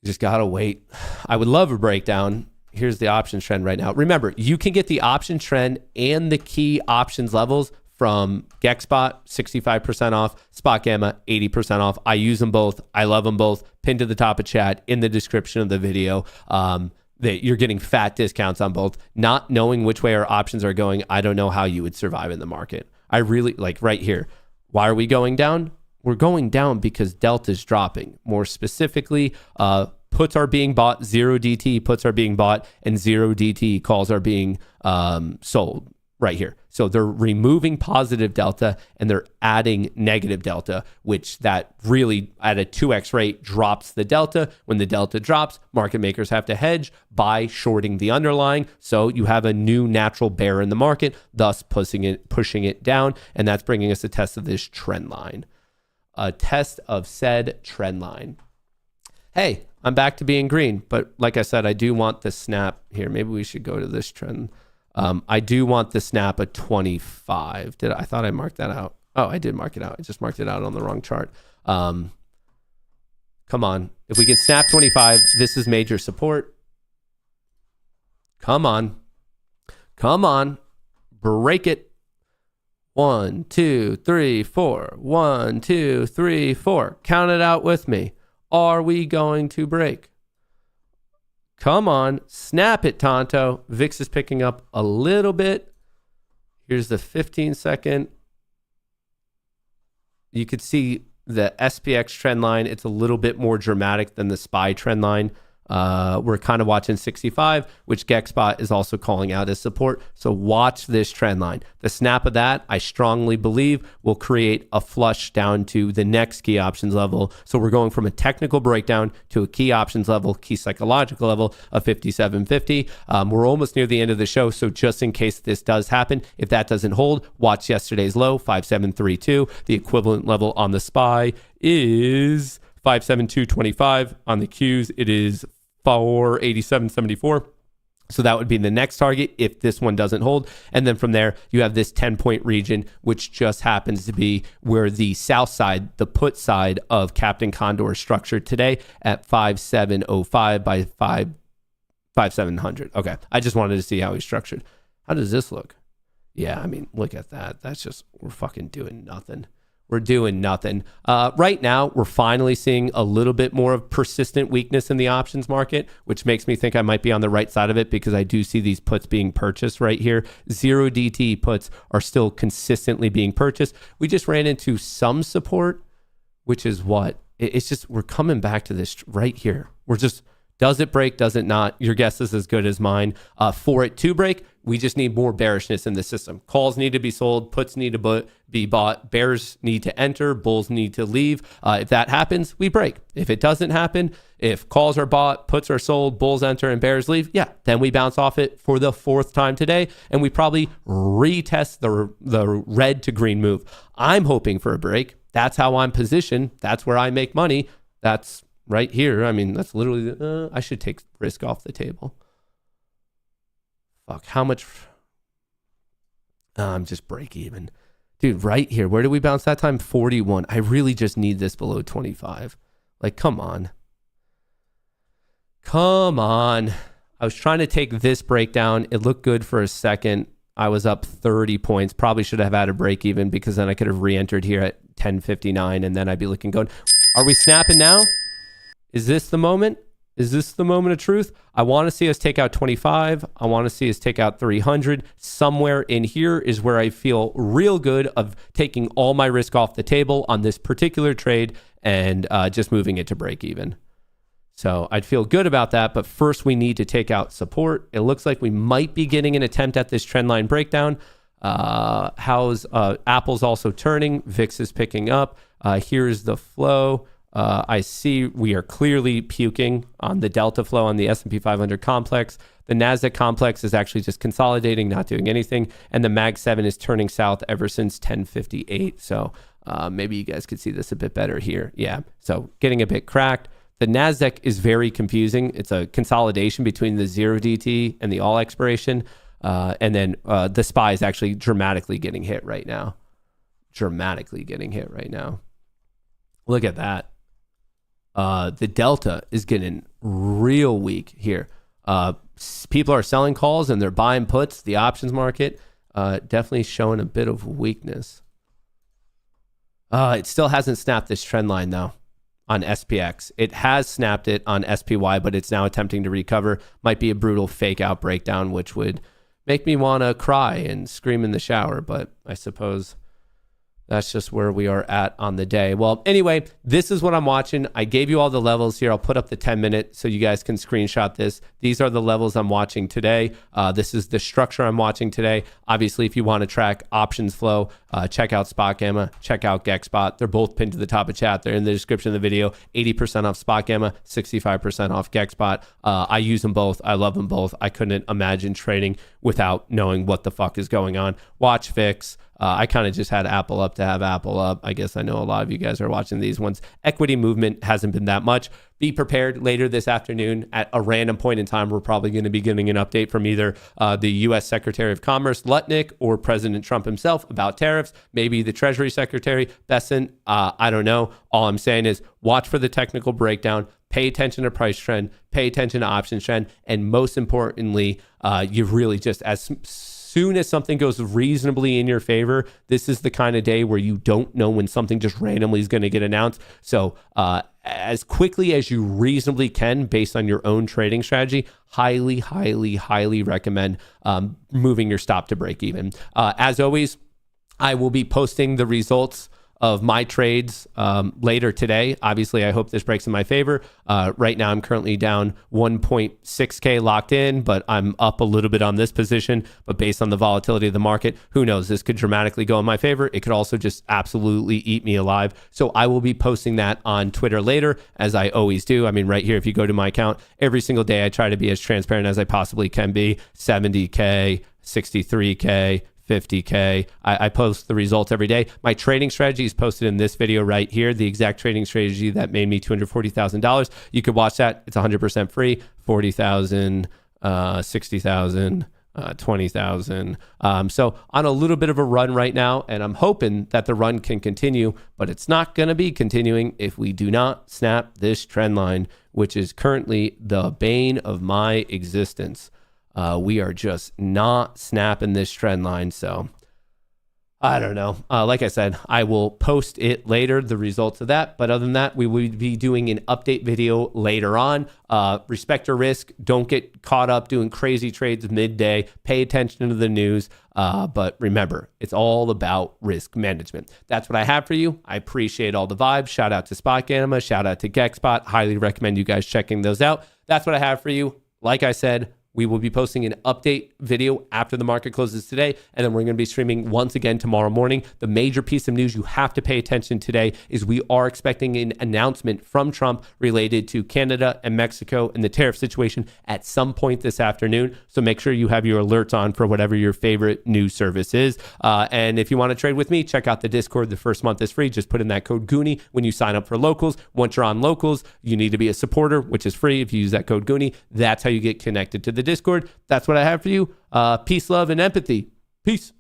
You just got to wait. I would love a breakdown. Here's the options trend right now. Remember, you can get the option trend and the key options levels from GexSpot, 65% off, Spot Gamma, 80% off. I use them both. I love them both. Pinned to the top of chat, in the description of the video. That you're getting fat discounts on both. Not knowing which way our options are going, I don't know how you would survive in the market. I really, like right here. Why are we going down? We're going down because Delta's dropping. More specifically, puts are being bought, 0 DT puts are being bought, and 0 DT calls are being sold right here. So they're removing positive delta and they're adding negative delta, which that really at a 2x rate drops the delta. When the delta drops, market makers have to hedge by shorting the underlying. So you have a new natural bear in the market, thus pushing it down. And that's bringing us a test of this trend line. A test of said trend line. Hey, I'm back to being green, but like I said, I do want the snap here. Maybe we should go to this trend. I do want the snap at 25. I thought I marked that out. Oh, I did mark it out. I just marked it out on the wrong chart. Come Come on. If we can snap 25, this is major support. Come on. Come on. Break it. 1, 2, 3, 4. 1, 2, 3, 4. Count it out with me. Are we going to break? Come on. Snap it, Tonto. VIX is picking up a little bit. Here's the 15-second. You could see the SPX trend line. It's a little bit more dramatic than the SPY trend line. We're kind of watching 65, which GexBot is also calling out as support. So watch this trend line. The snap of that, I strongly believe, will create a flush down to the next key options level. So we're going from a technical breakdown to a key options level, key psychological level of 57.50. We're almost near the end of the show. So just in case this does happen, if that doesn't hold, watch yesterday's low, 5732. The equivalent level on the SPY is 572.25. On the Qs, it is 487.74. So that would be the next target if this one doesn't hold. And then from there, you have this 10-point region, which just happens to be where the south side, the put side of Captain Condor is structured today at 5705 by 5700. Okay. I just wanted to see how he's structured. How does this look? Yeah, I mean, look at that. That's just, we're fucking doing nothing. We're doing nothing. Right now, we're finally seeing a little bit more of persistent weakness in the options market, which makes me think I might be on the right side of it because I do see these puts being purchased right here. 0DT puts are still consistently being purchased. We just ran into some support, which is what? It's just, we're coming back to this right here. We're just, does it break? Does it not? Your guess is as good as mine. For it to break, we just need more bearishness in the system. Calls need to be sold. Puts need to be bought. Bears need to enter. Bulls need to leave. If that happens, we break. If it doesn't happen, if calls are bought, puts are sold, bulls enter, and bears leave, yeah, then we bounce off it for the fourth time today, and we probably retest the red to green move. I'm hoping for a break. That's how I'm positioned. That's where I make money. That's right here. I mean, that's literally, I should take risk off the table. Fuck, how much? I'm just break even. Dude, right here. Where did we bounce that time? 41. I really just need this below 25. Like, come on. Come on. I was trying to take this breakdown. It looked good for a second. I was up 30 points. Probably should have had a break even because then I could have re-entered here at 10:59 and then I'd be looking going, are we snapping now? Is this the moment? Is this the moment of truth? I want to see us take out 25. I want to see us take out 300. Somewhere in here is where I feel real good of taking all my risk off the table on this particular trade and just moving it to break even. So I'd feel good about that. But first, we need to take out support. It looks like we might be getting an attempt at this trend line breakdown. How's Apple's also turning? VIX is picking up. Here's the flow. I see we are clearly puking on the delta flow on the S&P 500 complex. The NASDAQ complex is actually just consolidating, not doing anything. And the MAG 7 is turning south ever since 10:58. So maybe you guys could see this a bit better here. Yeah, so getting a bit cracked. The NASDAQ is very confusing. It's a consolidation between the 0DT and the all expiration. And then the SPY is actually dramatically getting hit right now. Dramatically getting hit right now. Look at that. The delta is getting real weak here. People are selling calls and they're buying puts. The options market definitely showing a bit of weakness. It still hasn't snapped this trend line though on SPX. It has snapped it on SPY, but it's now attempting to recover. Might be a brutal fake out breakdown, which would make me want to cry and scream in the shower, but I suppose that's just where we are at on the day. Well, anyway, this is what I'm watching. I gave you all the levels here. I'll put up the 10-minute so you guys can screenshot this. These are the levels I'm watching today. This is the structure I'm watching today. Obviously, if you want to track options flow, check out Spot Gamma, check out GexBot. They're both pinned to the top of chat. They're in the description of the video. 80% off Spot Gamma, 65% off GexBot. I use them both. I love them both. I couldn't imagine trading without knowing what the fuck is going on. Watch VIX. I kind of just had Apple up to have Apple up. I guess I know a lot of you guys are watching these ones. Equity movement hasn't been that much. Be prepared later this afternoon at a random point in time. We're probably going to be getting an update from either the U.S. Secretary of Commerce, Lutnick, or President Trump himself about tariffs. Maybe the Treasury Secretary, Bessent. I don't know. All I'm saying is watch for the technical breakdown. Pay attention to price trend. Pay attention to options trend. And most importantly, you really just, as soon as something goes reasonably in your favor, this is the kind of day where you don't know when something just randomly is going to get announced. So as quickly as you reasonably can, based on your own trading strategy, highly, highly, highly recommend moving your stop to break even. As always, I will be posting the results of my trades later today. Obviously, I hope this breaks in my favor. Right now, I'm currently down 1.6K locked in, but I'm up a little bit on this position. But based on the volatility of the market, who knows? This could dramatically go in my favor. It could also just absolutely eat me alive. So I will be posting that on Twitter later, as I always do. I mean, right here, if you go to my account, every single day I try to be as transparent as I possibly can be. 70K, 63K, 50K. I post the results every day. My trading strategy is posted in this video right here, the exact trading strategy that made me $240,000. You could watch that. It's 100% free. 40,000, 60,000, 20,000. So on a little bit of a run right now, and I'm hoping that the run can continue, but it's not going to be continuing if we do not snap this trend line, which is currently the bane of my existence. We are just not snapping this trend line. So I don't know. Like I said, I will post it later, the results of that. But other than that, we will be doing an update video later on. Respect your risk. Don't get caught up doing crazy trades midday. Pay attention to the news. But remember, it's all about risk management. That's what I have for you. I appreciate all the vibes. Shout out to Spot Gamma. Shout out to GexSpot. Highly recommend you guys checking those out. That's what I have for you. Like I said, we will be posting an update video after the market closes today, and then we're going to be streaming once again tomorrow morning. The major piece of news you have to pay attention today is we are expecting an announcement from Trump related to Canada and Mexico and the tariff situation at some point this afternoon. So make sure you have your alerts on for whatever your favorite news service is. And if you want to trade with me, check out the Discord. The first month is free. Just put in that code Goonie when you sign up for Locals. Once you're on Locals, you need to be a supporter, which is free if you use that code Goonie. That's how you get connected to the Discord. That's what I have for you. Peace, love, and empathy. Peace.